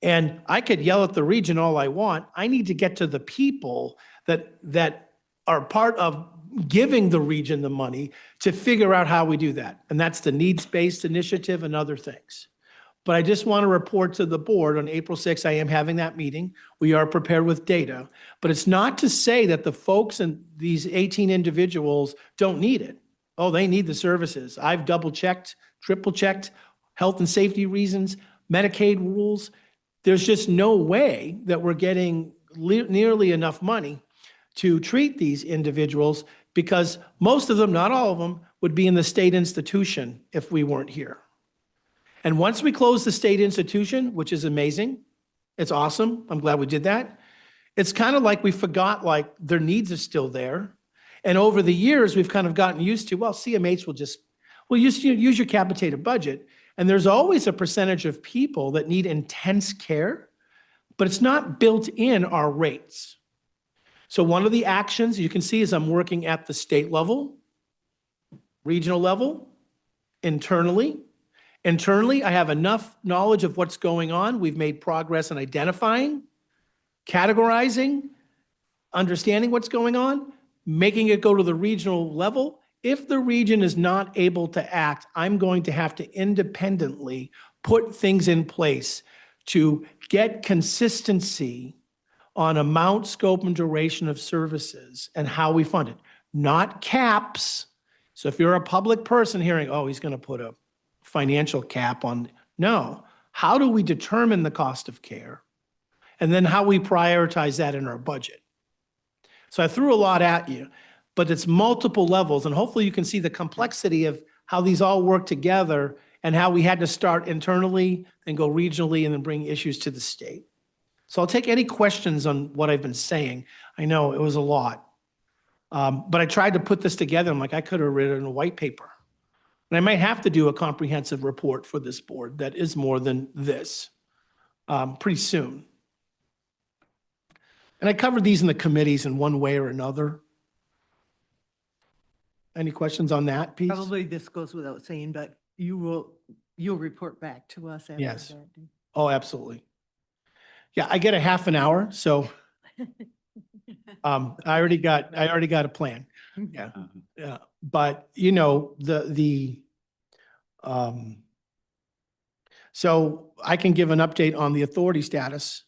And I could yell at the region all I want. I need to get to the people that are part of giving the region the money to figure out how we do that. And that's the needs-based initiative and other things. But I just want to report to the board on April 6th, I am having that meeting. We are prepared with data, but it's not to say that the folks and these 18 individuals don't need it. Oh, they need the services. I've double-checked, triple-checked, health and safety reasons, Medicaid rules. There's just no way that we're getting nearly enough money to treat these individuals because most of them, not all of them, would be in the state institution if we weren't here. And once we close the state institution, which is amazing, It's awesome. I'm glad we did that. It's kind of like we forgot, like, their needs are still there. And over the years, we've kind of gotten used to, well, CMH will just, well, use your capitated budget. And there's always a percentage of people that need intense care, but it's not built in our rates. So one of the actions you can see is I'm working at the state level, regional level, internally. Internally, I have enough knowledge of what's going on. We've made progress in identifying, categorizing, understanding what's going on, making it go to the regional level. If the region is not able to act, I'm going to have to independently put things in place to get consistency on amount, scope, and duration of services and how we fund it, not caps. So if you're a public person hearing, oh, he's going to put a financial cap on, no. How do we determine the cost of care? And then how we prioritize that in our budget. So I threw a lot at you, but it's multiple levels, and hopefully you can see the complexity of how these all work together and how we had to start internally and go regionally and then bring issues to the state. So I'll take any questions on what I've been saying. I know it was a lot, but I tried to put this together. I'm like, I could have written a white paper. And I might have to do a comprehensive report for this board that is more than this pretty soon. And I covered these in the committees in one way or another. Any questions on that piece? Probably this goes without saying, but you'll report back to us after Yes. that. Oh, absolutely. Yeah, I get a half an hour, so I already got a plan. Yeah, yeah. But you know, so I can give an update on the authority status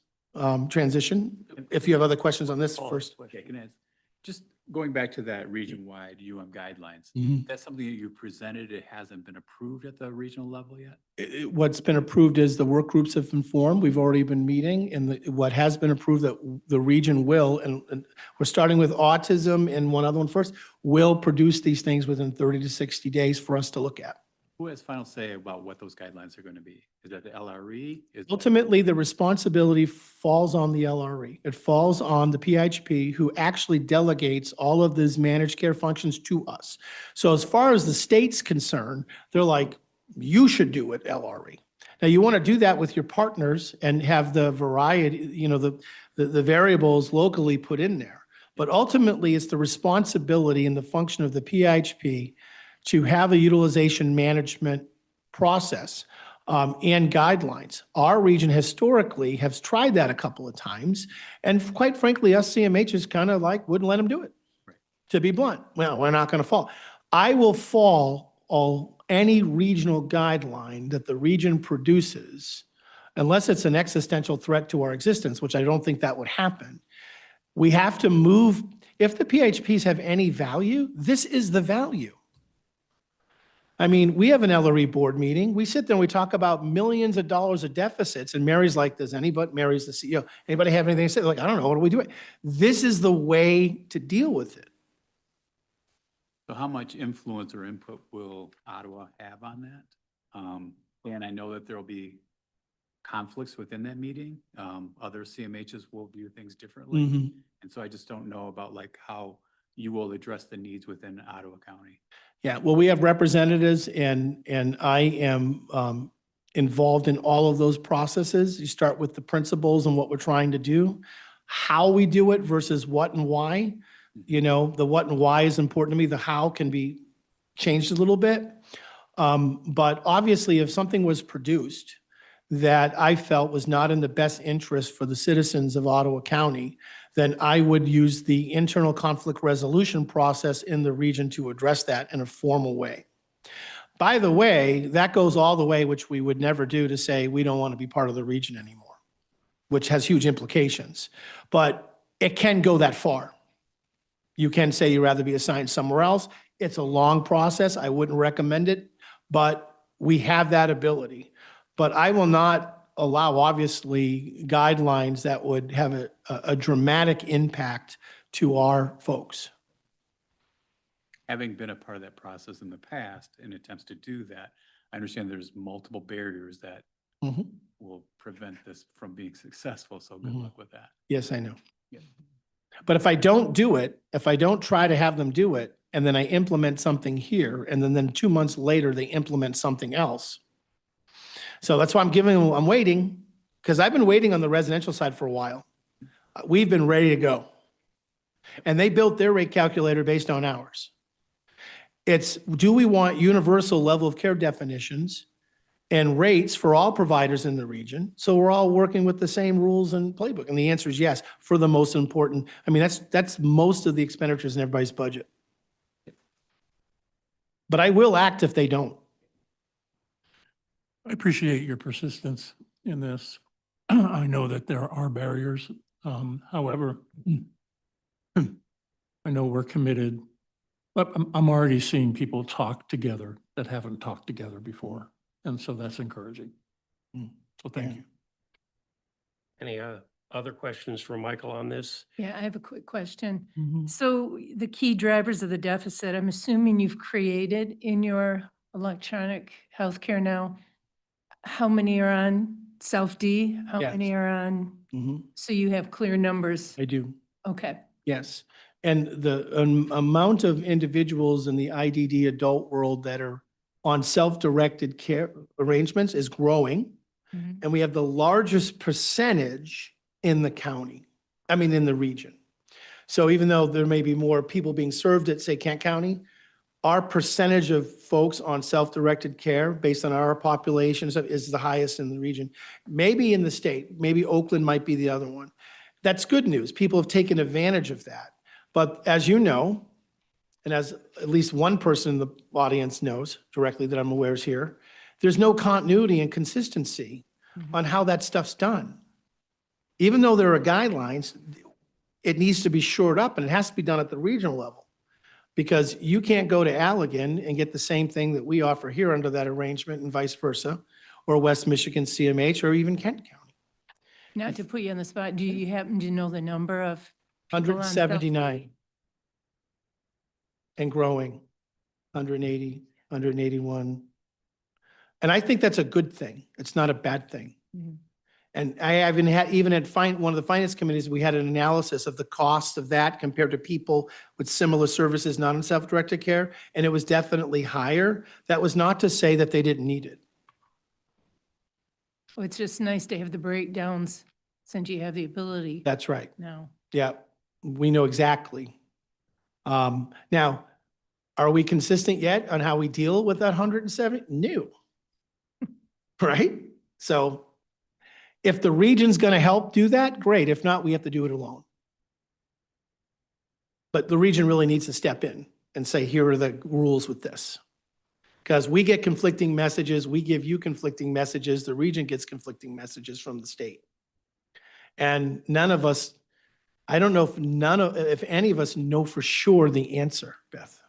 transition. If you have other questions on this first. Okay, can I ask, just going back to that region-wide guidelines, Mhm. that's something that you presented, it hasn't been approved at the regional level yet? What's been approved is the work groups have been formed. We've already been meeting, and what has been approved that the region will, and we're starting with autism and one other one first, will produce these things within 30 to 60 days for us to look at. Who has final say about what those guidelines are going to be? Is that the LRE? Ultimately, the responsibility falls on the LRE. It falls on the PHP, who actually delegates all of these managed care functions to us. So as far as the state's concerned, they're like, you should do it, LRE. Now, you want to do that with your partners and have the variety, you know, the variables locally put in there. But ultimately, it's the responsibility and the function of the PHP to have a utilization management process and guidelines. Our region historically has tried that a couple of times, and quite frankly, us CMH is kind of like, wouldn't let them do it, to be blunt. Well, we're not going to fall. I will fall any regional guideline that the region produces, unless it's an existential threat to our existence, which I don't think that would happen. We have to move. If the PHPs have any value, this is the value. I mean, we have an LRE board meeting. We sit there and we talk about millions of dollars of deficits. And Mary's like, does anybody, Mary's the CEO, anybody have anything to say? They're like, I don't know, what are we doing? This is the way to deal with it. So how much influence or input will Ottawa have on that? And I know that there will be conflicts within that meeting. Other CMHs will view things differently. Mm-hmm. And so I just don't know about like how you will address the needs within Ottawa County. Yeah, well, we have representatives and I am involved in all of those processes. You start with the principles and what we're trying to do, how we do it versus what and why. You know, the what and why is important to me. The how can be changed a little bit. But obviously, if something was produced that I felt was not in the best interest for the citizens of Ottawa County, then I would use the internal conflict resolution process in the region to address that in a formal way. By the way, that goes all the way, which we would never do, to say we don't want to be part of the region anymore, which has huge implications. But it can go that far. You can say you'd rather be assigned somewhere else. It's a long process. I wouldn't recommend it, but we have that ability. But I will not allow, obviously, guidelines that would have a dramatic impact to our folks. Having been a part of that process in the past in attempts to do that, I understand there's multiple barriers that will prevent this from being successful. So good Mhm. luck with that. Yes, I know. Yeah. But if I don't do it, if I don't try to have them do it, and then I implement something here, and then 2 months later, they implement something else. So that's why I'm waiting, because I've been waiting on the residential side for a while. We've been ready to go. And they built their rate calculator based on ours. It's, do we want universal level of care definitions and rates for all providers in the region? So we're all working with the same rules and playbook. And the answer is yes, for the most important. I mean, that's most of the expenditures in everybody's budget. But I will act if they don't. I appreciate your persistence in this. I know that there are barriers. However, I know we're committed, but I'm already seeing people talk together that haven't talked together before. And so that's encouraging. So thank you. Any other questions for Michael on this? Yeah, I have a quick question. Mhm. So the key drivers of the deficit, I'm assuming you've created in your electronic healthcare now. How many are on self-D? How Yes. many are on, Mhm. so you have clear numbers? I do. Okay. Yes. And the amount of individuals in the IDD adult world that are on self-directed care arrangements is growing. Mhm. And we have the largest percentage in the county, I mean, in the region. So even though there may be more people being served at, say, Kent County, our percentage of folks on self-directed care based on our population is the highest in the region. Maybe in the state, maybe Oakland might be the other one. That's good news. People have taken advantage of that. But as you know, and as at least one person in the audience knows directly that I'm aware is here, there's no continuity and consistency on how that stuff's done. Even though there are guidelines, it needs to be shored up and it has to be done at the regional level. Because you can't go to Allegan and get the same thing that we offer here under that arrangement and vice versa, or West Michigan CMH, or even Kent County. Not to put you on the spot, do you happen to know the number of people on self-D? 179 and growing, 180, 181. And I think that's a good thing. It's not a bad thing. Mhm. And I haven't had, even at one of the finance committees, we had an analysis of the cost of that compared to people with similar services, not in self-directed care, and it was definitely higher. That was not to say that they didn't need it. Well, it's just nice to have the breakdowns since you have the ability That's right. now. Yeah, we know exactly. Now, are we consistent yet on how we deal with that 170? No. Right? So if the region's going to help do that, great. If not, we have to do it alone. But the region really needs to step in and say, here are the rules with this. Because we get conflicting messages, we give you conflicting messages, the region gets conflicting messages from the state. And none of us, I don't know if any of us know for sure the answer, Beth.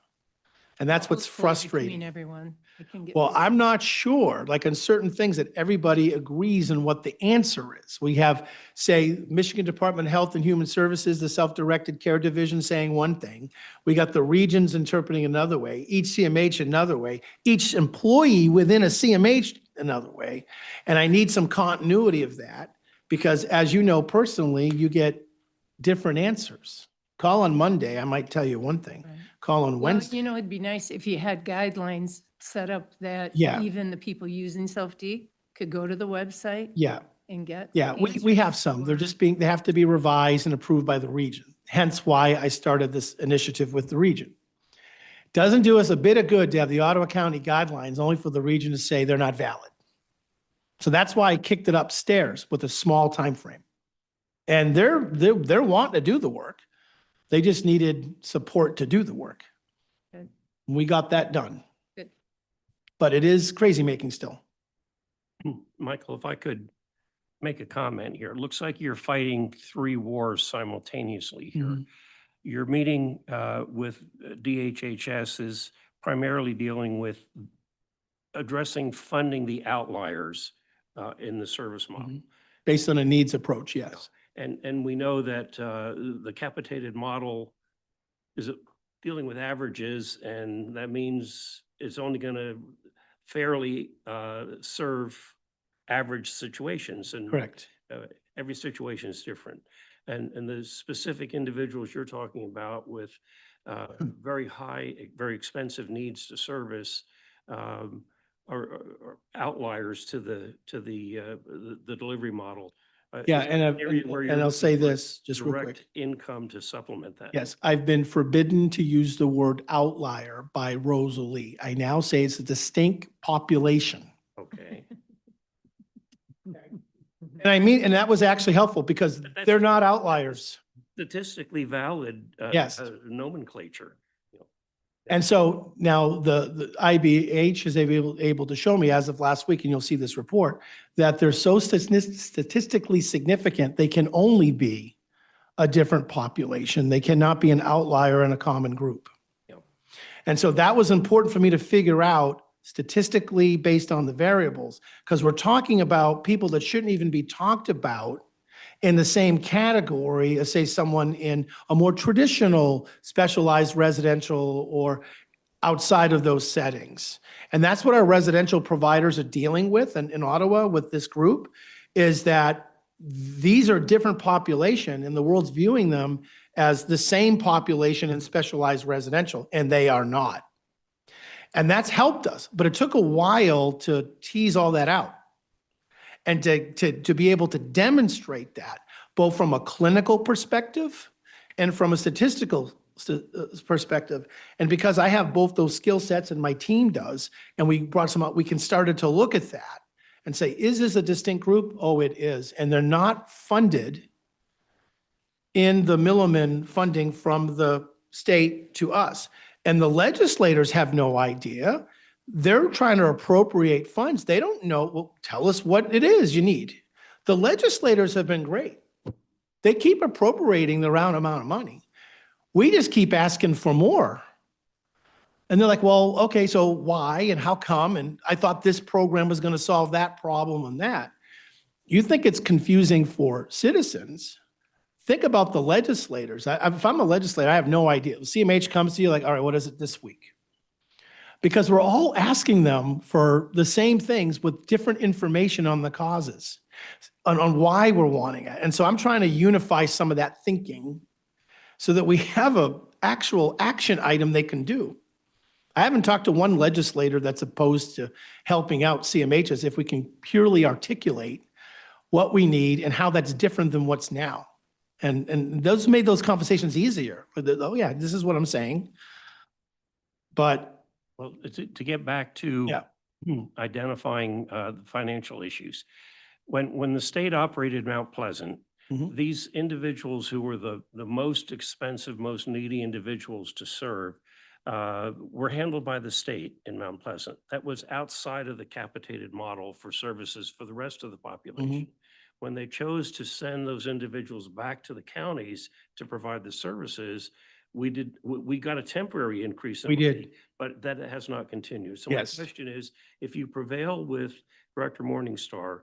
And that's what's Hopefully frustrating. between everyone, it can get. Well, I'm not sure, like on certain things that everybody agrees on what the answer is. We have, say, Michigan Department of Health and Human Services, the Self-Directed Care Division saying one thing. We got the regions interpreting another way, each CMH another way, each employee within a CMH another way. And I need some continuity of that because as you know personally, you get different answers. Call on Monday, I might tell you one thing. Right. Call on Well, Wednesday. you know, it'd be nice if you had guidelines set up that Yeah. even the people using self-D could go to the website Yeah. and get. Yeah, we have some. They're answers just they have to be revised and approved by the region. Hence why I started this initiative with the region. Doesn't do us a bit of good to have the Ottawa County guidelines only for the region to say they're not valid. So that's why I kicked it upstairs with a small time frame. And they're wanting to do the work. They just needed support to do the work. Good. We got that done. Good. But it is crazy making still. Michael, if I could make a comment here. It looks like you're fighting 3 wars simultaneously here. Mhm. Your meeting with DHHS is primarily dealing with addressing funding the outliers in the service model. Based on a needs approach, yes. And we know that the capitated model is dealing with averages, and that means it's only going to fairly serve average situations and. Correct. Every situation is different. And the specific individuals you're talking about with very high, very expensive needs to service are outliers to the delivery model. Yeah, Is there and an area where you're I'll looking say for this just real direct quick. income to supplement that? Yes, I've been forbidden to use the word outlier by Rosalie. I now say it's a distinct population. Okay. And I mean, and that was actually helpful because That's- they're not outliers. Statistically valid Yes. nomenclature. And so now the IBH is able to show me as of last week, and you'll see this report, that they're so statistically significant, they can only be a different population. They cannot be an outlier in a common group. Yep. And so that was important for me to figure out statistically based on the variables, because we're talking about people that shouldn't even be talked about in the same category as, say, someone in a more traditional specialized residential or outside of those settings. And that's what our residential providers are dealing with in Ottawa with this group, is that these are different population and the world's viewing them as the same population in specialized residential, and they are not. And that's helped us, but it took a while to tease all that out and to be able to demonstrate that, both from a clinical perspective and from a statistical perspective. And because I have both those skill sets and my team does, and we brought some up, we can start to look at that and say, is this a distinct group? Oh, it is. And they're not funded in the Milliman funding from the state to us. And the legislators have no idea. They're trying to appropriate funds. They don't know, well, tell us what it is you need. The legislators have been great. They keep appropriating the round amount of money. We just keep asking for more. And they're like, well, okay, so why and how come? And I thought this program was going to solve that problem and that. You think it's confusing for citizens? Think about the legislators. If I'm a legislator, I have no idea. CMH comes to you like, all right, what is it this week? Because we're all asking them for the same things with different information on the causes, on why we're wanting it. And so I'm trying to unify some of that thinking so that we have an actual action item they can do. I haven't talked to one legislator that's opposed to helping out CMHs if we can purely articulate what we need and how that's different than what's now. And those made those conversations easier. Oh yeah, this is what I'm saying. But Well, to get back to yeah. identifying the financial issues, when the state operated Mount Pleasant, these individuals who were the most expensive, most needy individuals to serve were handled by the state in Mount Pleasant. That was outside of the capitated model for services for the rest of the population. When they chose to send those individuals back to the counties to provide the services, we got a temporary increase. We did. money, but that has not continued. So Yes. my question is, if you prevail with Director Morningstar,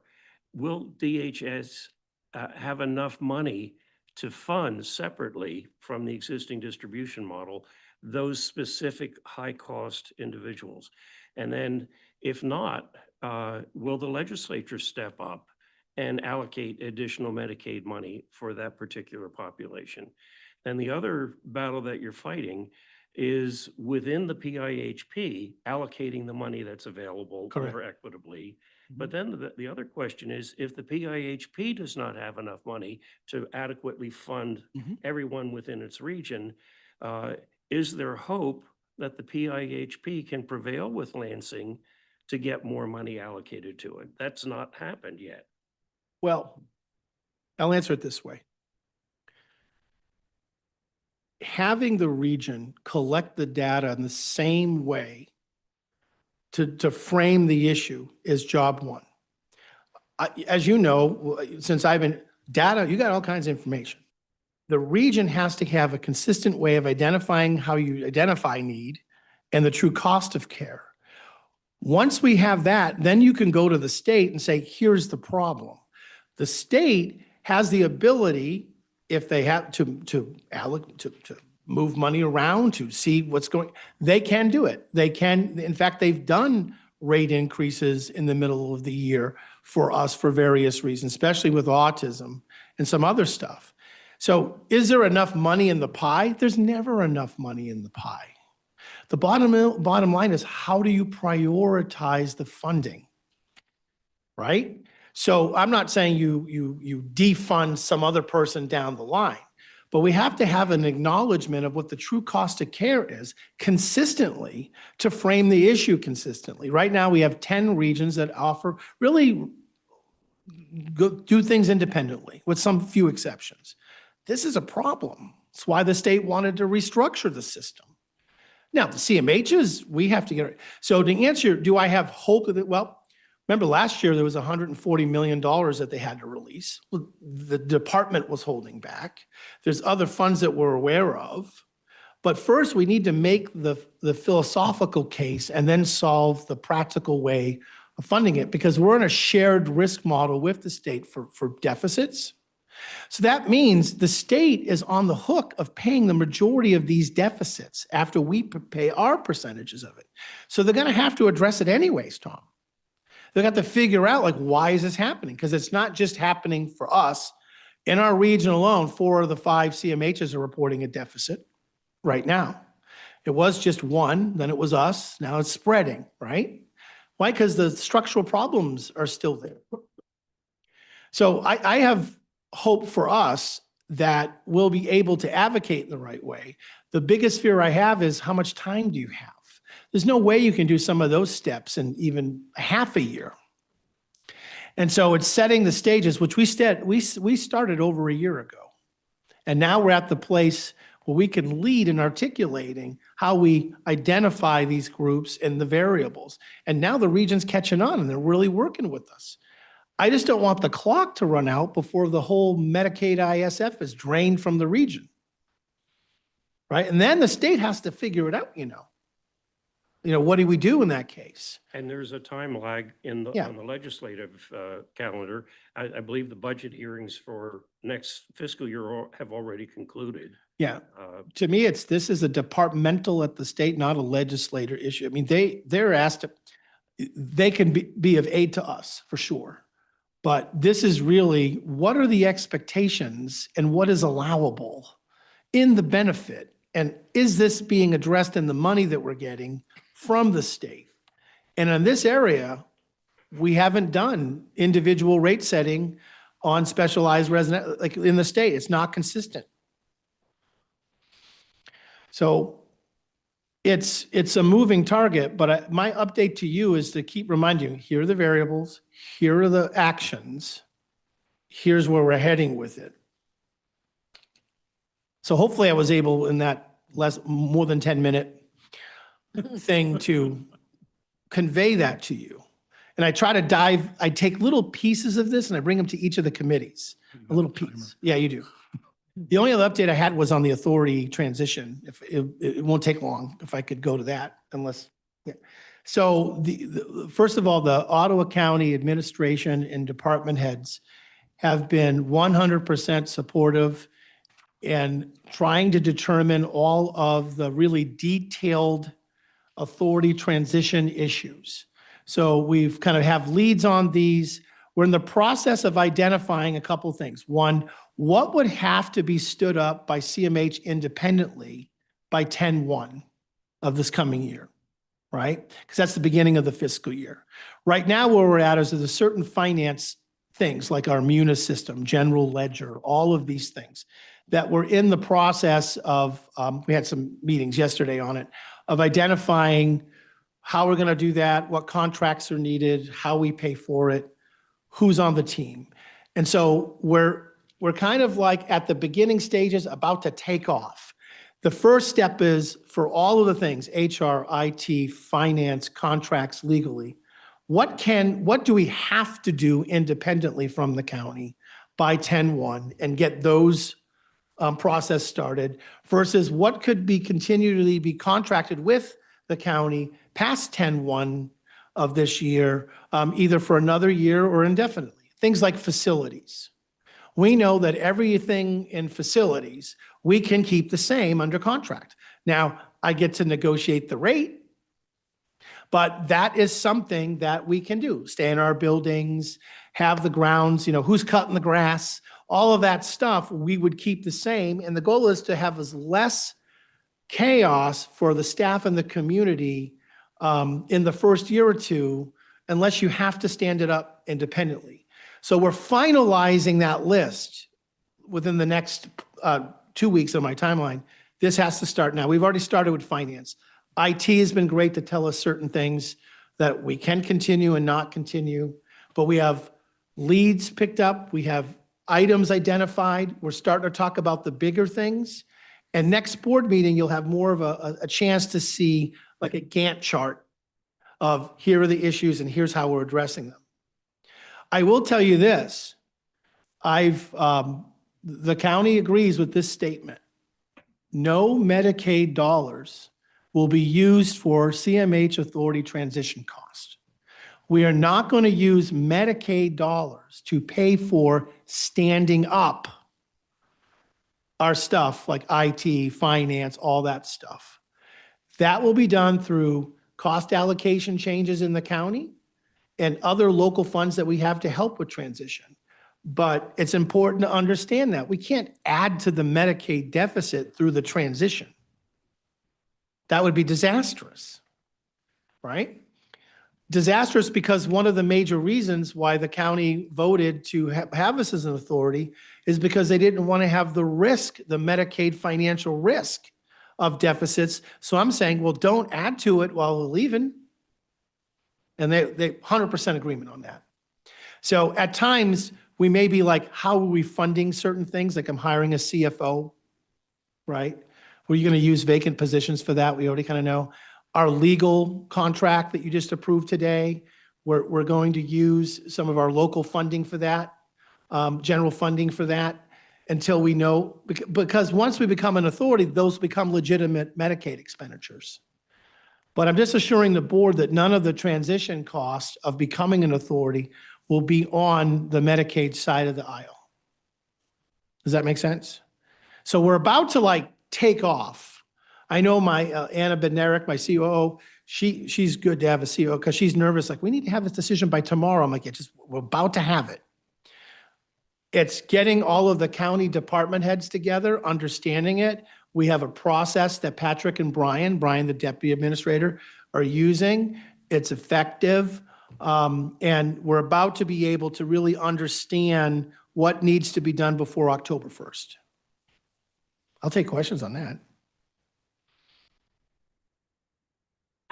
will DHS have enough money to fund separately from the existing distribution model those specific high-cost individuals? And then if not, will the legislature step up and allocate additional Medicaid money for that particular population? And the other battle that you're fighting is within the PIHP, allocating the money that's available Correct. more equitably. But then the other question is, if the PIHP does not have enough money to adequately fund everyone within its region, is there hope that the PIHP can prevail with Lansing to get more money allocated to it? That's not happened yet. Well, I'll answer it this way. Having the region collect the data in the same way to frame the issue is job one. As you know, since I've been data, you got all kinds of information. The region has to have a consistent way of identifying how you identify need and the true cost of care. Once we have that, then you can go to the state and say, here's the problem. The state has the ability, if they have to move money around to see what's going, they can do it. They can, in fact, they've done rate increases in the middle of the year for us for various reasons, especially with autism and some other stuff. So is there enough money in the pie? There's never enough money in the pie. The bottom line is, how do you prioritize the funding? Right? So I'm not saying you defund some other person down the line, but we have to have an acknowledgement of what the true cost of care is consistently to frame the issue consistently. Right now, we have 10 regions that offer really do things independently with some few exceptions. This is a problem. It's why the state wanted to restructure the system. Now, the CMHs, we have to get, so to answer, do I have hope that, well, remember last year there was $140 million that they had to release. The department was holding back. There's other funds that we're aware of. But first we need to make the philosophical case and then solve the practical way of funding it, because we're in a shared risk model with the state for deficits. So that means the state is on the hook of paying the majority of these deficits after we pay our percentages of it. So they're going to have to address it anyways, Tom. They've got to figure out, like, why is this happening? Because it's not just happening for us. In our region alone, 4 of the 5 CMHs are reporting a deficit right now. It was just 1, then it was us, now it's spreading, right? Why? Because the structural problems are still there. So I have hope for us that we'll be able to advocate in the right way. The biggest fear I have is, how much time do you have? There's no way you can do some of those steps in even half a year. And so it's setting the stages, which we started over a year ago. And now we're at the place where we can lead in articulating how we identify these groups and the variables. And now the region's catching on and they're really working with us. I just don't want the clock to run out before the whole Medicaid ISF is drained from the region. Right? And then the state has to figure it out, what do we do in that case? And there's a time lag on the legislative calendar. I believe the budget hearings for next fiscal year have already concluded. Yeah. To me, this is a departmental at the state, not a legislator issue. I mean, they're asked to, they can be of aid to us for sure. But this is really, what are the expectations and what is allowable in the benefit? And is this being addressed in the money that we're getting from the state? And in this area, we haven't done individual rate setting on specialized resident, like in the state, it's not consistent. So it's a moving target, but my update to you is to keep reminding you, here are the variables, here are the actions, here's where we're heading with it. So hopefully I was able in that more than 10-minute thing to convey that to you. And I try to I take little pieces of this and I bring them to each of the committees, a little piece. Yeah, you do. The only other update I had was on the authority transition. If it won't take long if I could go to that, unless, yeah. So first of all, the Ottawa County administration and department heads have been 100% supportive and trying to determine all of the really detailed authority transition issues. So we've kind of have leads on these. We're in the process of identifying a couple things. One, what would have to be stood up by CMH independently by 10/1 of this coming year, right? Because that's the beginning of the fiscal year. Right now, where we're at is there's certain finance things like our Munis system, general ledger, all of these things that we're in the process of, we had some meetings yesterday on it, of identifying how we're going to do that, what contracts are needed, how we pay for it, who's on the team. And so we're kind of like at the beginning stages about to take off. The first step is for all of the things, HR, IT, finance, contracts, legally, what do we have to do independently from the county by 10/1 and get those process started versus what could be continually be contracted with the county past 10/1 of this year, either for another year or indefinitely. Things like facilities. We know that everything in facilities, we can keep the same under contract. Now, I get to negotiate the rate, But that is something that we can do. Stay in our buildings, have the grounds, who's cutting the grass, all of that stuff, we would keep the same. And the goal is to have as less chaos for the staff and the community in the first year or two, unless you have to stand it up independently. So we're finalizing that list within the next 2 weeks of my timeline. This has to start now. We've already started with finance. IT has been great to tell us certain things that we can continue and not continue, but we have leads picked up. We have items identified. We're starting to talk about the bigger things. And next board meeting, you'll have more of a chance to see like a Gantt chart of here are the issues and here's how we're addressing them. I will tell you this, the county agrees with this statement. No Medicaid dollars will be used for CMH authority transition costs. We are not going to use Medicaid dollars to pay for standing up our stuff like IT, finance, all that stuff. That will be done through cost allocation changes in the county and other local funds that we have to help with transition. But it's important to understand that we can't add to the Medicaid deficit through the transition. That would be disastrous, right? Disastrous because one of the major reasons why the county voted to have us as an authority is because they didn't want to have the risk, the Medicaid financial risk of deficits. So I'm saying, well, don't add to it while we're leaving. And they 100% agreement on that. So at times we may be like, how are we funding certain things? Like I'm hiring a CFO, right? Were you going to use vacant positions for that? We already kind of know. Our legal contract that you just approved today, we're going to use some of our local funding for that, general funding for that, until we know, because once we become an authority, those become legitimate Medicaid expenditures. But I'm just assuring the board that none of the transition costs of becoming an authority will be on the Medicaid side of the aisle. Does that make sense? So we're about to like take off. I know my Anna Bednarik, my COO, she's good to have a COO because she's nervous. Like, we need to have this decision by tomorrow. I'm like, we're about to have it. It's getting all of the county department heads together, understanding it. We have a process that Patrick and Brian, the deputy administrator, are using. It's effective. And we're about to be able to really understand what needs to be done before October 1st. I'll take questions on that.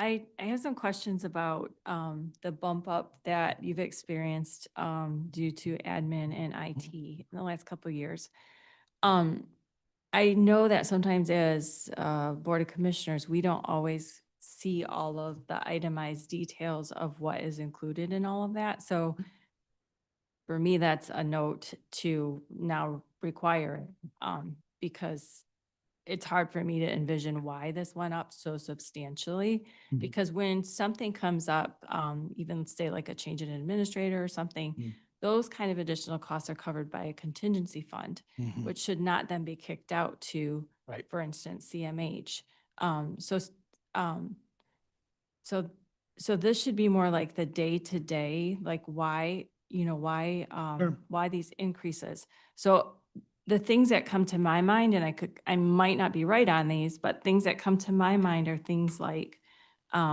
I have some questions about the bump up that you've experienced due to admin and IT in the last couple of years. I know that sometimes as Board of Commissioners, we don't always see all of the itemized details of what is included in all of that. So for me, that's a note to now require because it's hard for me to envision why this went up so substantially. Because when something comes up, even say like a change in administrator or something, those kind of additional costs are covered by a contingency fund, which should not then be kicked out to, for instance, CMH. So this should be more like the day-to-day, like why these increases. So the things that come to my mind, and I might not be right on these, but things that come to my mind are things like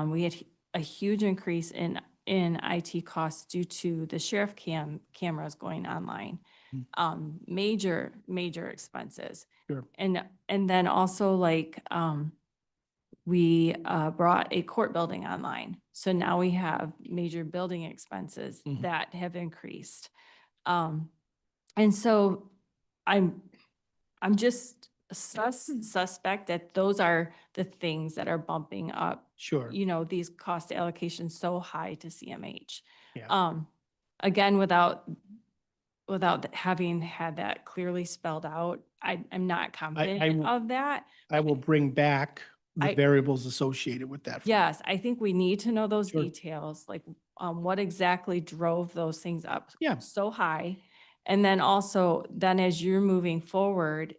we had a huge increase in IT costs due to the sheriff cameras going online. Major expenses. Sure. And then also like we brought a court building online. So now we have major building expenses that have increased. And so I'm just suspect that those are the things that are bumping up, Sure. These cost allocations so high to CMH. Yeah. Again, without having had that clearly spelled out, I'm not confident of that. I will bring back the variables associated with that. Yes, I think we need to know those Sure. details, like what exactly drove those things up so high. And then also, as you're moving forward,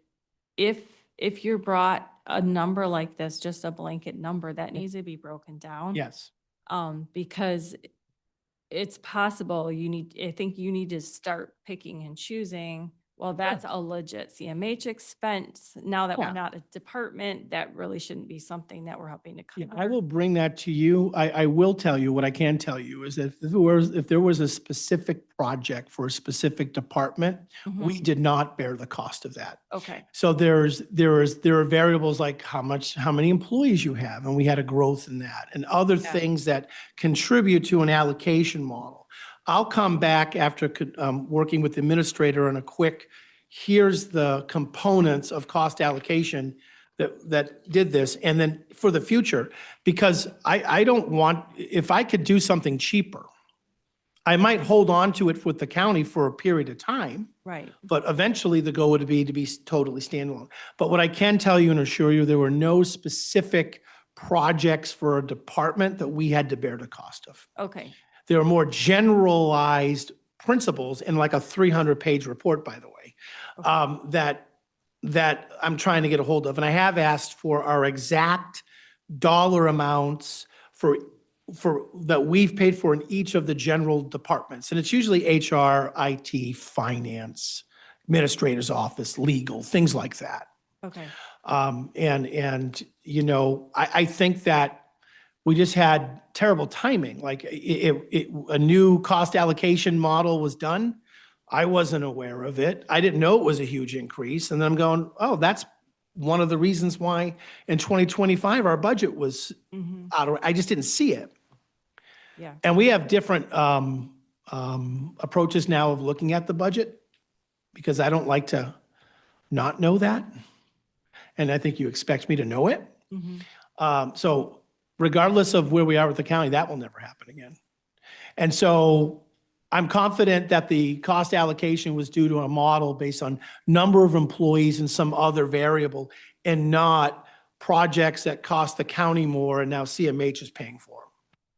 if you're brought a number like this, just a blanket number, that needs to be broken down. Yes. Because it's possible I think you need to start picking and choosing. Well, that's a legit CMH expense. Now that Yeah. we're not a department, that really shouldn't be something that we're helping to Yeah, cover. I will bring that to you. I will tell you, what I can tell you is that if there was a specific project for a specific department, we Mhm. did not bear the cost of that. Okay, So there are variables like how many employees you have, and we had a growth in that, and other Yeah. things that contribute to an allocation model. I'll come back after working with the administrator on a quick, here's the components of cost allocation that did this, and then for the future, because I don't want, if I could do something cheaper, I might hold on to it with the county for a period of time, right. but eventually the goal would be to be totally standalone. But what I can tell you and assure you, there were no specific projects for a department that we had to bear the cost of. Okay, There are more generalized principles in like a 300-page report, by the way, that I'm trying to get a hold of. And I have asked for our exact dollar amounts for that we've paid for in each of the general departments. And it's usually HR, IT, finance, administrator's office, legal, things like that. okay. I think that we just had terrible timing. Like a new cost allocation model was done. I wasn't aware of it. I didn't know it was a huge increase. And then I'm going, oh, that's one of the reasons why in 2025 our budget was Mhm. I just didn't see it. Yeah. And we have different approaches now of looking at the budget, because I don't like to not know that. And I think you expect me to know it. Mhm. So regardless of where we are with the county, that will never happen again. And so I'm confident that the cost allocation was due to a model based on number of employees and some other variable, and not projects that cost the county more and now CMH is paying for.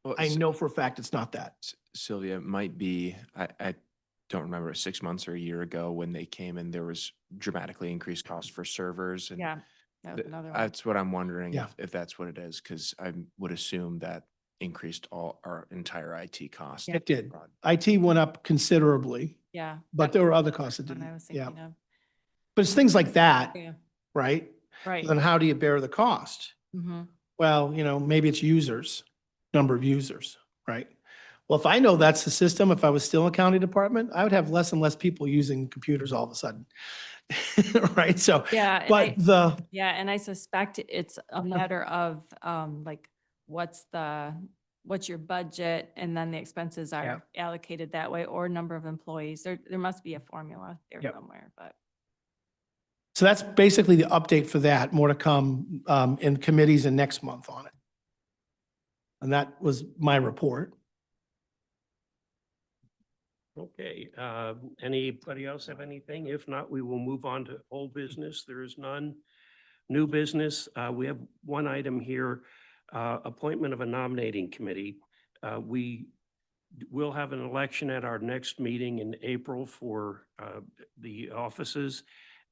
Well, I know for a fact it's not that. Sylvia, it might be, I don't remember, 6 months or a year ago when they came and there was dramatically increased cost for servers. And Yeah, that was another one. that's what I'm wondering, Yeah. if that's what it is, because I would assume that increased all our entire IT cost. It did. IT went up considerably, Yeah. but there were other costs that One I didn't. was Yeah. thinking of. But it's things like that, Yeah, right? right. Then how do you bear the cost? Mhm. Well, maybe it's users, number of users, right? Well, if I know that's the system, if I was still a county department, I would have less and less people using computers all of a sudden. Right? So, Yeah, but and I suspect it's a matter of, like, what's your budget, and then the expenses are allocated that way, or number of employees. There must be a formula there Yep. somewhere, but. so that's basically the update for that. More to come in committees and next month on it. And that was my report. Okay, anybody else have anything? If not, we will move on to old business. There is none. New business, we have one item here, appointment of a nominating committee. We will have an election at our next meeting in April for the offices.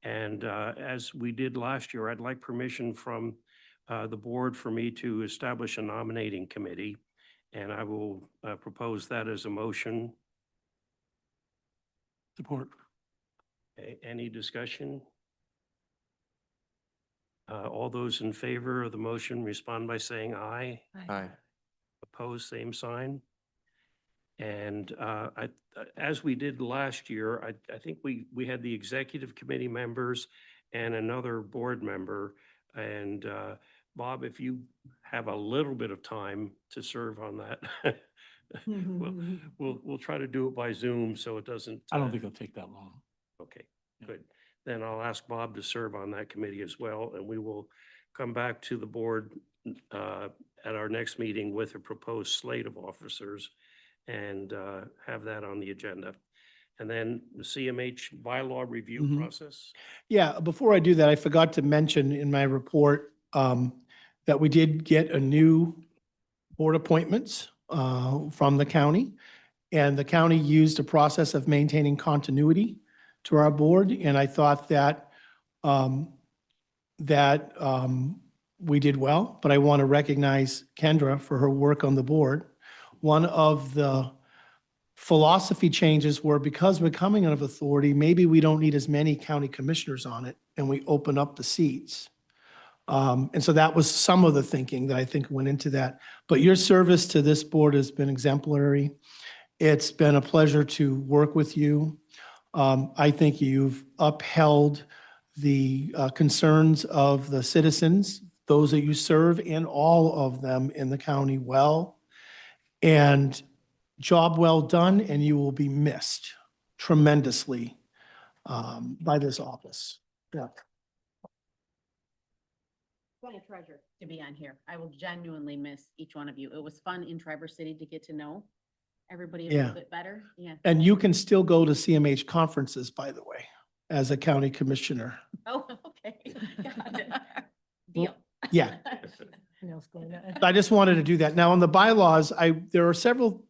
And as we did last year, I'd like permission from the board for me to establish a nominating committee. And I will propose that as a motion. Support. Okay, any discussion? All those in favor of the motion respond by saying aye. Aye. Opposed, same sign. And as we did last year, I think we had the executive committee members and another board member. And Bob, if you have a little bit of time to serve on that, we'll try to do it by Zoom so it doesn't. I don't think it'll take that long. Okay, good. Then I'll ask Bob to serve on that committee as well, and we will come back to the board at our next meeting with a proposed slate of officers and have that on the agenda. And then the CMH bylaw review Mhm. process. Yeah, before I do that, I forgot to mention in my report that we did get a new board appointments from the county. And the county used a process of maintaining continuity to our board. And I thought that we did well, but I want to recognize Kendra for her work on the board. One of the philosophy changes were because we're coming out of authority, maybe we don't need as many county commissioners on it, and we open up the seats. And so that was some of the thinking that I think went into that. But your service to this board has been exemplary. It's been a pleasure to work with you. I think you've upheld the concerns of the citizens, those that you serve, and all of them in the county well. And job well done, and you will be missed tremendously by this office. Yeah. What a treasure to be on here. I will genuinely miss each one of you. It was fun in Traverse City to get to know everybody a Yeah. little bit better. Yeah. And you can still go to CMH conferences, by the way, as a county commissioner. Oh, okay. Got it. Deal. Yeah. What else going on? I just wanted to do that. Now, on the bylaws, there are several,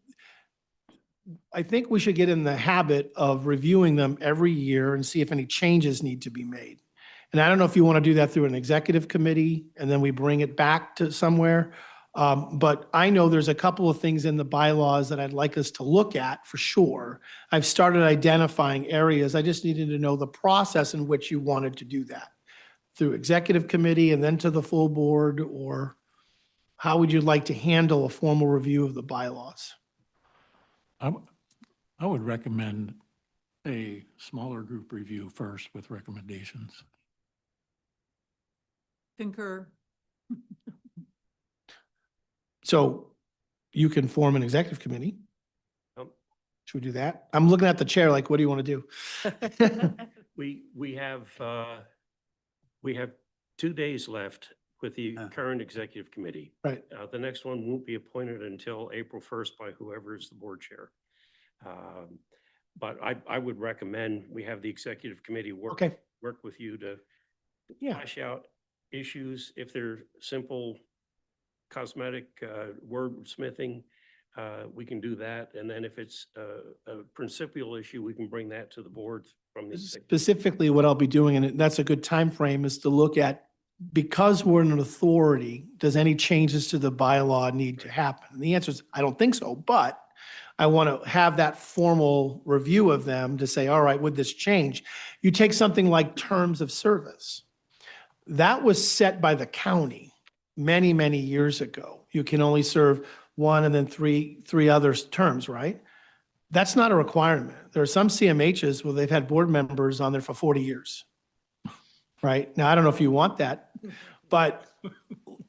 I think we should get in the habit of reviewing them every year and see if any changes need to be made. And I don't know if you want to do that through an executive committee and then we bring it back to somewhere. But I know there's a couple of things in the bylaws that I'd like us to look at for sure. I've started identifying areas. I just needed to know the process in which you wanted to do that. Through executive committee and then to the full board, or how would you like to handle a formal review of the bylaws? I would recommend a smaller group review first with recommendations. Concur. So you can form an executive committee. Um, Should we do that? I'm looking at the chair like, what do you want to do? We have 2 days left with the current executive committee. Right. The next one won't be appointed until April 1st by whoever is the board chair. But I would recommend we have the executive committee work with you to hash out issues. If they're simple cosmetic wordsmithing, we can do that. And then if it's a principal issue, we can bring that to the board from the executive. Specifically, what I'll be doing, and that's a good time frame, is to look at, because we're an authority, does any changes to the bylaw need to happen? And the answer is, I don't think so, but I want to have that formal review of them to say, all right, would this change? You take something like terms of service. That was set by the county many, many years ago. You can only serve one and then three other terms, right? That's not a requirement. There are some CMHs where they've had board members on there for 40 years. Right? Now, I don't know if you want that, but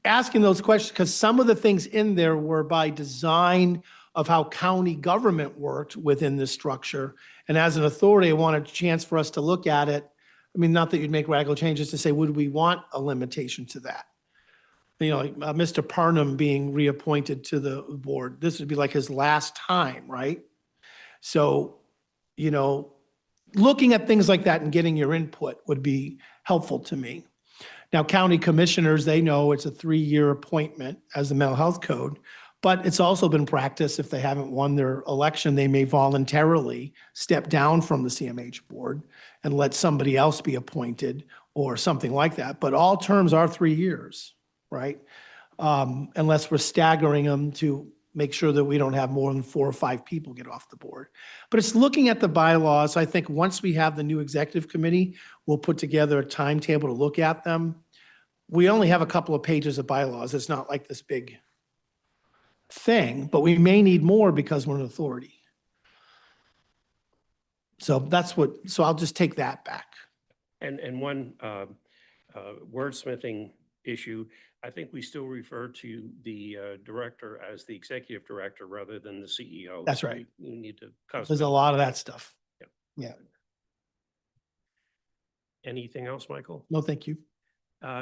asking those questions, because some of the things in there were by design of how county government worked within this structure. And as an authority, I want a chance for us to look at it. I mean, not that you'd make radical changes, to say, would we want a limitation to that? You know, like Mr. Parnham being reappointed to the board, this would be like his last time, right? So, you know, looking at things like that and getting your input would be helpful to me. Now, county commissioners, they know it's a 3-year appointment as the mental health code, but it's also been practiced if they haven't won their election, they may voluntarily step down from the CMH board and let somebody else be appointed or something like that. But all terms are 3 years, right? Unless we're staggering them to make sure that we don't have more than 4 or 5 people get off the board. But it's looking at the bylaws. I think once we have the new executive committee, we'll put together a timetable to look at them. We only have a couple of pages of bylaws. It's not like this big thing, but we may need more because we're an authority. So so I'll just take that back. And one wordsmithing issue, I think we still refer to the director as the executive director rather than the CEO. That's So right. We need to. There's a lot of that stuff. Yeah. Anything else, Michael? No, thank you.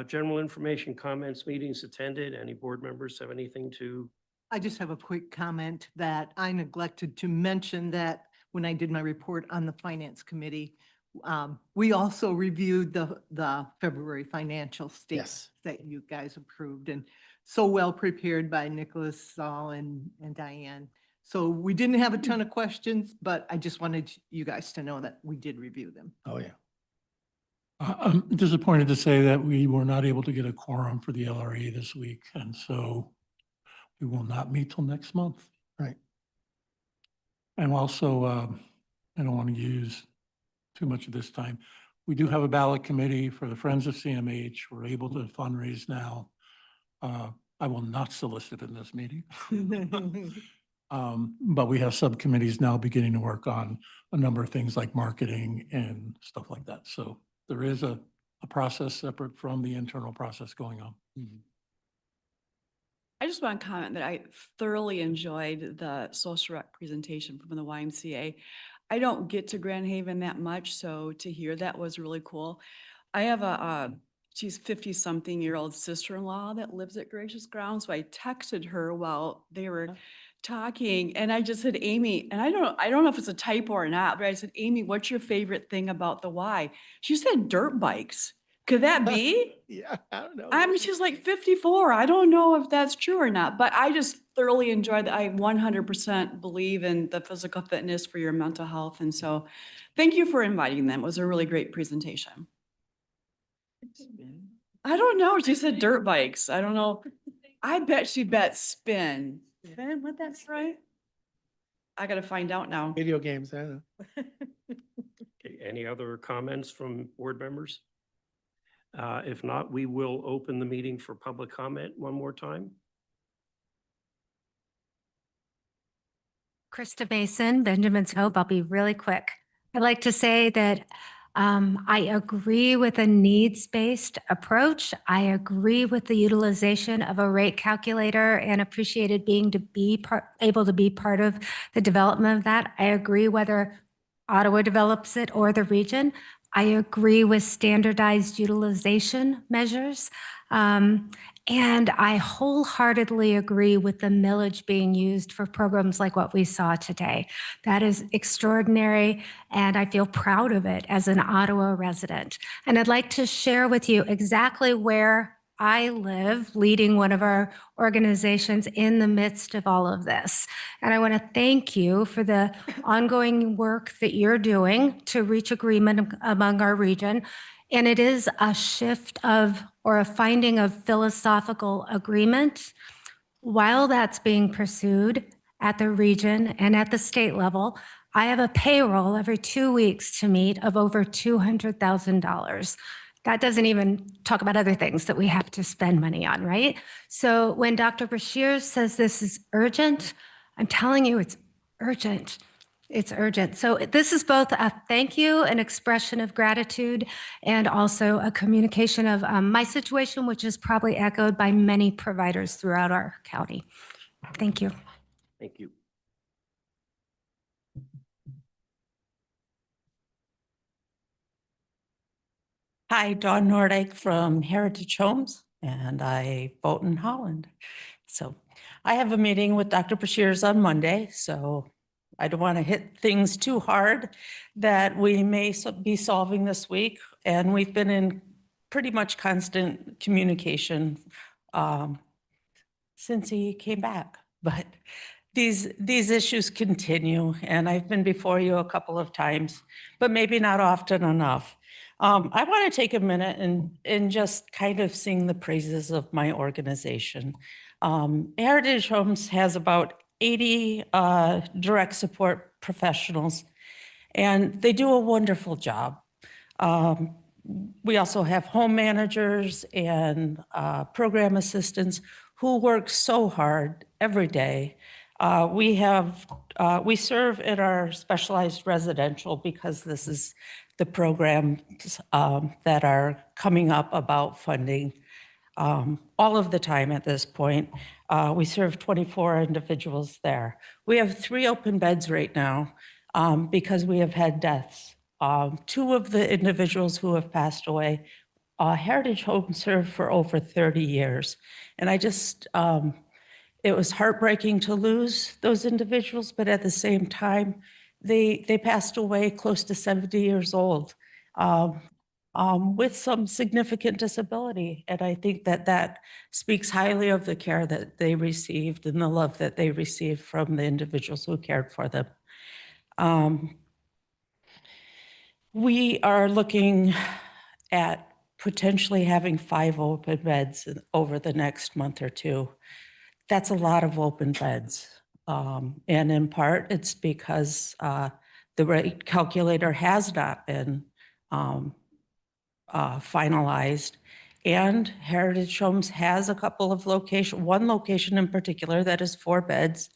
General information, comments, meetings attended. Any board members have anything to? I just have a quick comment that I neglected to mention that when I did my report on the finance committee, we also reviewed the February financial statements that you guys approved, and so well prepared by Nicholas, Saul, and Diane. So we didn't have a ton of questions, but I just wanted you guys to know that we did review them. Oh, yeah. I'm disappointed to say that we were not able to get a quorum for the LRA this week, and so we will not meet till next month. Right. And also, I don't want to use too much of this time. We do have a ballot committee for the Friends of CMH. We're able to fundraise now. I will not solicit in this meeting. But we have subcommittees now beginning to work on a number of things like marketing and stuff like that. So there is a process separate from the internal process going on. I just want to comment that I thoroughly enjoyed the social rec presentation from the YMCA. I don't get to Grand Haven that much, so to hear that was really cool. I have she's 50-something-year-old sister-in-law that lives at Gracious Ground, so I texted her while they were talking, and I just said, Amy, and I don't know if it's a typo or not, but I said, Amy, what's your favorite thing about the Y? She said dirt bikes. Could that be? Yeah, I don't know. I mean, she's like 54. I don't know if that's true or not, but I just thoroughly enjoyed that. I 100% believe in the physical fitness for your mental health. And so thank you for inviting them. It was a really great presentation. I don't know. She said dirt bikes. I don't know. I bet she bet spin. Spin, what that's right? I got to find out now. Video games, I don't know. Okay, any other comments from board members? If not, we will open the meeting for public comment one more time. Krista Mason, Benjamin's Hope. I'll be really quick. I'd like to say that I agree with a needs-based approach. I agree with the utilization of a rate calculator and appreciated being able to be part of the development of that. I agree whether Ottawa develops it or the region. I agree with standardized utilization measures. And I wholeheartedly agree with the millage being used for programs like what we saw today. That is extraordinary, and I feel proud of it as an Ottawa resident. And I'd like to share with you exactly where I live, leading one of our organizations in the midst of all of this. And I want to thank you for the ongoing work that you're doing to reach agreement among our region. And it is a shift of, or a finding of philosophical agreement. While that's being pursued at the region and at the state level, I have a payroll every 2 weeks to meet of over $200,000. That doesn't even talk about other things that we have to spend money on, right? So when Dr. Bashir says this is urgent, I'm telling you it's urgent. It's urgent. So this is both a thank you, an expression of gratitude, and also a communication of my situation, which is probably echoed by many providers throughout our county. Thank you. Thank you. Hi, Dawn Nordyke from Heritage Homes, and I vote in Holland. So I have a meeting with Dr. Bashir's on Monday, so I don't want to hit things too hard that we may be solving this week. And we've been in pretty much constant communication since he came back. But these issues continue, and I've been before you a couple of times, but maybe not often enough. I want to take a minute and just kind of sing the praises of my organization. Heritage Homes has about 80 direct support professionals, and they do a wonderful job. We also have home managers and program assistants who work so hard every day. We serve in our specialized residential because this is the programs that are coming up about funding all of the time at this point. We serve 24 individuals there. We have 3 open beds right now because we have had deaths. 2 of the individuals who have passed away, Heritage Home served for over 30 years. And I just, it was heartbreaking to lose those individuals, but at the same time, they passed away close to 70 years old with some significant disability. And I think that speaks highly of the care that they received and the love that they received from the individuals who cared for them. We are looking at potentially having 5 open beds over the next month or two. That's a lot of open beds. And in part, it's because the rate calculator has not been finalized. And Heritage Homes has a couple of one location in particular that is 4 beds.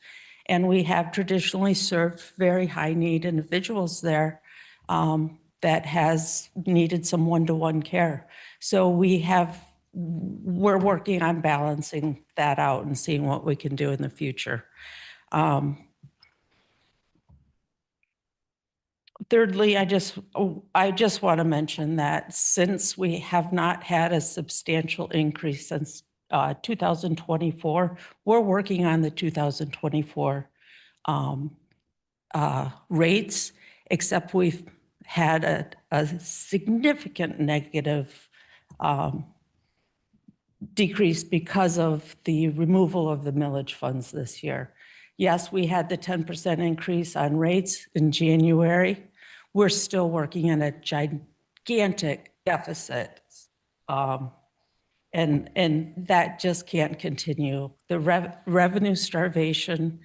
And we have traditionally served very high need individuals there that has needed some one-to-one care. So we're working on balancing that out and seeing what we can do in the future. Thirdly, I just want to mention that since we have not had a substantial increase since 2024, we're working on the 2024 rates, except we've had a significant negative decrease because of the removal of the millage funds this year. Yes, we had the 10% increase on rates in January. We're still working in a gigantic deficit. And that just can't continue. The revenue starvation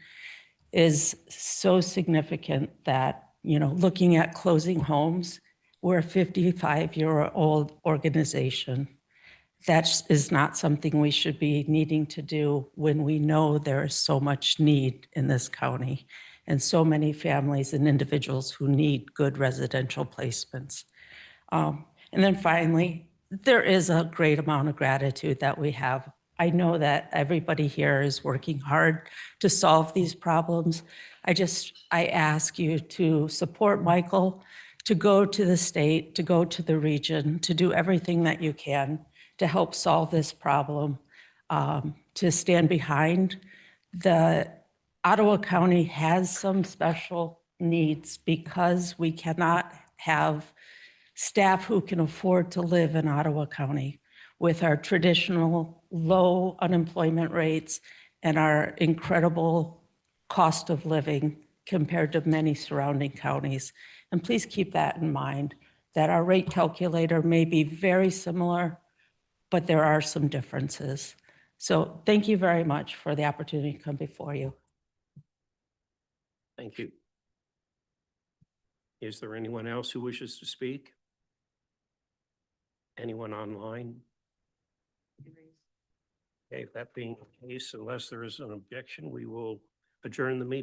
is so significant that, looking at closing homes, we're a 55-year-old organization. That is not something we should be needing to do when we know there is so much need in this county and so many families and individuals who need good residential placements. And then finally, there is a great amount of gratitude that we have. I know that everybody here is working hard to solve these problems. I ask you to support Michael, to go to the state, to go to the region, to do everything that you can to help solve this problem, to stand behind. The Ottawa County has some special needs because we cannot have staff who can afford to live in Ottawa County with our traditional low unemployment rates and our incredible cost of living compared to many surrounding counties. And please keep that in mind, that our rate calculator may be very similar, but there are some differences. So thank you very much for the opportunity to come before you. Thank you. Is there anyone else who wishes to speak? Anyone online? Okay, that being the case, unless there is an objection, we will adjourn the meeting.